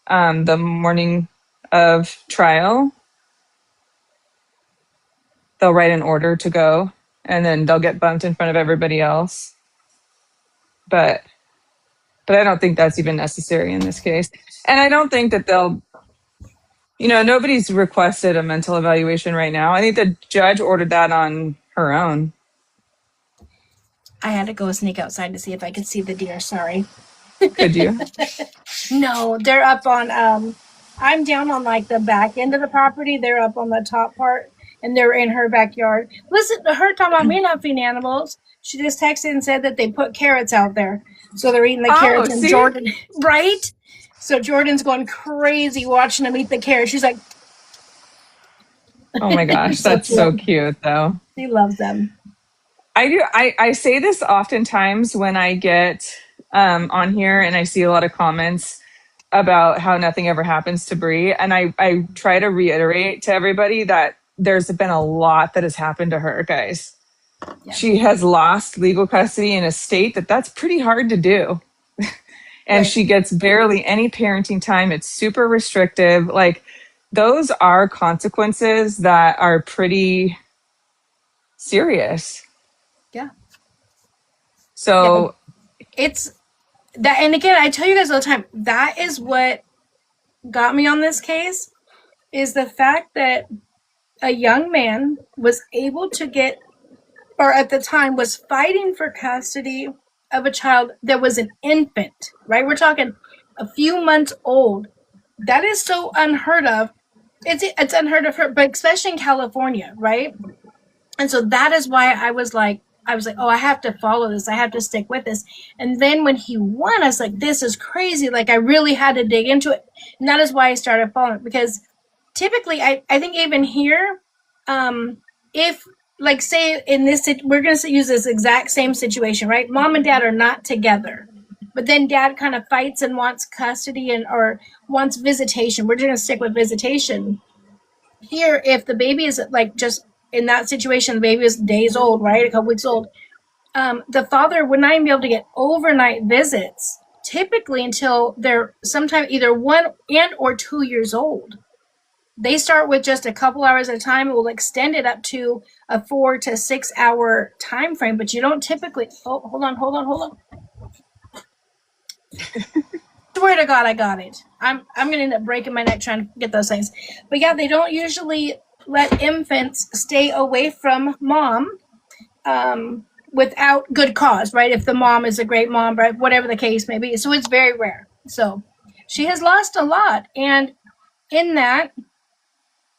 the morning of trial. They'll write an order to go, and then they'll get bumped in front of everybody else. But I don't think that's even necessary in this case. And I don't think that they'll, nobody's requested a mental evaluation right now. I think the judge ordered that on her own. I had to go sneak outside to see if I could see the deer. Sorry. Could you? No, they're up on, I'm down on like the back end of the property. They're up on the top part. and they're in her backyard. Listen to her talking about me not feeding animals. She just texted and said that they put carrots out there. So they're eating the carrots, and see? Jordan, right? So Jordan's going crazy watching them eat the carrots. She's like, oh my gosh, so that's so cute though. She loves them. I do. I say this oftentimes when I get on here and I see a lot of comments about how nothing ever happens to Bree. And I try to reiterate to everybody that there's been a lot that has happened to her, guys. Yeah. She has lost legal custody in a state that's pretty hard to do. And she gets barely any parenting time. It's super restrictive. Like, those are consequences that are pretty serious. Yeah. So it's that, and again, I tell you guys all the time, that is what got me on this case, is the fact that a young man was able to get, or at the time was fighting for custody of a child that was an infant, right? We're talking a few months old. That is so unheard of. It's unheard of, but especially in California, right? And so that is why I was like, oh, I have to follow this. I have to stick with this. And then when he won, I was like, this is crazy. Like, I really had to dig into it. And that is why I started following, because typically, I think even here, if, like, say in this, we're going to use this exact same situation, right? Mom and dad are not together, but then dad kind of fights and wants custody or wants visitation. We're going to stick with visitation. Here, if the baby is like, just in that situation, the baby is days old, right? A couple weeks old. The father would not even be able to get overnight visits, typically until they're sometime either 1 or 2 years old. They start with just a couple hours at a time. It will extend it up to a 4 to 6 hour time frame, but you don't typically. Oh, hold on. Swear to God, I got it. I'm gonna end up breaking my neck trying to get those things. But yeah, they don't usually let infants stay away from mom without good cause, right? If the mom is a great mom, right? Whatever the case may be. So it's very rare. So she has lost a lot. And in that,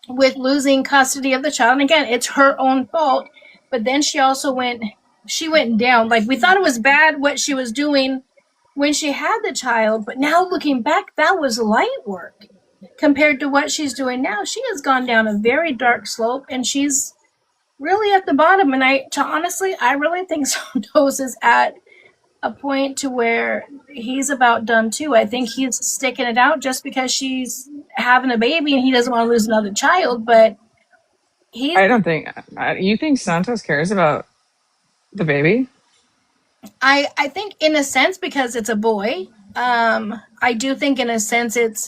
with losing custody of the child, and again, it's her own fault, but then she also went down. Like, we thought it was bad what she was doing when she had the child, but now looking back, that was light work compared to what she's doing now. She has gone down a very dark slope, and she's really at the bottom. And honestly, I really think Santos is at a point to where he's about done too. I think he's sticking it out just because she's having a baby and he doesn't want to lose another child. But I don't think you think Santos cares about the baby. I think in a sense, because it's a boy. I do think in a sense it'll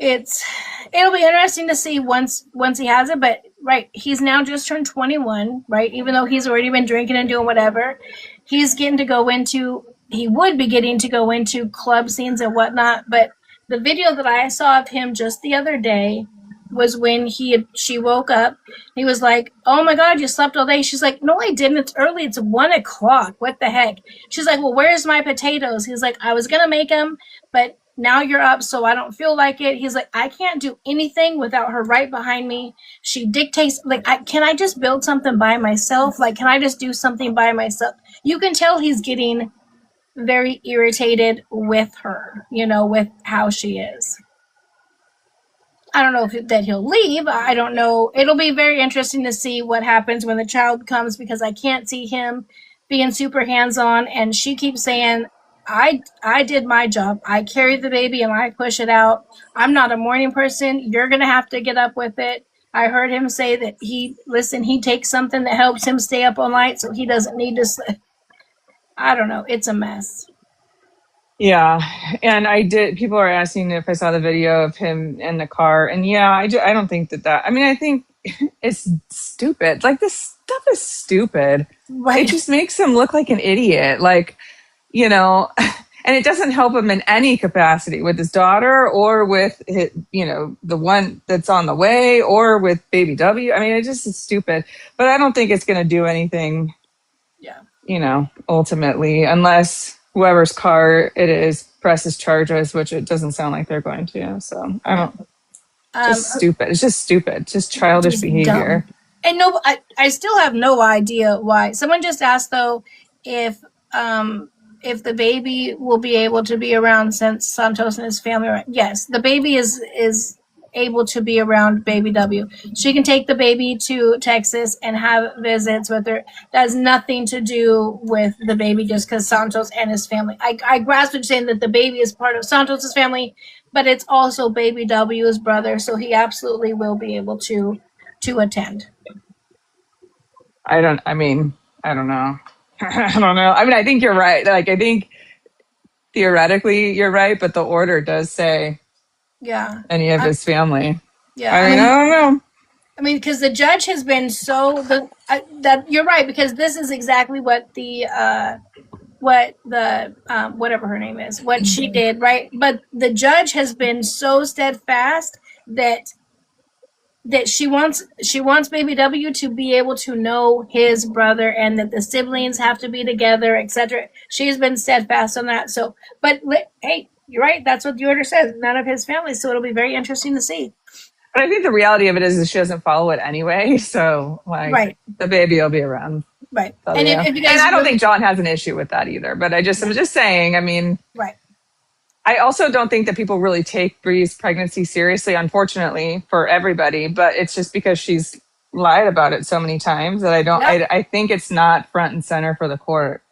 be interesting to see once he has it. But right, he's now just turned 21, right? Even though he's already been drinking and doing whatever, he would be getting to go into club scenes and whatnot. But the video that I saw of him just the other day was when she woke up. He was like, "Oh my God, you slept all day." She's like, "No, I didn't. It's early. It's 1:00. What the heck?" She's like, "Well, where's my potatoes?" He's like, "I was gonna make them, but now you're up, so I don't feel like it." He's like, "I can't do anything without her right behind me. She dictates, like, can I just build something by myself? Like, can I just do something by myself?" You can tell he's getting very irritated with her, with how she is. I don't know that he'll leave. I don't know. It'll be very interesting to see what happens when the child comes, because I can't see him being super hands-on. And she keeps saying, I did my job. I carried the baby and I push it out. I'm not a morning person. You're going to have to get up with it. I heard him say that he takes something that helps him stay up all night, so he doesn't need to sleep. I don't know. It's a mess. Yeah. And people are asking if I saw the video of him in the car. And yeah, I don't think I think it's stupid. Like, this stuff is stupid. Right. It just makes him look like an idiot. Like, and it doesn't help him in any capacity with his daughter or with his, the one that's on the way, or with baby W. I mean, it just is stupid, but I don't think it's going to do anything. Yeah. Ultimately, unless whoever's car it is presses charges, which it doesn't sound like they're going to. So I don't. Just stupid. It's just stupid. It's just childish behavior. Dumb. And no, I still have no idea why. Someone just asked though if the baby will be able to be around since Santos and his family are. Yes, the baby is able to be around baby W. She can take the baby to Texas and have visits with her. That has nothing to do with the baby just because Santos and his family. I grasp what you're saying that the baby is part of Santos's family, but it's also baby W's brother, so he absolutely will be able to attend. I don't know. I don't know. I mean, I think you're right. Like, I think theoretically you're right, but the order does say any of his family. Yeah. I don't know. I mean, because the judge has been that you're right, because this is exactly what whatever her name is, what she did, right? But the judge has been so steadfast that she wants baby W to be able to know his brother and that the siblings have to be together, etc. She's been steadfast on that. So, but hey, you're right. That's what the order says. None of his family. So it'll be very interesting to see. But I think the reality of it is that she doesn't follow it anyway. So, like, the baby will be around. Right. And, if you guys I don't think John has an issue with that either. But I'm just saying, I mean, right. I also don't think that people really take Bree's pregnancy seriously, unfortunately, for everybody. But it's just because she's lied about it so many times that I think it's not front and center for the court.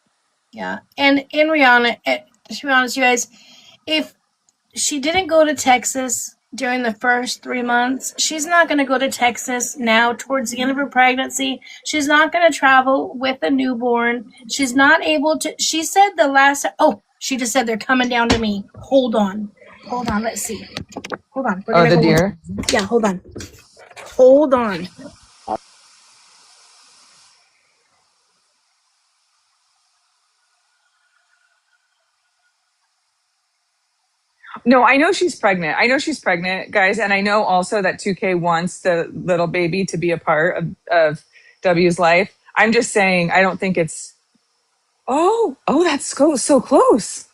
Yeah. And in Rihanna, to be honest, you guys, if she didn't go to Texas during the first 3 months, she's not going to go to Texas now towards the end of her pregnancy. She's not going to travel with a newborn. She's not able to. She said the last. She just said they're coming down to me. Hold on. Let's see. Hold on. The deer? Yeah, hold on. Hold on. No, I know she's pregnant. Guys. And I know also that 2K wants the little baby to be a part of W's life. I'm just saying, I don't think it's. Oh, that's so close.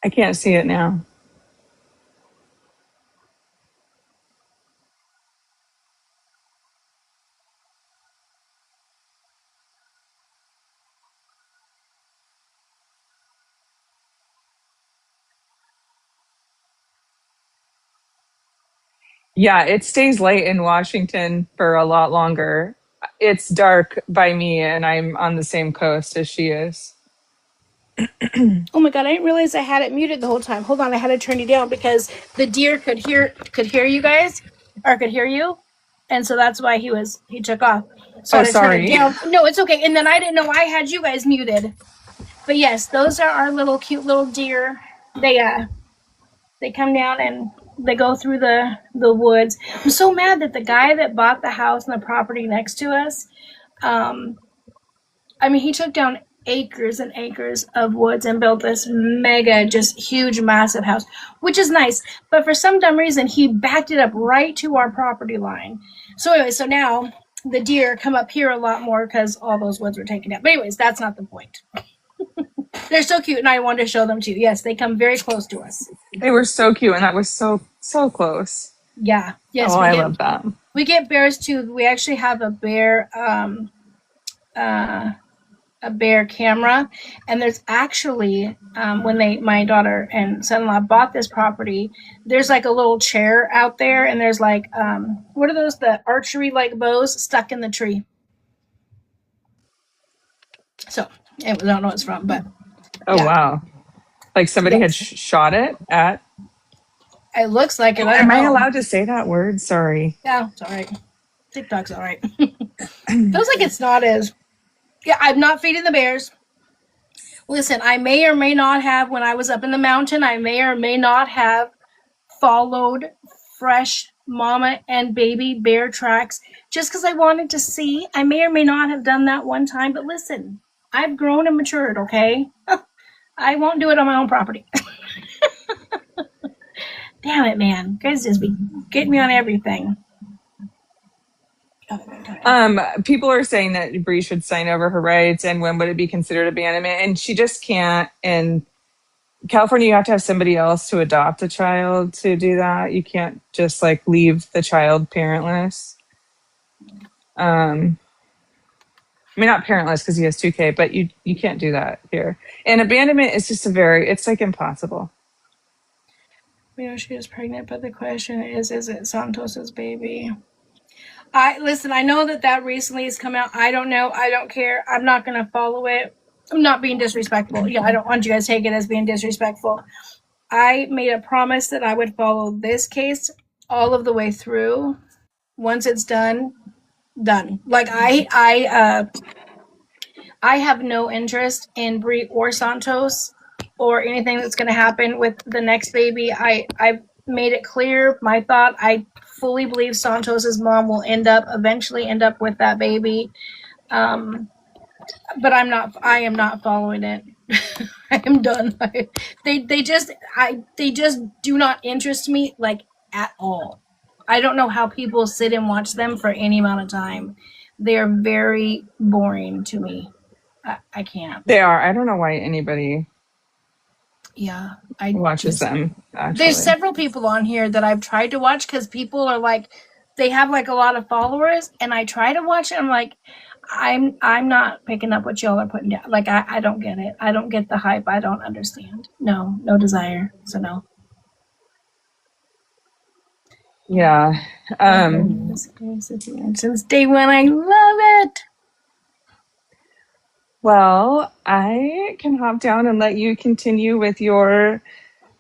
I can't see it now. Yeah, it stays late in Washington for a lot longer. It's dark by me, and I'm on the same coast as she is. Oh my God, I didn't realize I had it muted the whole time. Hold on, I had to turn you down because the deer could hear you guys, or could hear you. And so that's why he took off. So I had to sorry. turn it down. No, it's okay. And then I didn't know I had you guys muted. But yes, those are our cute little deer. They come down and they go through the woods. I'm so mad that the guy that bought the house and the property next to us, he took down acres and acres of woods and built this mega, just huge, massive house, which is nice. But for some dumb reason, he backed it up right to our property line. So anyway, so now the deer come up here a lot more because all those woods were taken down. But anyways, that's not the point. They're so cute, and I wanted to show them to you. Yes, they come very close to us. They were so cute, and that was so close. Yeah. Yes. I love that. We get bears too. We actually have a bear camera, and there's actually when my daughter and son-in-law bought this property, there's like a little chair out there, and there's like what are those, the archery like bows stuck in the tree. So I don't know what it's from, but wow, like somebody had shot it at. It looks like it. Am I allowed to say that word? Sorry. Yeah, it's all right. TikTok's all right. Feels like it's not as. Yeah, I'm not feeding the bears. Listen, I may or may not have, when I was up in the mountain, I may or may not have followed fresh mama and baby bear tracks just because I wanted to see. I may or may not have done that one time, but listen, I've grown and matured, okay? I won't do it on my own property. Damn it, man. You guys just be getting me on everything. People are saying that Bree should sign over her rights, and when would it be considered abandonment? And she just can't. In California, you have to have somebody else to adopt a child to do that. You can't just like leave the child parentless. I mean, not parentless because he has 2K, but you can't do that here. And abandonment is just it's like impossible. We know she is pregnant, but the question is it Santos's baby? Listen, I know that recently has come out. I don't know. I don't care. I'm not going to follow it. I'm not being disrespectful. Yeah, I don't want you guys to take it as being disrespectful. I made a promise that I would follow this case all of the way through. Once it's done. Like I have no interest in Bree or Santos or anything that's going to happen with the next baby. I've made it clear my thought. I fully believe Santos's mom will eventually end up with that baby. But I am not following it. I am done. They just do not interest me like at all. I don't know how people sit and watch them for any amount of time. They are very boring to me. I can't. They are. I don't know why anybody watches them. Actually, there's several people on here that I've tried to watch because people are like, they have like a lot of followers, and I try to watch it. I'm like, I'm not picking up what y'all are putting down. Like I don't get it. I don't get the hype. I don't understand. No desire. So no. Yeah. Since day one, I love it. Well, I can hop down and let you continue with your,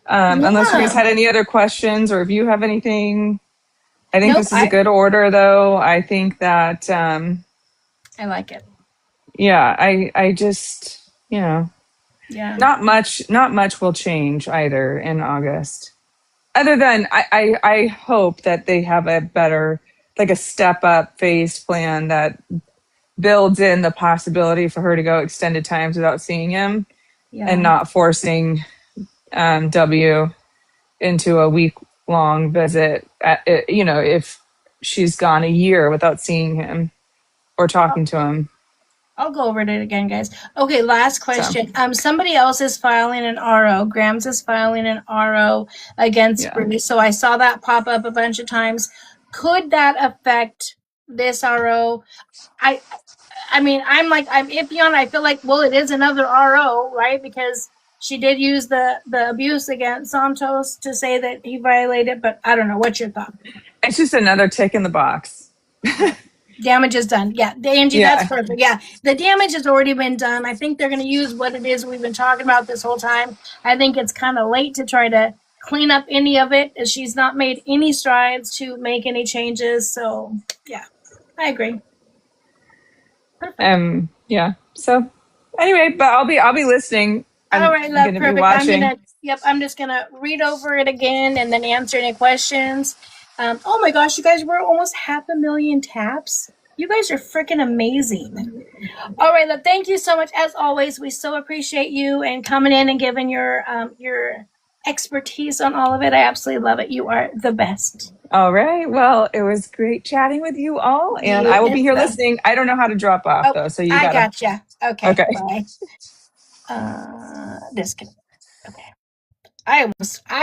unless you guys had any other questions or if you have anything. I think this is a good order, though. I think that. I like it. Yeah, I just, Yeah. Not much will change either in August. Other than I hope that they have a better, like a step up phase plan that builds in the possibility for her to go extended times without seeing him and not forcing W into a week-long visit, if she's gone a year without seeing him or talking to him. I'll go over it again, guys. Okay, last question. Somebody else is filing an RO. Grams is filing an RO against Bree. So I saw that pop up a bunch of times. Could that affect this RO? I mean, I'm iffy on it. I feel like, well, it is another RO, right? Because she did use the abuse against Santos to say that he violated, but I don't know. What's your thought? It's just another tick in the box. Damage is done. Yeah, Angie, that's perfect. Yeah, the damage has already been done. I think they're going to use what it is we've been talking about this whole time. I think it's kind of late to try to clean up any of it, as she's not made any strides to make any changes. So, yeah, I agree. Perfect. Yeah. So, anyway, but I'll be listening. All right, love, perfect. I'm just gonna read over it again and then answer any questions. Oh my gosh, you guys, we're almost 500,000 taps. You guys are freaking amazing. All right, love, thank you so much. As always, we so appreciate you and coming in and giving your expertise on all of it. I absolutely love it. You are the best. All right. Well, it was great chatting with you all, and I will be here listening. I don't know how to drop off though, so I gotcha. Okay. Bye. Disconnect. Okay. I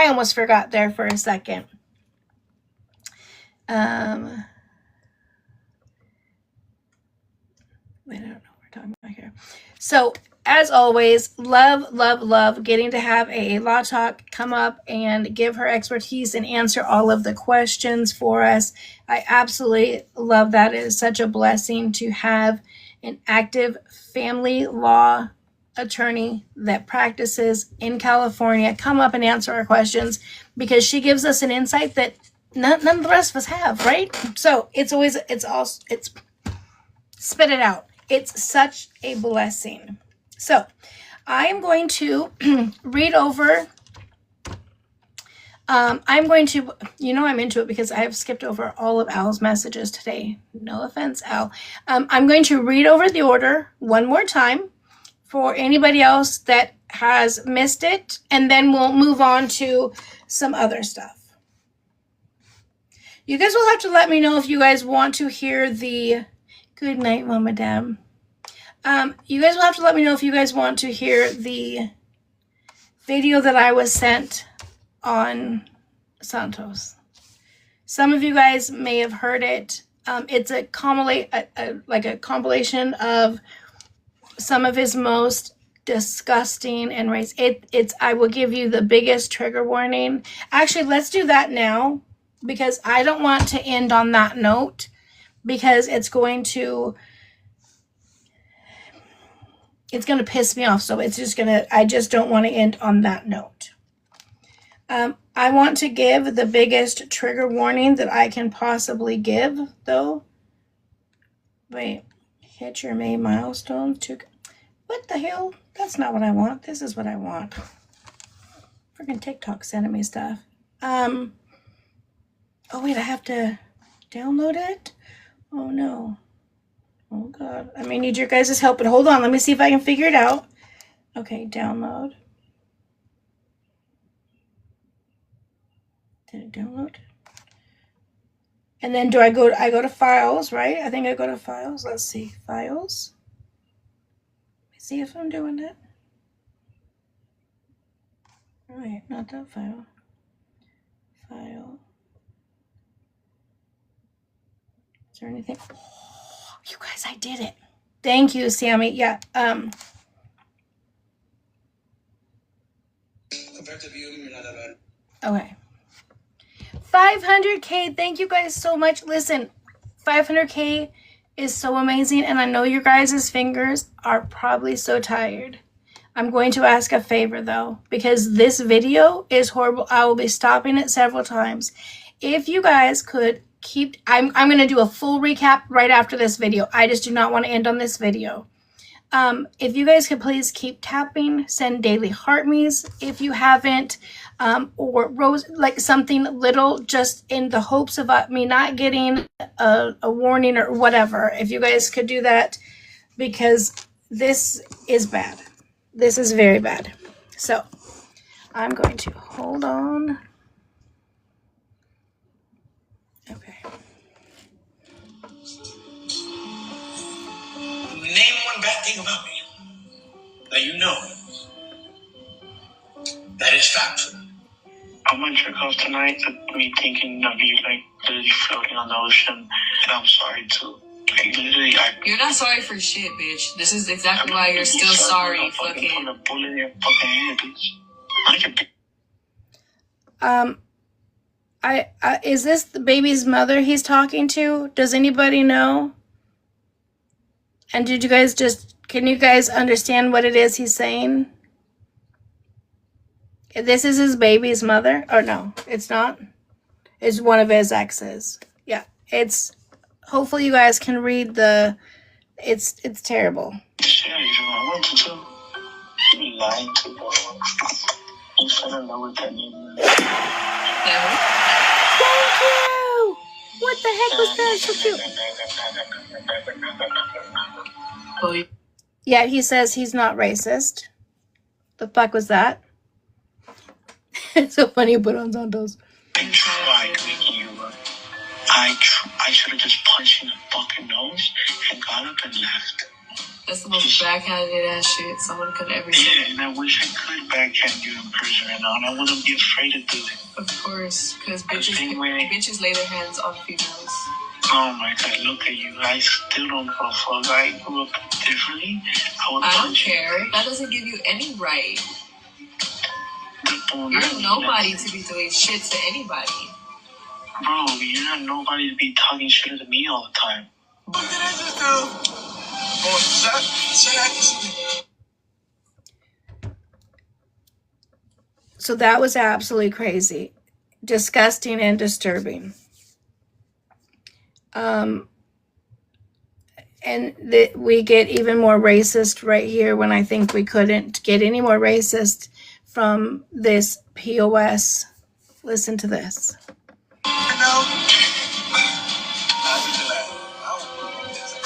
almost forgot there for a second. I don't know what we're talking about here. So, as always, love getting to have a Law Talk come up and give her expertise and answer all of the questions for us. I absolutely love that. It is such a blessing to have an active family law attorney that practices in California come up and answer our questions, because she gives us an insight that none of the rest of us have, right? So it's spit it out. It's such a blessing. So I am going to read over. I'm going to, I'm into it because I have skipped over all of Al's messages today. No offense, Al. I'm going to read over the order one more time for anybody else that has missed it, and then we'll move on to some other stuff. You guys will have to let me know if you guys want to hear the good night, Mama Deb. You guys will have to let me know if you guys want to hear the video that I was sent on Santos. Some of you guys may have heard it. It's a compilation of some of his most disgusting and it's I will give you the biggest trigger warning. Actually, let's do that now, because I don't want to end on that note, because it's going to piss me off. So I just don't want to end on that note. I want to give the biggest trigger warning that I can possibly give, though. Wait, hit your May milestone. What the hell? That's not what I want. This is what I want. Freaking TikTok sending me stuff. Oh wait, I have to download it? Oh no. Oh God. I may need your guys' help, but hold on. Let me see if I can figure it out. Okay, download. Did it download? And then I go to files, right? I think I go to files. Let's see. Files. Let me see if I'm doing it. All right, not that file. File. Is there anything? Oh, you guys, I did it. Thank you, Sammy. Yeah. Okay. 500K. Thank you guys so much. Listen, 500K is so amazing, and I know your guys' fingers are probably so tired. I'm going to ask a favor though, because this video is horrible. I will be stopping it several times. If you guys could I'm going to do a full recap right after this video. I just do not want to end on this video. If you guys could please keep tapping, send daily heart me's if you haven't, or rose, like something little, just in the hopes of me not getting a warning or whatever. If you guys could do that, because this is bad. This is very bad. So I'm going to hold on. Okay. Name one bad thing about me that you know that is factual. I went to your house tonight to me thinking of you like literally floating on the ocean, and I'm sorry too. Like literally, You're not sorry for shit, bitch. This is exactly why you're still sorry. Fucking. Put a bullet in your fucking head, bitch. Is this the baby's mother he's talking to? Does anybody know? And can you guys understand what it is he's saying? This is his baby's mother? Or no, it's not. It's one of his exes. Yeah, hopefully you guys can read it's terrible. Yeah, I wanted to. You lied to me. You fell in love with that nigga. Thank you! What the heck was that? So cute. Yeah, he says he's not racist. The fuck was that? It's so funny you put on Santos. I tried with you. I should have just punched you in the fucking nose and got up and left. That's the most backhanded ass shit someone could ever say. Yeah, and I wish I could backhand you in person right now, and I wouldn't be afraid to do it. Of course, because bitches lay their hands on females. Oh my God, look at you. I still don't give a fuck. I grew up differently. I don't care. That doesn't give you any right. You're nobody to be doing shit to anybody. Bro, you're not nobody to be talking shit to me all the time. What did I just do? Oh, so that was absolutely crazy. Disgusting and disturbing. And we get even more racist right here when I think we couldn't get any more racist from this POS. Listen to this.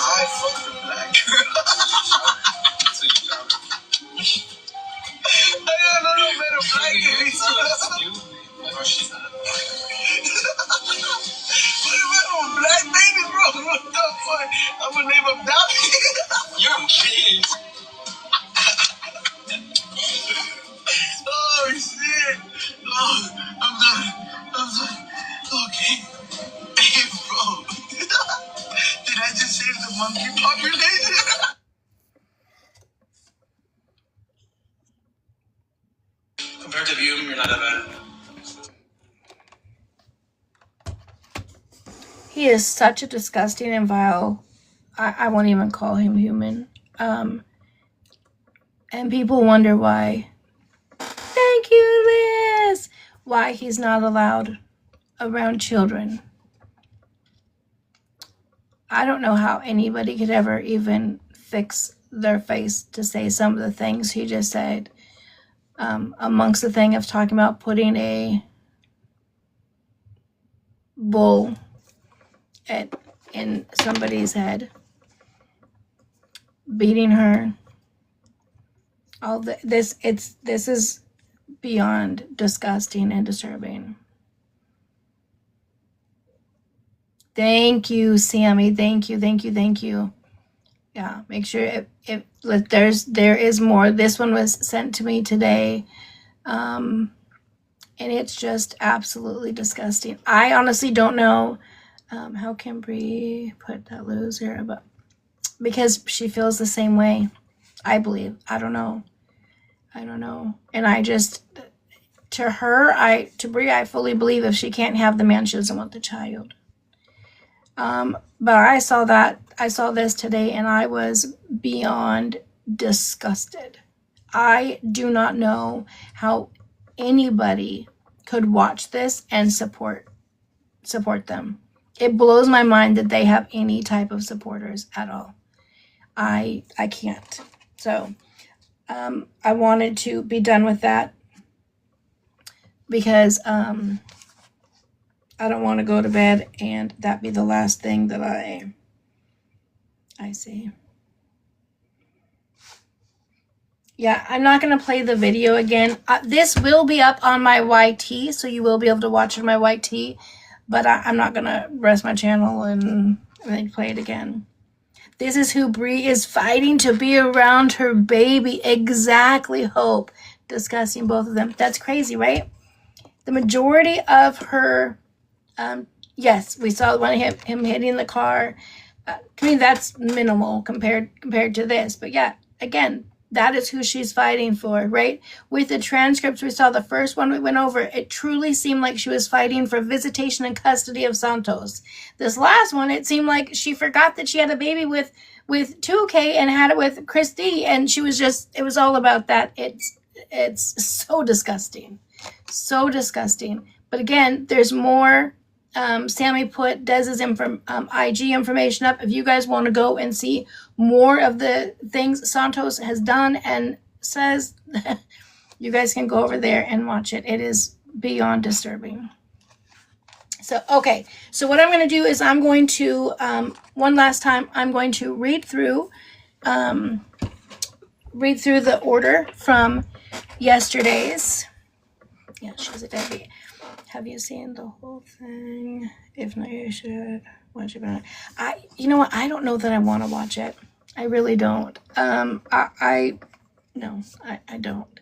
I fucked a black girl. So you know. I don't know no better black babies. What about a black baby, bro? What the fuck? I'm gonna name him Dobby. You're a kid. Oh shit. Oh, I'm done. Okay. Hey, bro. Did I just save the monkey population? Compared to you, you're not that bad. He is such a disgusting and vile. I won't even call him human. And people wonder why. Thank you, Liz. Why he's not allowed around children. I don't know how anybody could ever even fix their face to say some of the things he just said. Amongst the thing of talking about putting a bull in somebody's head, beating her. This is beyond disgusting and disturbing. Thank you, Sammy. Thank you. Yeah, make sure if there is more. This one was sent to me today. And it's just absolutely disgusting. I honestly don't know how can Bree put that loser, but because she feels the same way, I believe. I don't know. And I just, to Bree, I fully believe if she can't have the man, she doesn't want the child. But I saw this today and I was beyond disgusted. I do not know how anybody could watch this and support them. It blows my mind that they have any type of supporters at all. I can't. So I wanted to be done with that because I don't want to go to bed and that be the last thing that I see. Yeah, I'm not going to play the video again. This will be up on my YT, so you will be able to watch it on my YT, but I'm not going to rest my channel and then play it again. This is who Bree is fighting to be around her baby. Exactly, Hope. Discussing both of them. That's crazy, right? The majority of her, yes, we saw one of him hitting the car. I mean, that's minimal compared to this. But yeah, again, that is who she's fighting for, right? With the transcripts we saw, the first one we went over, it truly seemed like she was fighting for visitation and custody of Santos. This last one, it seemed like she forgot that she had a baby with 2K and had it with Christy, and she was just, it was all about that. It's so disgusting. So disgusting. But again, there's more. Sammy put Dez's IG information up. If you guys want to go and see more of the things Santos has done and says, you guys can go over there and watch it. It is beyond disturbing. So, okay. So what I'm going to do is I'm going to, one last time, I'm going to read through the order from yesterday's. Yeah, she's a deadbeat. Have you seen the whole thing? If not, you should watch it. You know what? I don't know that I want to watch it. I really don't. I don't.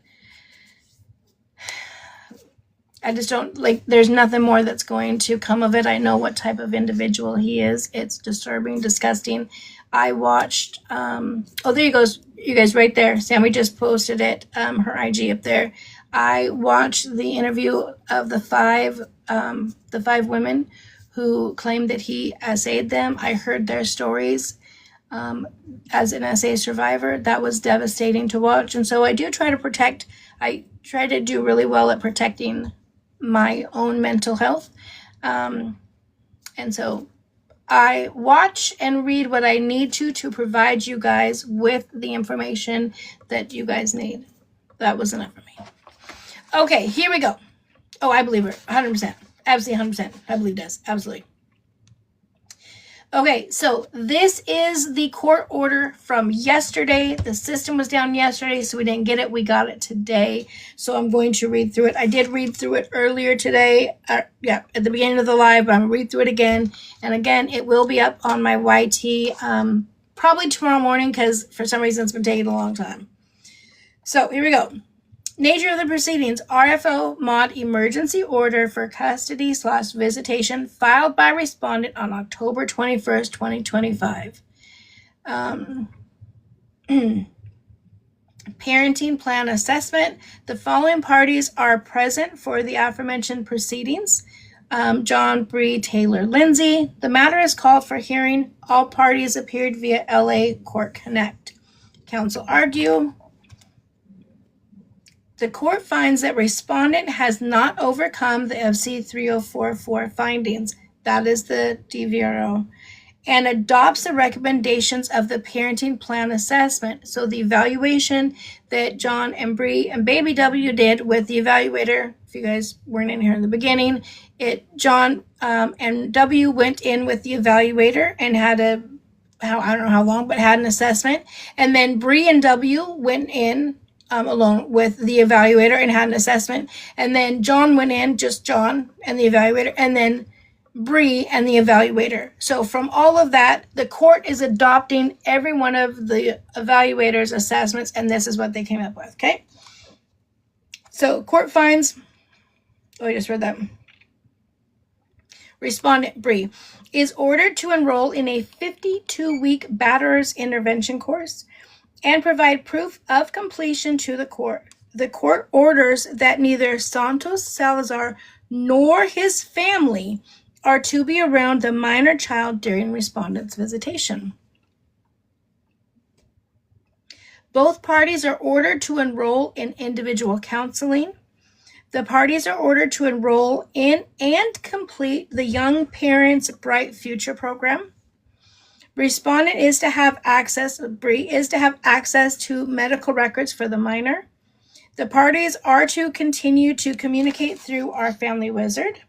I just don't, like, there's nothing more that's going to come of it. I know what type of individual he is. It's disturbing, disgusting. I watched, oh, there you goes, you guys right there. Sammy just posted it, her IG up there. I watched the interview of the five women who claimed that he essayed them. I heard their stories as an SA survivor. That was devastating to watch. And so I do try to do really well at protecting my own mental health. And so I watch and read what I need to provide you guys with the information that you guys need. That was enough for me. Okay, here we go. Oh, I believe her, 100%. Absolutely 100%. I believe this, absolutely. Okay, so this is the court order from yesterday. The system was down yesterday, so we didn't get it. We got it today. So I'm going to read through it. I did read through it earlier today. At the beginning of the live, but I'm going to read through it again. And again, it will be up on my YT probably tomorrow morning because for some reason it's been taking a long time. So here we go. Nature of the proceedings, RFO mod emergency order for custody / visitation filed by respondent on October 21st, 2025. Parenting plan assessment. The following parties are present for the aforementioned proceedings. John, Bree, Taylor, Lindsay. The matter is called for hearing. All parties appeared via LA Court Connect. Counsel argue. The court finds that respondent has not overcome the FC 3044 findings, that is the DVRO, and adopts the recommendations of the parenting plan assessment. So the evaluation that John and Bree and Baby W did with the evaluator, if you guys weren't in here in the beginning, John and W went in with the evaluator and had I don't know how long, but had an assessment. And then Bree and W went in alone with the evaluator and had an assessment. And then John went in, just John and the evaluator, and then Bree and the evaluator. So from all of that, the court is adopting every one of the evaluator's assessments, and this is what they came up with, okay? So court finds, I just read that. Respondent Bree is ordered to enroll in a 52-week batterer's intervention course and provide proof of completion to the court. The court orders that neither Santos Salazar nor his family are to be around the minor child during respondent's visitation. Both parties are ordered to enroll in individual counseling. The parties are ordered to enroll in and complete the Young Parents Bright Future program. Respondent is to have access, Bree is to have access to medical records for the minor. The parties are to continue to communicate through our family wizard.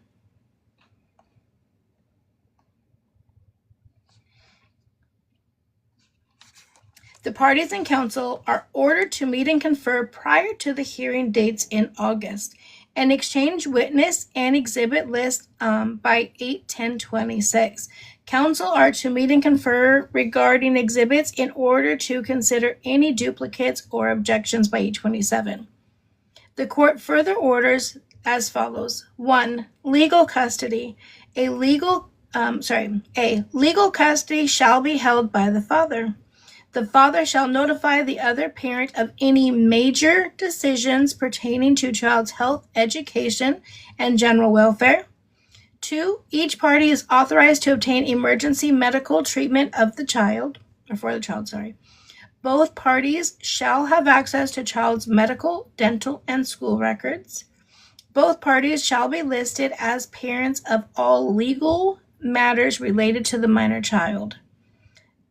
The parties and counsel are ordered to meet and confer prior to the hearing dates in August and exchange witness and exhibit list by 8/10/26. Counsel are to meet and confer regarding exhibits in order to consider any duplicates or objections by 8/27. The court further orders as follows. 1. Legal custody. A legal custody shall be held by the father. The father shall notify the other parent of any major decisions pertaining to child's health, education, and general welfare. 2. Each party is authorized to obtain emergency medical treatment of the child, or for the child, Both parties shall have access to child's medical, dental, and school records. Both parties shall be listed as parents of all legal matters related to the minor child.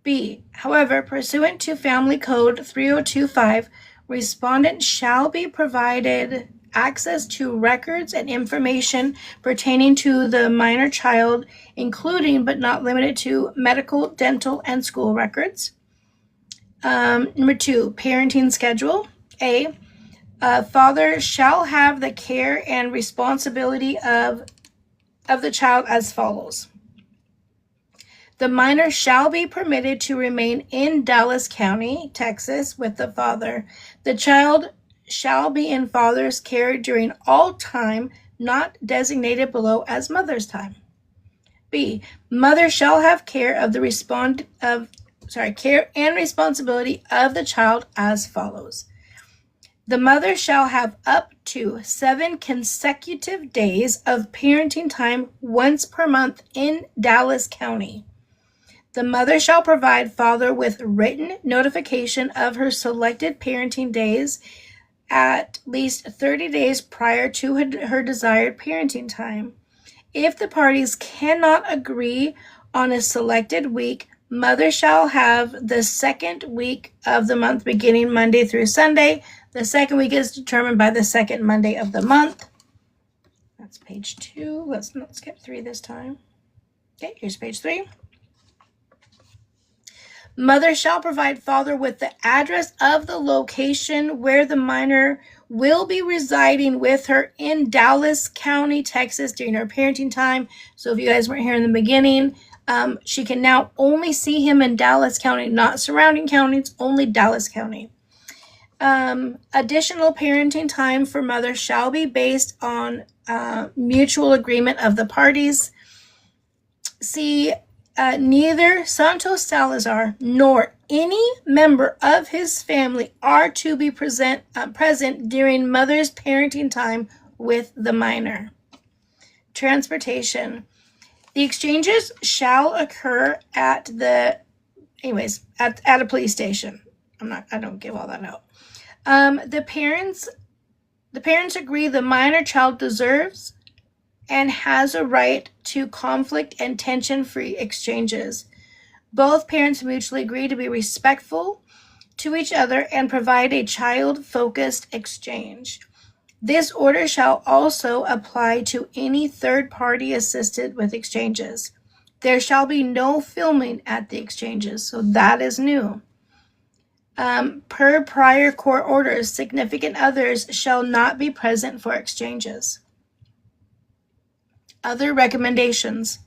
B. However, pursuant to Family Code 3025, respondent shall be provided access to records and information pertaining to the minor child, including but not limited to medical, dental, and school records. Number 2, parenting schedule. A. Father shall have the care and responsibility of the child as follows. The minor shall be permitted to remain in Dallas County, Texas, with the father. The child shall be in father's care during all time not designated below as mother's time. B. Mother shall have care of the care and responsibility of the child as follows. The mother shall have up to 7 consecutive days of parenting time once per month in Dallas County. The mother shall provide father with written notification of her selected parenting days at least 30 days prior to her desired parenting time. If the parties cannot agree on a selected week, mother shall have the second week of the month beginning Monday through Sunday. The second week is determined by the second Monday of the month. That's page 2. Let's not skip 3 this time. Okay, here's page 3. Mother shall provide father with the address of the location where the minor will be residing with her in Dallas County, Texas during her parenting time. So if you guys weren't here in the beginning, she can now only see him in Dallas County, not surrounding counties, only Dallas County. Additional parenting time for mother shall be based on mutual agreement of the parties. See, neither Santos Salazar nor any member of his family are to be present during mother's parenting time with the minor. Transportation. The exchanges shall occur at a police station. I don't give all that out. The parents agree the minor child deserves and has a right to conflict and tension-free exchanges. Both parents mutually agree to be respectful to each other and provide a child-focused exchange. This order shall also apply to any third party assisted with exchanges. There shall be no filming at the exchanges, so that is new. Per prior court orders, significant others shall not be present for exchanges. Other recommendations.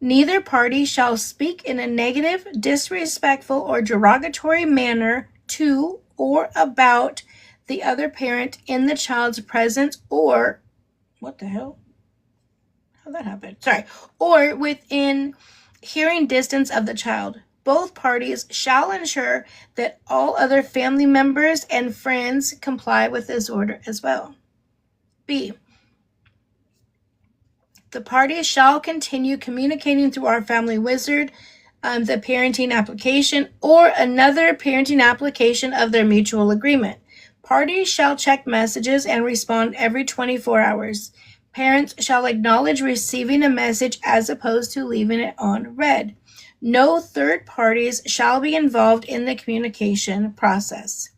Neither party shall speak in a negative, disrespectful, or derogatory manner to or about the other parent in the child's presence or, what the hell? How'd that happen? Sorry. Or within hearing distance of the child. Both parties shall ensure that all other family members and friends comply with this order as well. B. The parties shall continue communicating through our family wizard, the parenting application, or another parenting application of their mutual agreement. Parties shall check messages and respond every 24 hours. Parents shall acknowledge receiving a message as opposed to leaving it on read. No third parties shall be involved in the communication process.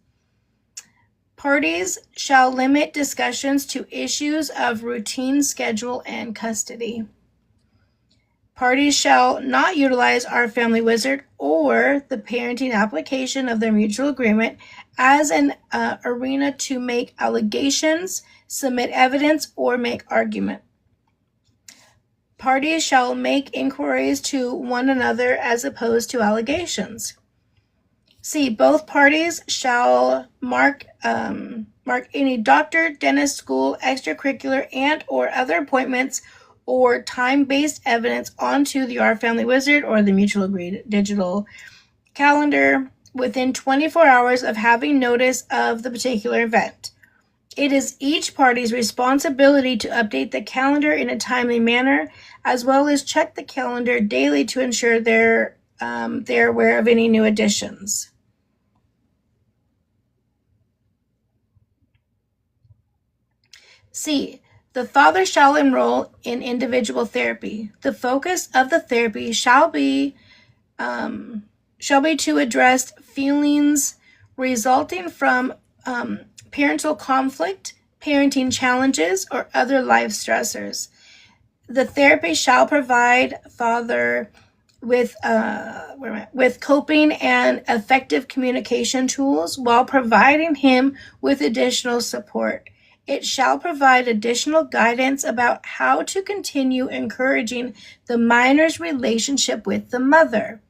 Parties shall limit discussions to issues of routine schedule and custody. Parties shall not utilize our family wizard or the parenting application of their mutual agreement as an arena to make allegations, submit evidence, or make argument. Parties shall make inquiries to one another as opposed to allegations. C. Both parties shall mark any doctor, dentist, school, extracurricular, and or other appointments or time-based evidence onto the Our Family Wizard or the mutual agreed digital calendar within 24 hours of having notice of the particular event. It is each party's responsibility to update the calendar in a timely manner, as well as check the calendar daily to ensure they're aware of any new additions. C. The father shall enroll in individual therapy. The focus of the therapy shall be to address feelings resulting from parental conflict, parenting challenges, or other life stressors. The therapy shall provide father with coping and effective communication tools while providing him with additional support. It shall provide additional guidance about how to continue encouraging the minor's relationship with the mother.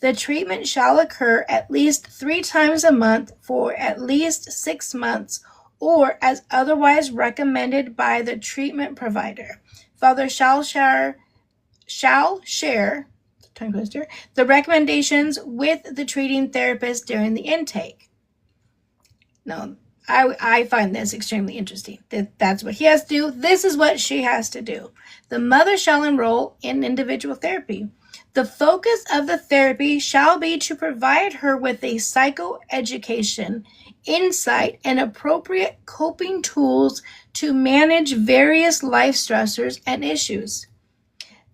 The treatment shall occur at least 3 times a month for at least 6 months or as otherwise recommended by the treatment provider. Father shall share tongue twister, the recommendations with the treating therapist during the intake. Now, I find this extremely interesting. That's what he has to do. This is what she has to do. The mother shall enroll in individual therapy. The focus of the therapy shall be to provide her with a psychoeducation, insight, and appropriate coping tools to manage various life stressors and issues.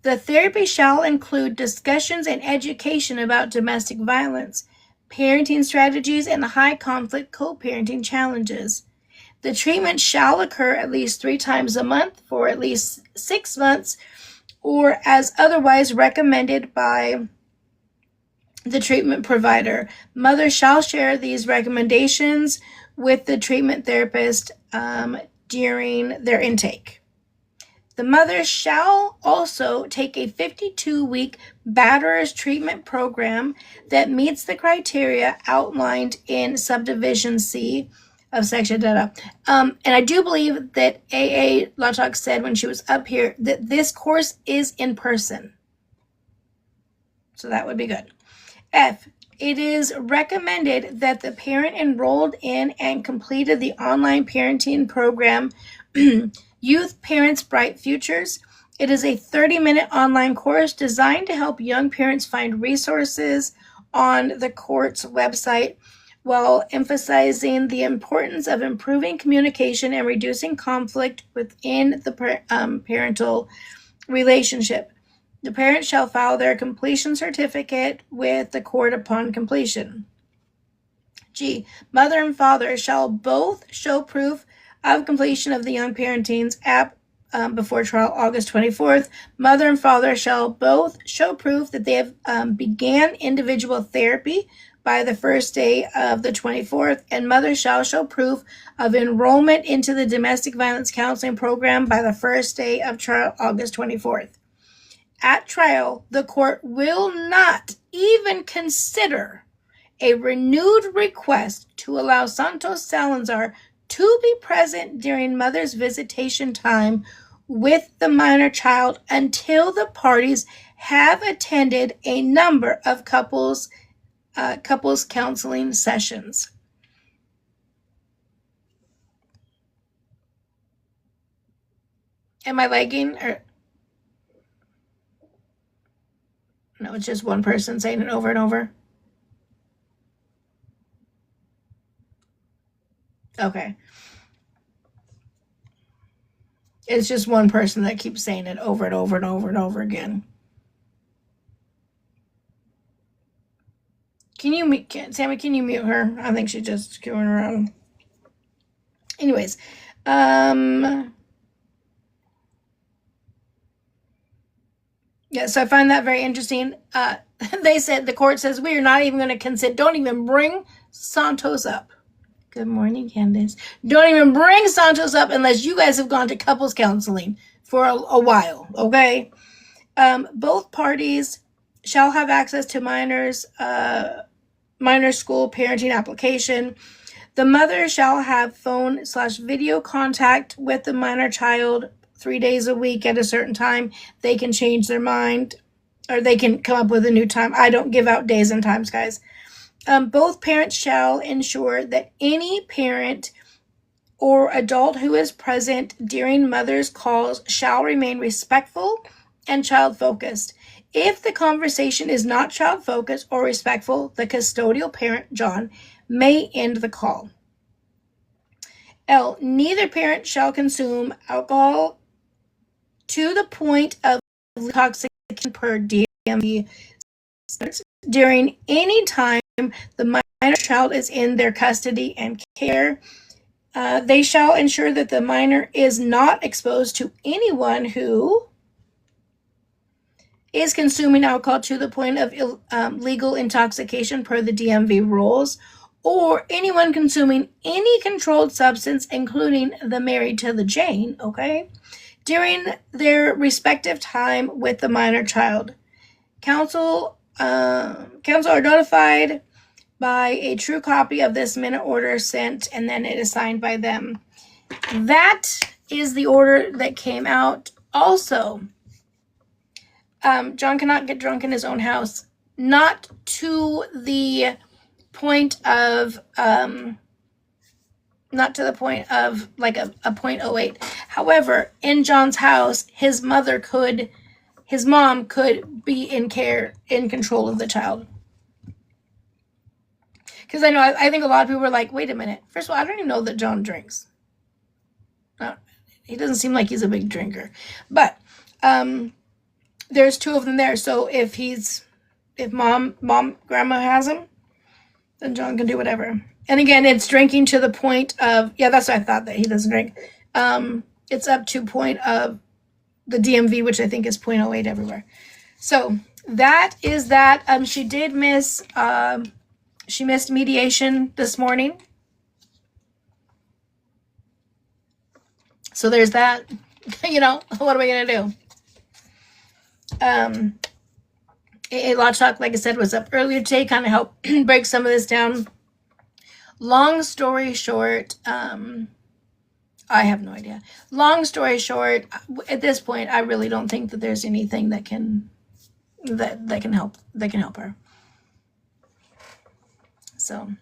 The therapy shall include discussions and education about domestic violence, parenting strategies, and high-conflict co-parenting challenges. The treatment shall occur at least 3 times a month for at least 6 months or as otherwise recommended by the treatment provider. Mother shall share these recommendations with the treatment therapist during their intake. The mother shall also take a 52-week batterers treatment program that meets the criteria outlined in subdivision C of section data. And I do believe that AA Law Talk said when she was up here that this course is in person. So that would be good. F, it is recommended that the parent enrolled in and completed the online parenting program Youth Parents Bright Futures. It is a 30-minute online course designed to help young parents find resources on the court's website while emphasizing the importance of improving communication and reducing conflict within the parental relationship. The parent shall file their completion certificate with the court upon completion. G, mother and father shall both show proof of completion of the Young Parenting's app before trial August 24th. Mother and father shall both show proof that they have began individual therapy by the first day of the 24th, and mother shall show proof of enrollment into the domestic violence counseling program by the first day of trial August 24th. At trial, the court will not even consider a renewed request to allow Santos Salazar to be present during mother's visitation time with the minor child until the parties have attended a number of couples counseling sessions. Am I lagging? Or no, it's just one person saying it over and over. Okay. It's just one person that keeps saying it over and over and over and over again. Sammy, can you mute her? I think she's just screwing around. Anyways, yeah, so I find that very interesting. They said, the court says, we are not even going to consider, don't even bring Santos up. Good morning, Candace. Don't even bring Santos up unless you guys have gone to couples counseling for a while, okay? Both parties shall have access to minor school parenting application. The mother shall have phone/video contact with the minor child 3 days a week at a certain time. They can change their mind, or they can come up with a new time. I don't give out days and times, guys. Both parents shall ensure that any parent or adult who is present during mother's calls shall remain respectful and child-focused. If the conversation is not child-focused or respectful, the custodial parent, John, may end the call. L, neither parent shall consume alcohol to the point of intoxication per DMV during any time the minor child is in their custody and care. They shall ensure that the minor is not exposed to anyone who is consuming alcohol to the point of legal intoxication per the DMV rules, or anyone consuming any controlled substance, including the Married to the Jane, okay, during their respective time with the minor child. Counsel are notified by a true copy of this minute order sent, and then it is signed by them. That is the order that came out. Also, John cannot get drunk in his own house, not to the point of like a .08. However, in John's house, his mom could be in control of the child. Because I think a lot of people were like, wait a minute. First of all, I don't even know that John drinks. He doesn't seem like he's a big drinker. But there's two of them there. So if grandma has him, then John can do whatever. And again, it's drinking to the point of, yeah, that's what I thought, that he doesn't drink. It's up to point of the DMV, which I think is .08 everywhere. So that is that. She did miss. She missed mediation this morning. So there's that. You know, what are we gonna do? A Law Talk, like I said, was up earlier today, kind of help break some of this down. Long story short, I have no idea. Long story short, at this point, I really don't think that there's anything that can help her. So,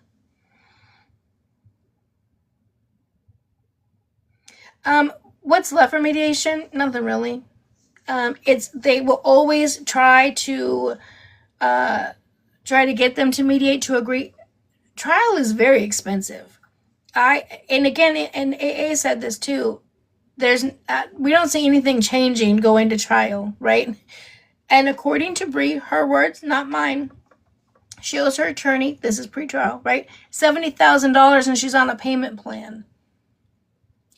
what's left for mediation? Nothing really. They will always try to get them to mediate, to agree. Trial is very expensive. And AA said this too. We don't see anything changing going to trial, right? And according to Bree, her words, not mine, she owes her attorney, this is pre-trial, right, $70,000, and she's on a payment plan.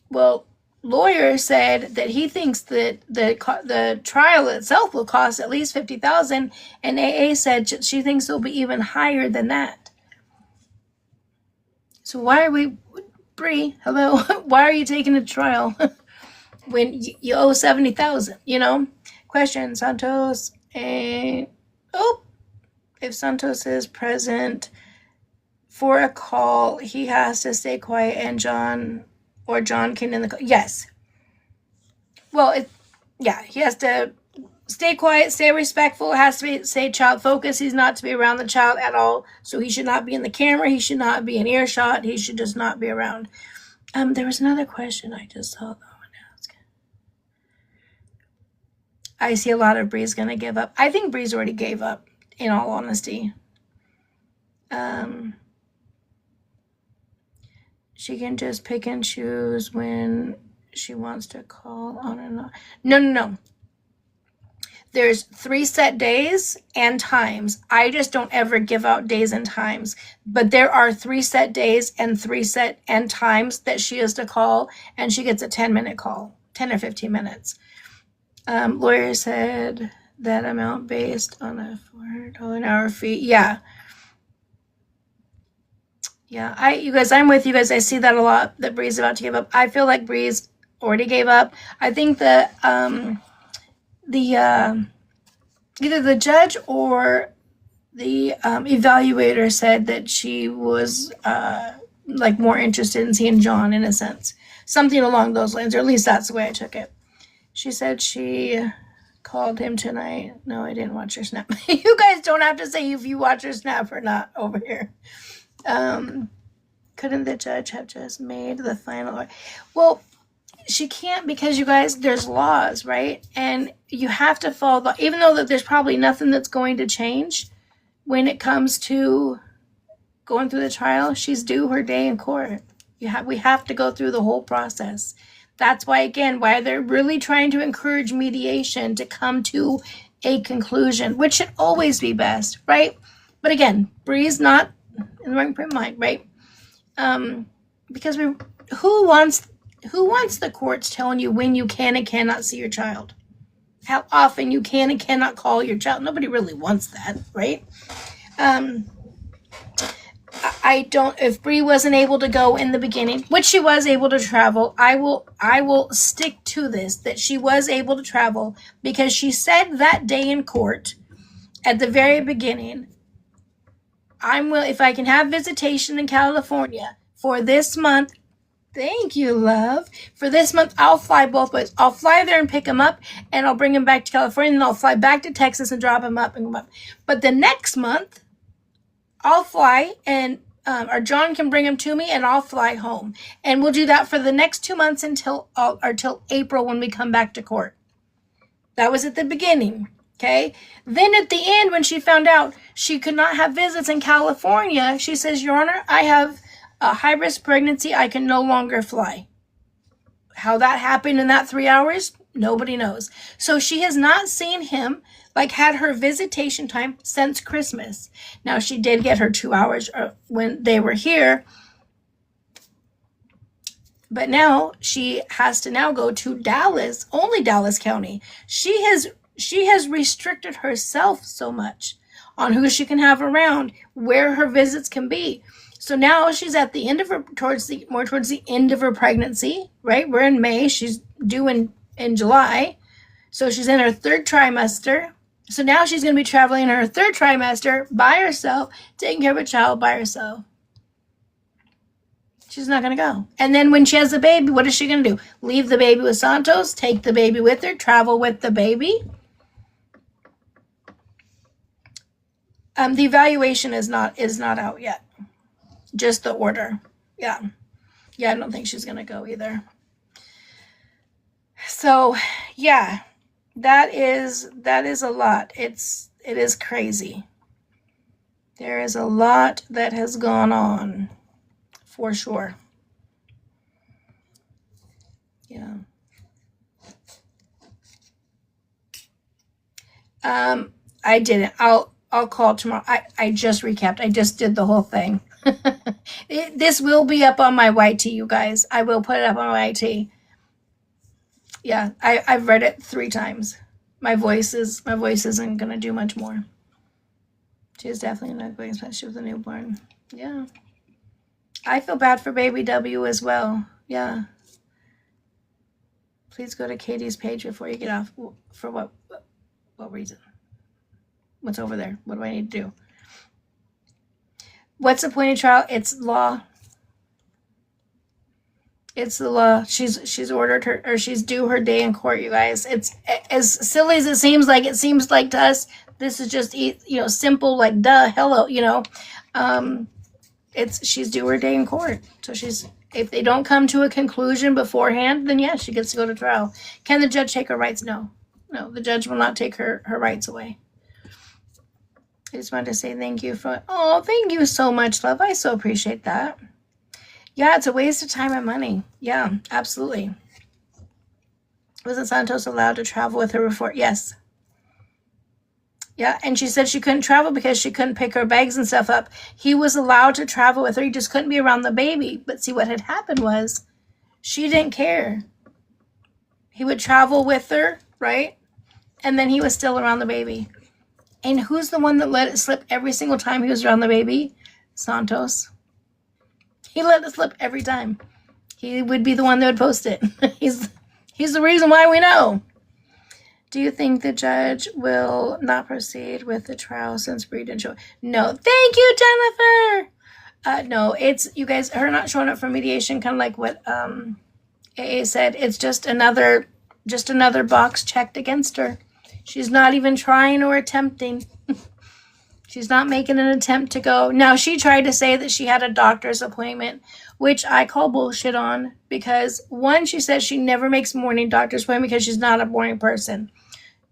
Well, lawyer said that he thinks that the trial itself will cost at least $50,000, and AA said she thinks it'll be even higher than that. So why are we, Bree, hello, why are you taking a trial when you owe $70,000? You know, question, Santos, if Santos is present for a call, he has to stay quiet, and John can in the call. Yes. Well, he has to stay quiet, stay respectful. It has to stay child focused. He's not to be around the child at all. So he should not be in the camera. He should not be in earshot. He should just not be around. There was another question I just saw that I want to ask. I see a lot of Bree's going to give up. I think Bree's already gave up, in all honesty. She can just pick and choose when she wants to call on and on. No. There's 3 set days and times. I just don't ever give out days and times. But there are 3 set days and 3 set and times that she is to call, and she gets a 10-minute call, 10 or 15 minutes. Lawyer said that amount based on a $400 an hour fee. Yeah. You guys, I'm with you guys. I see that a lot, that Bree's about to give up. I feel like Bree's already gave up. I think that either the judge or the evaluator said that she was more interested in seeing John, in a sense. Something along those lines, or at least that's the way I took it. She said she called him tonight. No, I didn't watch her snap. You guys don't have to say if you watch her snap or not over here. Couldn't the judge have just made the final? Well, she can't, because you guys, there's laws, right? And you have to follow even though that there's probably nothing that's going to change when it comes to going through the trial. She's due her day in court. We have to go through the whole process. That's why they're really trying to encourage mediation to come to a conclusion, which should always be best, right? But again, Bree's not in the right frame of mind, right? Because who wants the courts telling you when you can and cannot see your child? How often you can and cannot call your child? Nobody really wants that, right? If Bree wasn't able to go in the beginning, which she was able to travel, I will stick to this, that she was able to travel, because she said that day in court at the very beginning, if I can have visitation in California for this month. Thank you, love. For this month, I'll fly both ways. I'll fly there and pick him up, and I'll bring him back to California, and I'll fly back to Texas and drop him up and come up. But the next month, I'll fly, and or John can bring him to me, and I'll fly home. And we'll do that for the next 2 months until April, when we come back to court. That was at the beginning. Okay. Then at the end, when she found out she could not have visits in California, she says, Your Honor, I have a high-risk pregnancy. I can no longer fly. How that happened in that 3 hours, nobody knows. So she has not seen him, had her visitation time since Christmas. Now, she did get her 2 hours when they were here. But now she has to go to Dallas, only Dallas County. She has she has restricted herself so much on who she can have around, where her visits can be. So now she's at the end of her, towards the end of her pregnancy, right? We're in May. She's due in July. So she's in her 3rd trimester. So now she's going to be traveling in her 3rd trimester by herself, taking care of a child by herself. She's not going to go. And then when she has a baby, what is she going to do? Leave the baby with Santos, take the baby with her, travel with the baby? The evaluation is not out yet. Just the order. Yeah. Yeah, I don't think she's going to go either. So, yeah. That is a lot. It is crazy. There is a lot that has gone on, for sure. Yeah. I didn't. I'll call tomorrow. I just recapped. I just did the whole thing. This will be up on my YT, you guys. I will put it up on my YT. Yeah, I've read it 3 times. My voice isn't gonna do much more. She's definitely not going, especially with a newborn. Yeah. I feel bad for baby W as well. Yeah. Please go to Katie's page before you get off. For what reason? What's over there? What do I need to do? What's the point of trial? It's law. It's the law. She's ordered her, or she's due her day in court, you guys. It's as silly as it seems like to us. This is just, simple, like, duh, hello, she's due her day in court. So if they don't come to a conclusion beforehand, then yes, she gets to go to trial. Can the judge take her rights? No, the judge will not take her rights away. I just wanted to say thank you thank you so much, love. I so appreciate that. Yeah, it's a waste of time and money. Yeah, absolutely. Wasn't Santos allowed to travel with her before? Yes. Yeah, and she said she couldn't travel because she couldn't pick her bags and stuff up. He was allowed to travel with her. He just couldn't be around the baby. But see, what had happened was she didn't care. He would travel with her, right? And then he was still around the baby. And who's the one that let it slip every single time he was around the baby? Santos. He let it slip every time. He would be the one that would post it. He's the reason why we know. Do you think the judge will not proceed with the trial since Bree didn't show? No. Thank you, Jennifer. No, it's, you guys, her not showing up for mediation, kind of like what AA said. It's just another box checked against her. She's not even trying or attempting. She's not making an attempt to go. Now, she tried to say that she had a doctor's appointment, which I call bullshit on, because 1, she says she never makes morning doctor's appointment because she's not a morning person.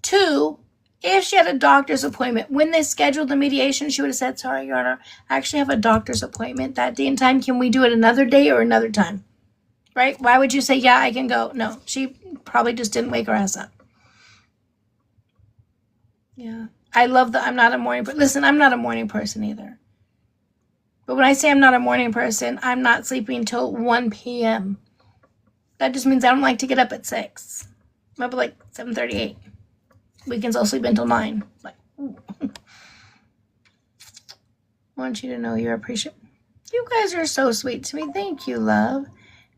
2, if she had a doctor's appointment, when they scheduled the mediation, she would have said, sorry, Your Honor, I actually have a doctor's appointment that day and time. Can we do it another day or another time? Right? Why would you say, yeah, I can go? No, she probably just didn't wake her ass up. Yeah. I love that I'm not a morning person. Listen, I'm not a morning person either. But when I say I'm not a morning person, I'm not sleeping until 1 p.m. That just means I don't like to get up at 6. I'm up at like 7:38. Weekends I'll sleep until 9. Like, ooh. I want you to know you're appreciated. You guys are so sweet to me. Thank you, love.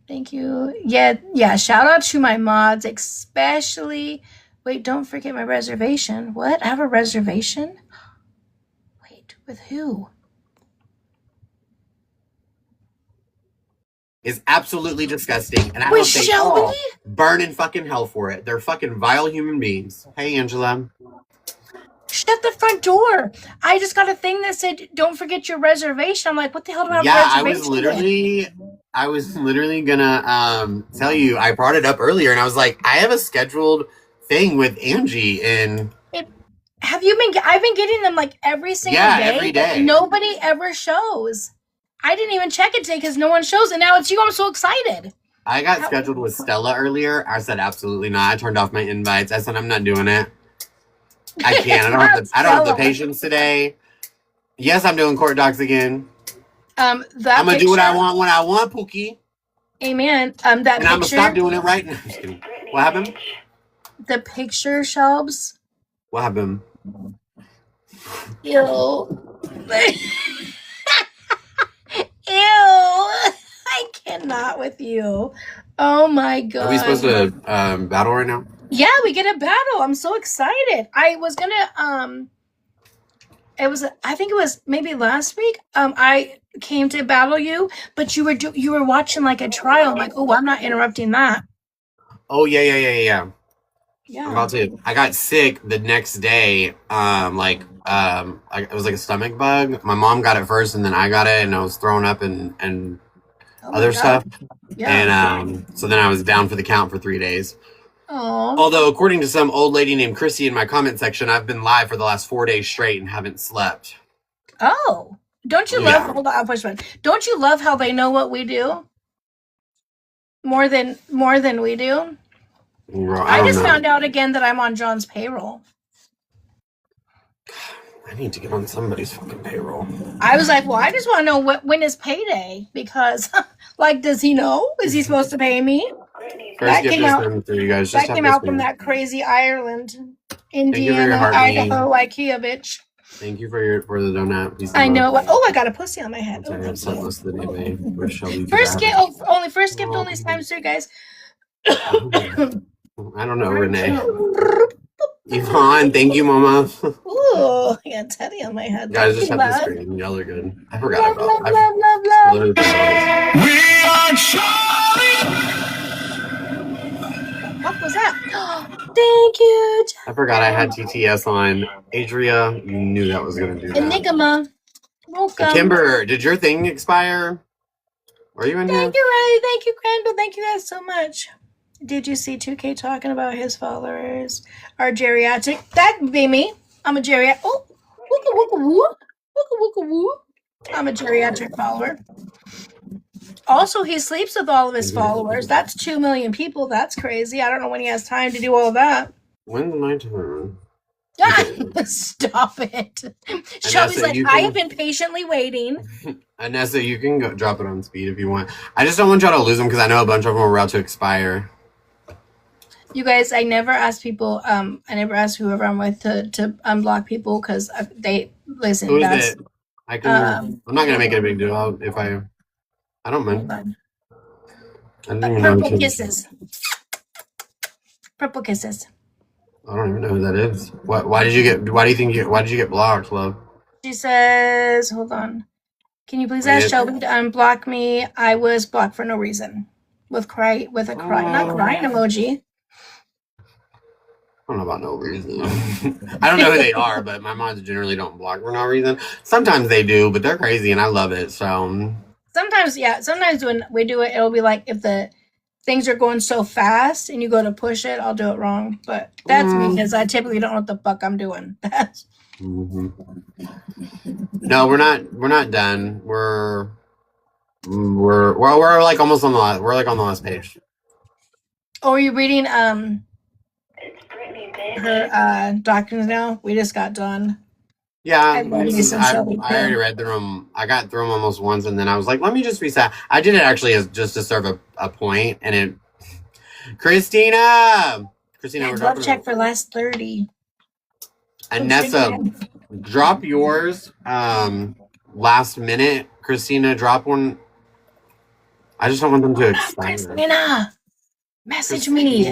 Thank you. Yeah. Shout out to my mods, especially. Wait, don't forget my reservation. What? I have a reservation? Wait, with who? Is absolutely disgusting. And I hope they all burn in fucking hell for it. They're fucking vile human beings. Hey, Angela. Shut the front door. I just got a thing that said, don't forget your reservation. I'm like, what the hell do I have a reservation? I was literally gonna tell you, I brought it up earlier and I was like, I have a scheduled thing with Angie and I've been getting them like every single day. Every day. Nobody ever shows. I didn't even check it today because no one shows, and now it's you. I'm so excited. I got scheduled with Stella earlier. I said absolutely not. I turned off my invites. I said I'm not doing it. I can't. I don't have the patience today. Yes, I'm doing court docs again. I'm gonna do what I want when I want, Pookie. Amen. And I'm gonna stop doing it right now. Just kidding. What happened? The picture shelves What happened? Ew. Ew. I cannot with you. Oh my god. Are we supposed to battle right now? Yeah, we get a battle. I'm so excited. I was gonna I think it was maybe last week. I came to battle you, but you were watching like a trial. I'm like, oh, I'm not interrupting that. Oh yeah. Yeah. I'm about to. I got sick the next day. It was like a stomach bug. My mom got it first, and then I got it, and I was throwing up and Oh my other God. stuff. Yeah. And so then I was down for the count for 3 days. Oh. Although, according to some old lady named Chrissy in my comment section, I've been live for the last 4 days straight and haven't slept. Oh. Don't you love? Hold on, I'll push one. Don't you love how they know what we do more than we do? Well, I just found out again that I'm on John's payroll. I need to get on somebody's fucking payroll. I was like, well, I just want to know when is payday, because, like, does he know? Is he supposed to pay me? First gift is coming through, you guys. That came out from that crazy Ireland, Indiana, Idaho, IKEA bitch. Thank you for the donut. I know. Oh, I got a pussy on my head. Oh, first gift only times through, guys. I don't know, Renee. Yvonne, thank you, Mama. Ooh, I got Teddy on my head. Guys, just have the screen. Y'all are good. I forgot love, about love. We are Charlie. What was that? Thank you. I forgot I had TTS on. Adria, you knew that was going to do that. Enigma. Welcome. Kimber, did your thing expire? Are you in here? Thank you, Ray. Thank you, Crandall. Thank you guys so much. Did you see 2K talking about his followers are geriatric? That would be me. I'm a geriatric. Oh, wooka wooka woo. Wooka wooka woo. I'm a geriatric follower. Also, he sleeps with all of his followers. That's 2 million people. That's crazy. I don't know when he has time to do all that. When's my turn? Stop it. Shelby's like, I have been patiently waiting. Anessa, you can go drop it on speed if you want. I just don't want y'all to lose them because I know a bunch of them are about to expire. You guys, I never ask people, I never ask whoever I'm with to unblock people because they listen. Who is it? I can. I'm not gonna make it a big deal I don't mind. Purple kisses. Purple kisses. I don't even know who that is. Why did you get blocked, love? She says, hold on. Can you please ask Shelby to unblock me? I was blocked for no reason. Not crying emoji. I don't know about no reason. I don't know who they are, but my mods generally don't block for no reason. Sometimes they do, but they're crazy and I love it. So sometimes, yeah. Sometimes when we do it, it'll be like if the things are going so fast and you go to push it, I'll do it wrong. But that's me because I typically don't know what the fuck I'm doing. No, we're not done. We're like almost on the last. We're like on the last page. Oh, are you reading her documents now? We just got done. Yeah, I already read through them. I got through them almost once, and then I was like, let me just reset. I did it actually just to serve a point, and it. Christina, we're love check for last 30. Anessa, drop yours. Last minute, Christina, drop one. I just don't want them to expire. Christina, message me.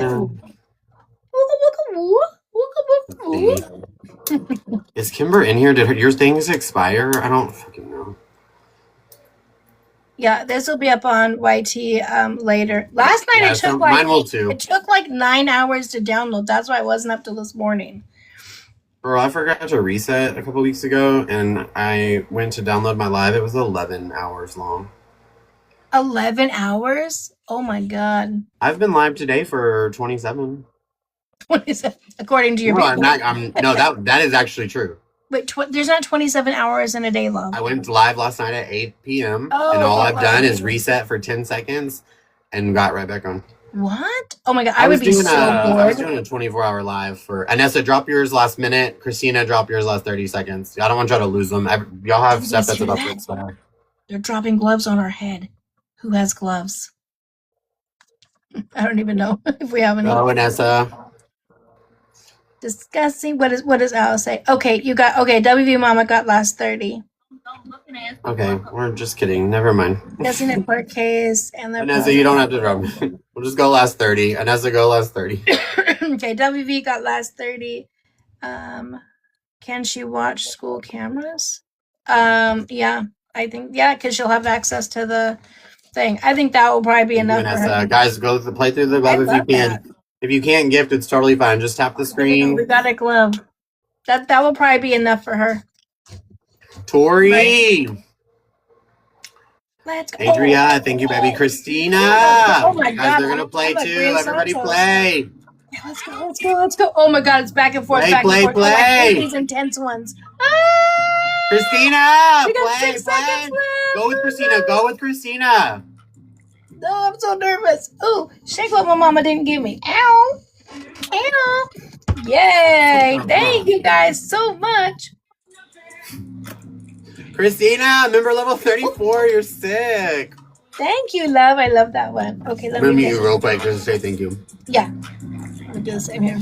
Is Kimber in here? Did your things expire? I don't fucking know. Yeah, this will be up on YT later. Last night it took mine will too. It took like 9 hours to download. That's why it wasn't up till this morning. Bro, I forgot to reset a couple weeks ago, and I went to download my live. It was 11 hours long. 11 hours? Oh my god! I've been live today for 27. 27, according to your. No, that is actually true. Wait, there's not 27 hours in a day, love. I went live last night at 8 p.m. and all I've done is reset for 10 seconds and got right back on. What? Oh my god, I would be so bored. I was doing a 24-hour live for Anessa. Drop yours last minute. Christina, drop yours last 30 seconds. I don't want y'all to lose them. Y'all have stuff that's about to expire. They're dropping gloves on our head. Who has gloves? I don't even know if we have any. Oh, Anessa. Discussing what does Al say? Okay, WV Mama got last 30. Okay, we're just kidding. Never mind. Discussing the court case and the Anessa, you don't have to drop it. We'll just go last 30. Anessa, go last 30. Okay, WV got last 30. Can she watch school cameras? Yeah, I think because she'll have access to the thing. I think that will probably be enough for her. Vanessa, guys, play through the glove if you can. That. If you can't gift, it's totally fine. Just tap the screen. We got a glove. That will probably be enough for her. Tori. Right. Let's go. Adria, thank you, baby. Christina. Oh my God. Guys, they're going to play too. Everybody play. Let's go. Oh my God, it's back and forth. Play. Like these intense ones. Christina, we got play. 6 seconds left. Go with Christina. No, I'm so nervous. Oh, shake what my mama didn't give me. Ow. Yay. Thank you guys so much. Christina, member level 34. You're sick. Thank you, love. I love that one. Okay, let me mute you real quick just to say thank you. Yeah. I'll do the same here.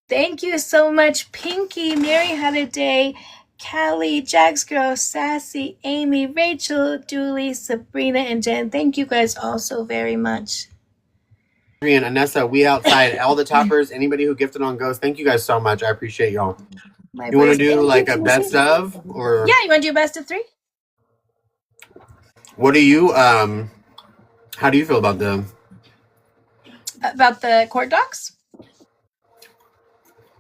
Thank you so much, Pinky. Mary had a day. Callie, Jack's Girl, Sassy, Amy, Rachel, Julie, Sabrina, and Jen. Thank you guys all so very much. And Anessa, we outside, all the toppers, anybody who gifted on Ghost, thank you guys so much. I appreciate y'all. You want to do like a best of? Or yeah, you want to do a best of 3? What do you, how do you feel about the court docs?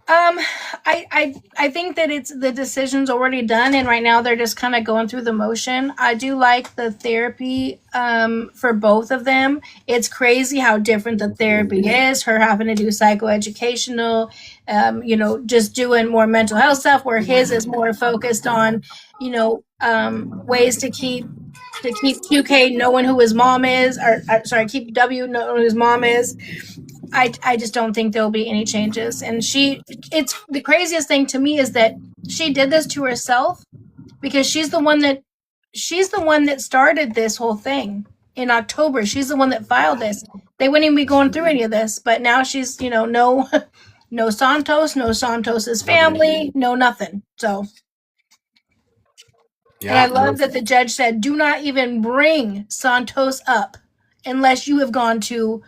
I think that the decision's already done, and right now they're just kind of going through the motion. I do like the therapy for both of them. It's crazy how different the therapy is. Her having to do psychoeducational, just doing more mental health stuff, where his is more focused on, ways to keep QK knowing who his mom is, keep W knowing who his mom is. I just don't think there'll be any changes. And it's the craziest thing to me is that she did this to herself, because she's the one that started this whole thing in October. She's the one that filed this. They wouldn't even be going through any of this, but now she's, no Santos, no Santos's family, no nothing. So, yeah. And I love that the judge said, do not even bring Santos up unless you have gone to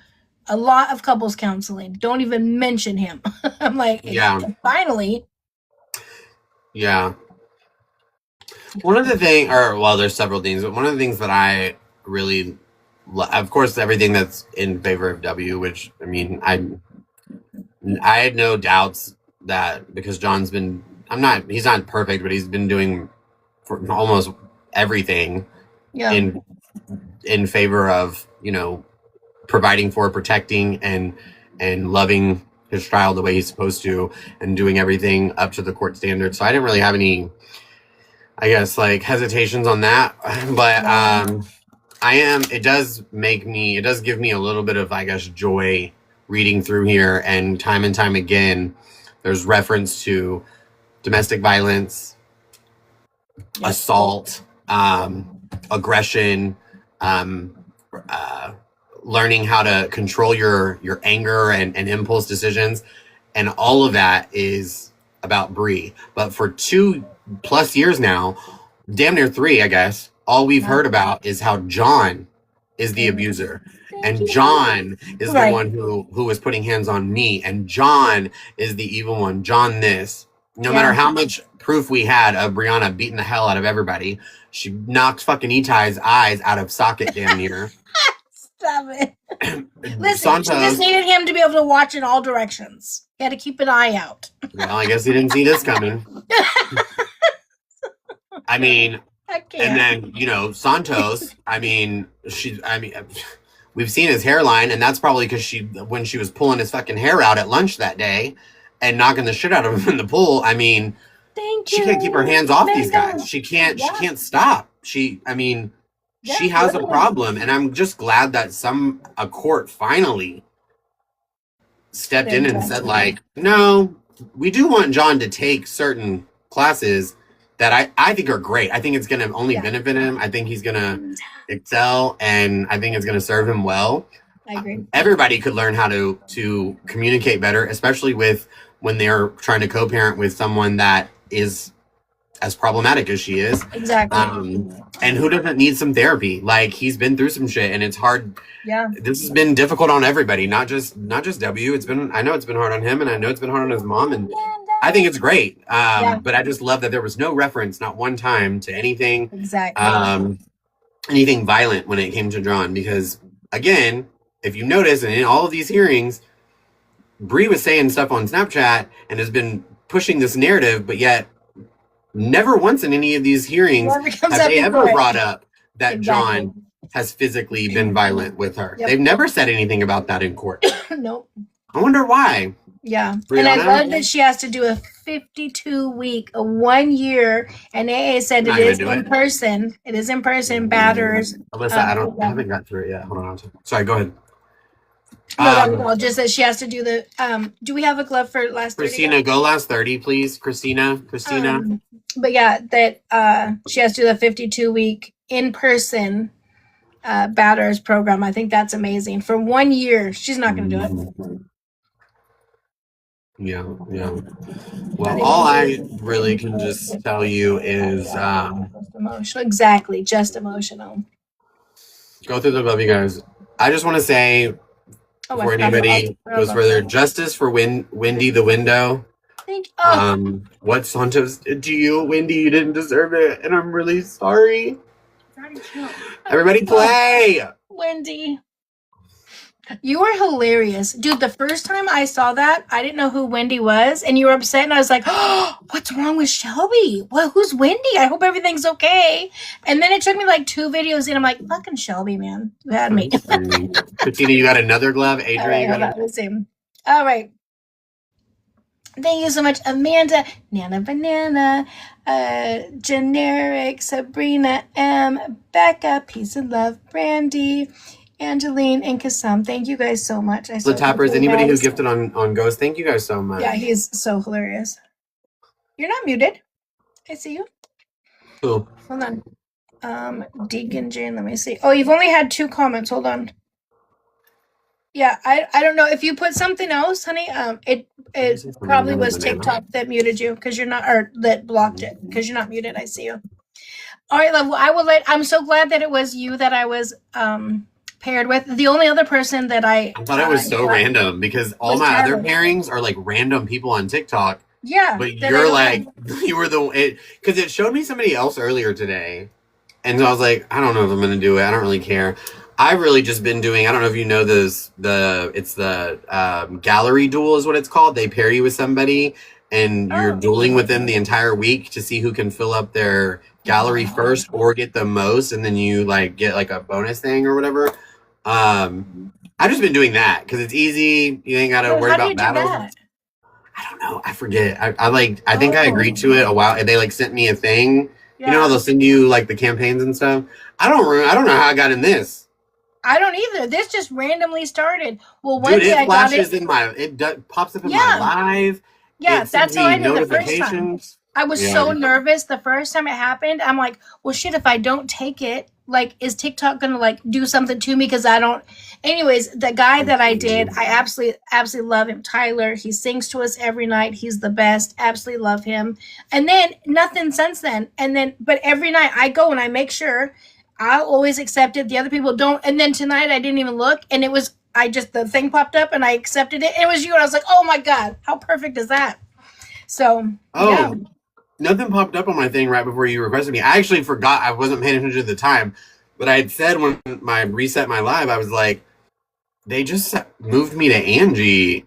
a lot of couples counseling. Don't even mention him. I'm like, yeah. Finally. Yeah. One of the things, there's several things, but one of the things that I really, of course, everything that's in favor of W, which, I mean, I had no doubts that, because John's been, he's not perfect, but he's been doing for almost everything in favor of, providing for, protecting, and loving his child the way he's supposed to, and doing everything up to the court standard. So I didn't really have any, I guess, hesitations on that. But it does give me a little bit of, I guess, joy reading through here. And time again, there's reference to domestic violence, assault, aggression, learning how to control your anger and impulse decisions. And all of that is about Bree. But for 2+ years now, damn near 3, I guess, all we've heard about is how John is the abuser. And John is the one who was putting hands on me. And John is the evil one. John this. No matter how much proof we had of Brianna beating the hell out of everybody, she knocked fucking Itai's eyes out of socket damn near. Stop it. Listen, Santos, she just needed him to be able to watch in all directions. He had to keep an eye out. Well, I guess he didn't see this coming. I mean, and then, Santos, we've seen his hairline, and that's probably because when she was pulling his fucking hair out at lunch that day and knocking the shit out of him in the pool, she can't keep her hands off these guys. She can't stop. She has a problem, and I'm just glad that a court finally stepped in and said, no, we do want John to take certain classes that I think are great. I think it's going to only benefit him. I think he's going to excel, and I think it's going to serve him well. I agree. Everybody could learn how to communicate better, especially with when they're trying to co-parent with someone that is as problematic as she is. Exactly. And who doesn't need some therapy? Like, he's been through some shit, and it's hard. Yeah. This has been difficult on everybody, not just W. I know it's been hard on him, and I know it's been hard on his mom, and I think it's great. But I just love that there was no reference, not one time, to anything anything violent when it came to John, because again, if you notice, and in all of these hearings, Bree was saying stuff on Snapchat and has been pushing this narrative, but yet never once in any of these hearings have they ever brought up that John has physically been violent with her. They've never said anything about that in court. Nope. I wonder why. Yeah. Brianna? And I love that she has to do a 52-week, a 1 year, and AA said it is in person. It is in person, batters. Alyssa, I haven't got through it yet. Hold on. Sorry, go ahead. No, just that she has to do the do we have a glove for last 30? Christina, go last 30, please. Christina. But yeah, that she has to do the 52-week in-person batters program. I think that's amazing. For 1 year, she's not going to do it. Yeah. Well, all I really can just tell you is just emotional. Exactly, just emotional. Go through the glove, you guys. I just want to say, before anybody goes further, justice for Wendy the window. What Santos did to you, Wendy? You didn't deserve it, and I'm really sorry. Everybody play! Wendy. You were hilarious. Dude, the first time I saw that, I didn't know who Wendy was, and you were upset, and I was like, oh, what's wrong with Shelby? Well, who's Wendy? I hope everything's okay. And then it took me like 2 videos, and I'm like, fucking Shelby, man. You had me. Katrina, you got another glove? Adrian, you got it. All right. Thank you so much, Amanda, Nana Banana, Generic, Sabrina M, Becca, Peace and Love, Brandy, Angeline, and Kassam. Thank you guys so much. The tappers, anybody who gifted on Ghost, thank you guys so much. Yeah, he's so hilarious. You're not muted. I see you. Who? Hold on. Deacon Jane, let me see. Oh, you've only had 2 comments. Hold on. Yeah, I don't know if you put something else, honey. It probably was TikTok that muted you because you're not, or that blocked it because you're not muted. I see you. All right, love. Well, I'm so glad that it was you that I was paired with. The only other person that I thought it was so random because all my other pairings are like random people on TikTok. Yeah, but you're like you were because it showed me somebody else earlier today, and so I was like, I don't know if I'm gonna do it. I don't really care. I've really just been doing, I don't know if you know this, it's the gallery duel is what it's called. They pair you with somebody and you're dueling with them the entire week to see who can fill up their gallery first or get the most, and then you like get like a bonus thing or whatever. I've just been doing that because it's easy. You ain't got to worry about battles. I don't know. I forget. I think I agreed to it a while, and they like sent me a thing. Yeah. You know how they'll send you like the campaigns and stuff. I don't know how I got in this. I don't either. This just randomly started. Well, one day I got it. It pops up in my live. Yeah, that's how I did the first time. I was so nervous the first time it happened. I'm like, well, shit, if I don't take it, like, is TikTok going to, like, do something to me? Because I don't. Anyways, the guy that I did, I absolutely love him. Tyler, he sings to us every night. He's the best. Absolutely love him. And then nothing since then. But every night I go and I make sure I always accept it. The other people don't. And then tonight I didn't even look. And it was, the thing popped up and I accepted it. And it was you. And I was like, oh my God, how perfect is that? So, yeah. Nothing popped up on my thing right before you requested me. I actually forgot. I wasn't paying attention at the time. But I had said when I reset my live, I was like, they just moved me to Angie.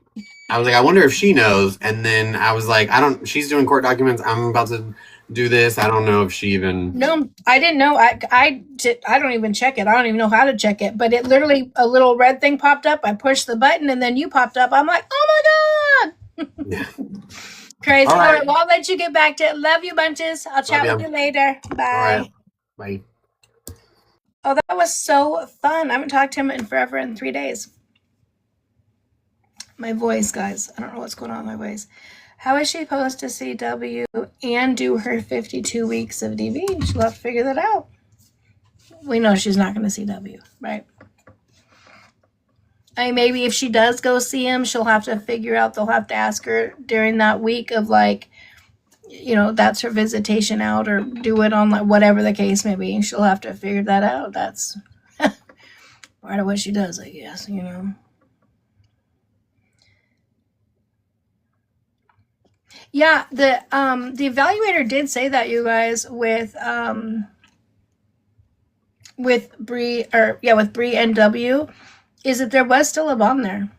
I was like, I wonder if she knows. And then I was like, she's doing court documents. I'm about to do this. I don't know if she even. No, I didn't know. I don't even check it. I don't even know how to check it. But it literally, a little red thing popped up. I pushed the button and then you popped up. I'm like, oh my God. Yeah. Crazy. All right. Well, I'll let you get back to it. Love you bunches. I'll chat with you later. Bye. Bye. Oh, that was so fun. I haven't talked to him in forever in 3 days. My voice, guys. I don't know what's going on with my voice. How is she supposed to see W and do her 52 weeks of DV? She'll have to figure that out. We know she's not going to see W, right? I mean, maybe if she does go see him, she'll have to figure out, they'll have to ask her during that week of like, you know, that's her visitation out, or do it on like whatever the case may be. She'll have to figure that out. That's part of what she does, I guess, you know. Yeah, the evaluator did say that, you guys, with Bree, with Bree and W, is that there was still a bond there.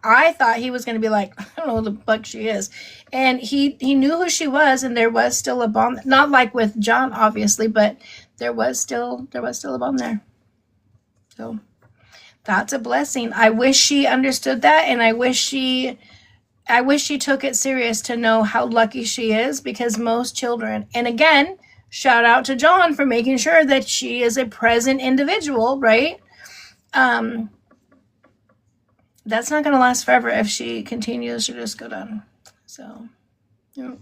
I thought he was going to be like, I don't know who the fuck she is. And he knew who she was, and there was still a bond. Not like with John, obviously, but there was still a bond there. So that's a blessing. I wish she understood that, and I wish she took it serious to know how lucky she is, because most children, and again, shout out to John for making sure that she is a present individual, right? That's not going to last forever if she continues to just go down. So, yeah.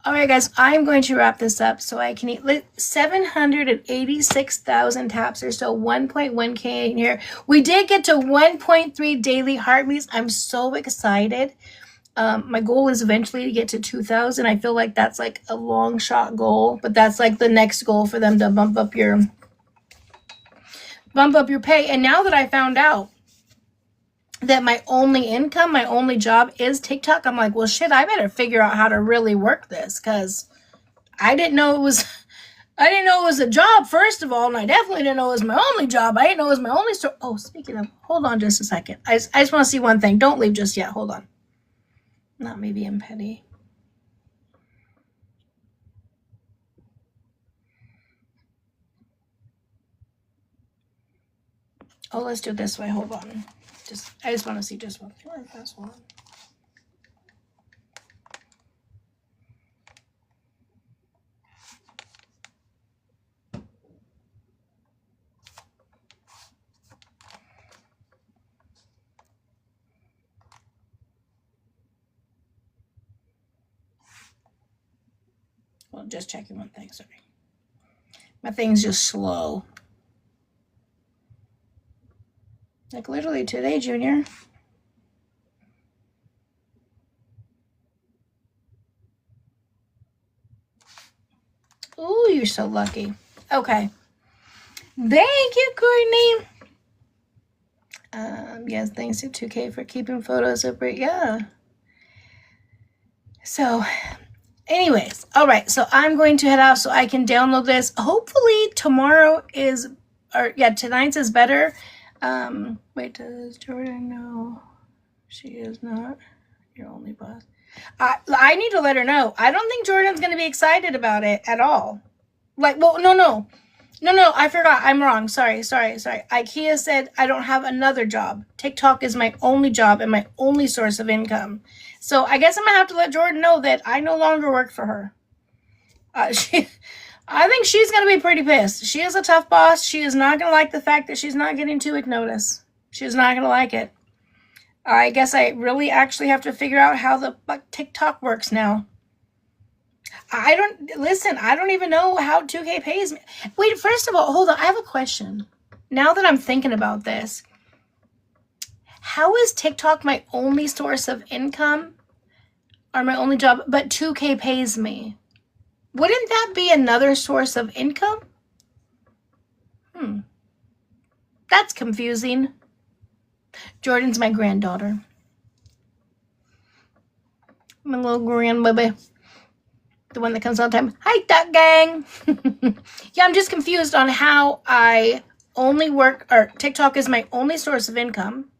All right, guys, I'm going to wrap this up so I can eat 786,000 taps. There's still 1.1K in here. We did get to 1.3 daily heartbeats. I'm so excited. My goal is eventually to get to 2,000. I feel like that's like a long shot goal, but that's like the next goal for them to bump up your pay. And now that I found out that my only income, my only job is TikTok, I'm like, well, shit, I better figure out how to really work this, because I didn't know it was a job, first of all, and I definitely didn't know it was my only job. I didn't know it was my only store. Oh, speaking of, hold on just a second. I just want to see one thing. Don't leave just yet. Hold on. Not me being petty. Oh, let's do it this way. Hold on. I just want to see just one thing. That's one. Well, just checking one thing. Sorry. My thing's just slow. Like literally today, Junior. Ooh, you're so lucky. Okay. Thank you, Courtney. Yes, thanks to 2K for keeping photos of it. Yeah. So, anyways, all right. So I'm going to head out so I can download this. Hopefully tomorrow tonight's is better. Wait, does Jordan know she is not your only boss? I need to let her know. I don't think Jordan's going to be excited about it at all. Like, well, no, I forgot. I'm wrong. Sorry. IKEA said I don't have another job. TikTok is my only job and my only source of income. So I guess I'm going to have to let Jordan know that I no longer work for her. I think she's going to be pretty pissed. She is a tough boss. She is not going to like the fact that she's not getting 2-week notice. She's not going to like it. I guess I really actually have to figure out how the fuck TikTok works now. I don't even know how 2K pays me. Wait, first of all, hold on. I have a question. Now that I'm thinking about this, how is TikTok my only source of income or my only job, but 2K pays me? Wouldn't that be another source of income? That's confusing. Jordan's my granddaughter. My little grandbaby. The one that comes all the time. Hi, Duck Gang. Yeah, I'm just confused on how I only work, or TikTok is my only source of income.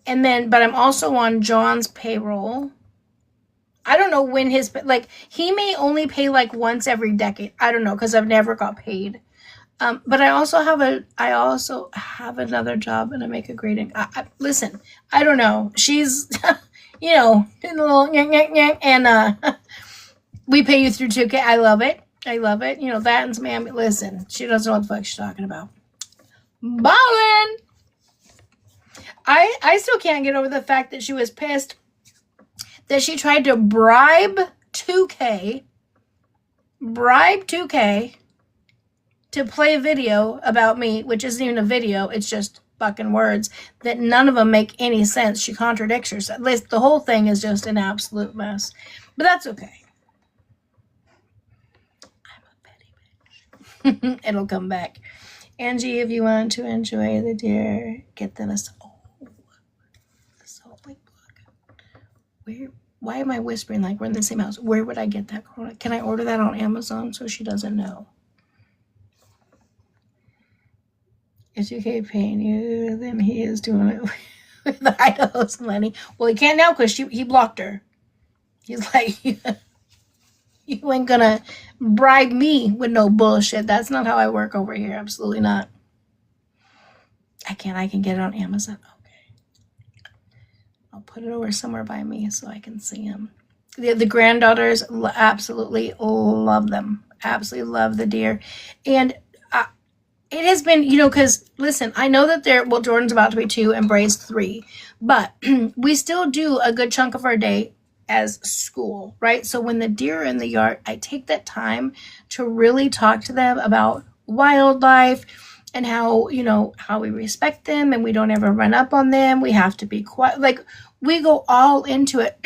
But I'm also on John's payroll. I don't know when he may only pay like once every decade. I don't know, because I've never got paid. But I also have another job, and I make a great income. Listen, I don't know. She's, doing a little and we pay you through 2K. I love it. That and Mammy. Listen, she doesn't know what the fuck she's talking about. Ballin'. I still can't get over the fact that she was pissed that she tried to bribe 2K to play a video about me, which isn't even a video, it's just fucking words that none of them make any sense. She contradicts herself. The whole thing is just an absolute mess. But that's okay. I'm a petty bitch. It'll come back. Angie, if you want to enjoy the deer, get them a salt lake book. Why am I whispering like we're in the same house? Where would I get that? Can I order that on Amazon so she doesn't know? Is UK paying you? Then he is doing it with the Idaho's money. Well, he can't now because he blocked her. He's like, you ain't gonna bribe me with no bullshit. That's not how I work over here. Absolutely not. I can get it on Amazon. Okay. I'll put it over somewhere by me so I can see them. The granddaughters absolutely love them. Absolutely love the deer. And it has been, because listen, I know that Jordan's about to be 2 and Bray's 3, but we still do a good chunk of our day as school, right? So when the deer are in the yard, I take that time to really talk to them about wildlife and how we respect them and we don't ever run up on them. We have to be quiet. Like, we go all into it.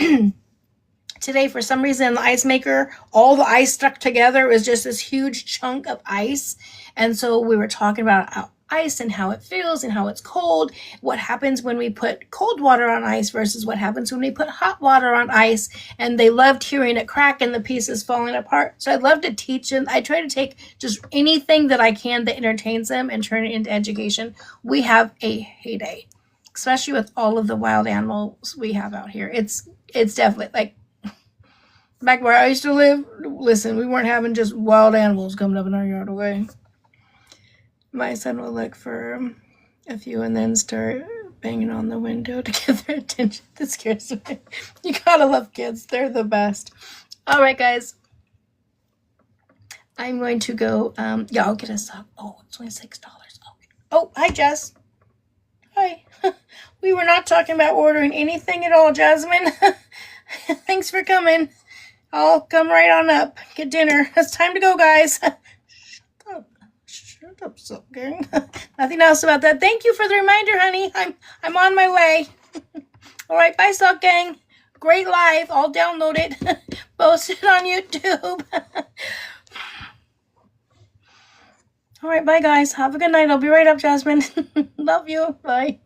Today, for some reason, the ice maker, all the ice stuck together. It was just this huge chunk of ice. And so we were talking about ice and how it feels and how it's cold, what happens when we put cold water on ice versus what happens when we put hot water on ice. And they loved hearing it crack and the pieces falling apart. So I'd love to teach them. I try to take just anything that I can that entertains them and turn it into education. We have a heyday, especially with all of the wild animals we have out here. It's definitely like, back where I used to live, listen, we weren't having just wild animals coming up in our yard, okay? My son will look for a few and then start banging on the window to get their attention. That scares me. You gotta love kids. They're the best. All right, guys. I'm going to go, I'll get a sub. Oh, it's only $6. Okay. Oh, hi, Jess. Hi. We were not talking about ordering anything at all, Jasmine. Thanks for coming. I'll come right on up. Get dinner. It's time to go, guys. Shut up, Silk Gang. Nothing else about that. Thank you for the reminder, honey. I'm on my way. All right, bye, Silk Gang. Great live. I'll download it. Post it on YouTube. All right, bye, guys. Have a good night. I'll be right up, Jasmine. Love you. Bye.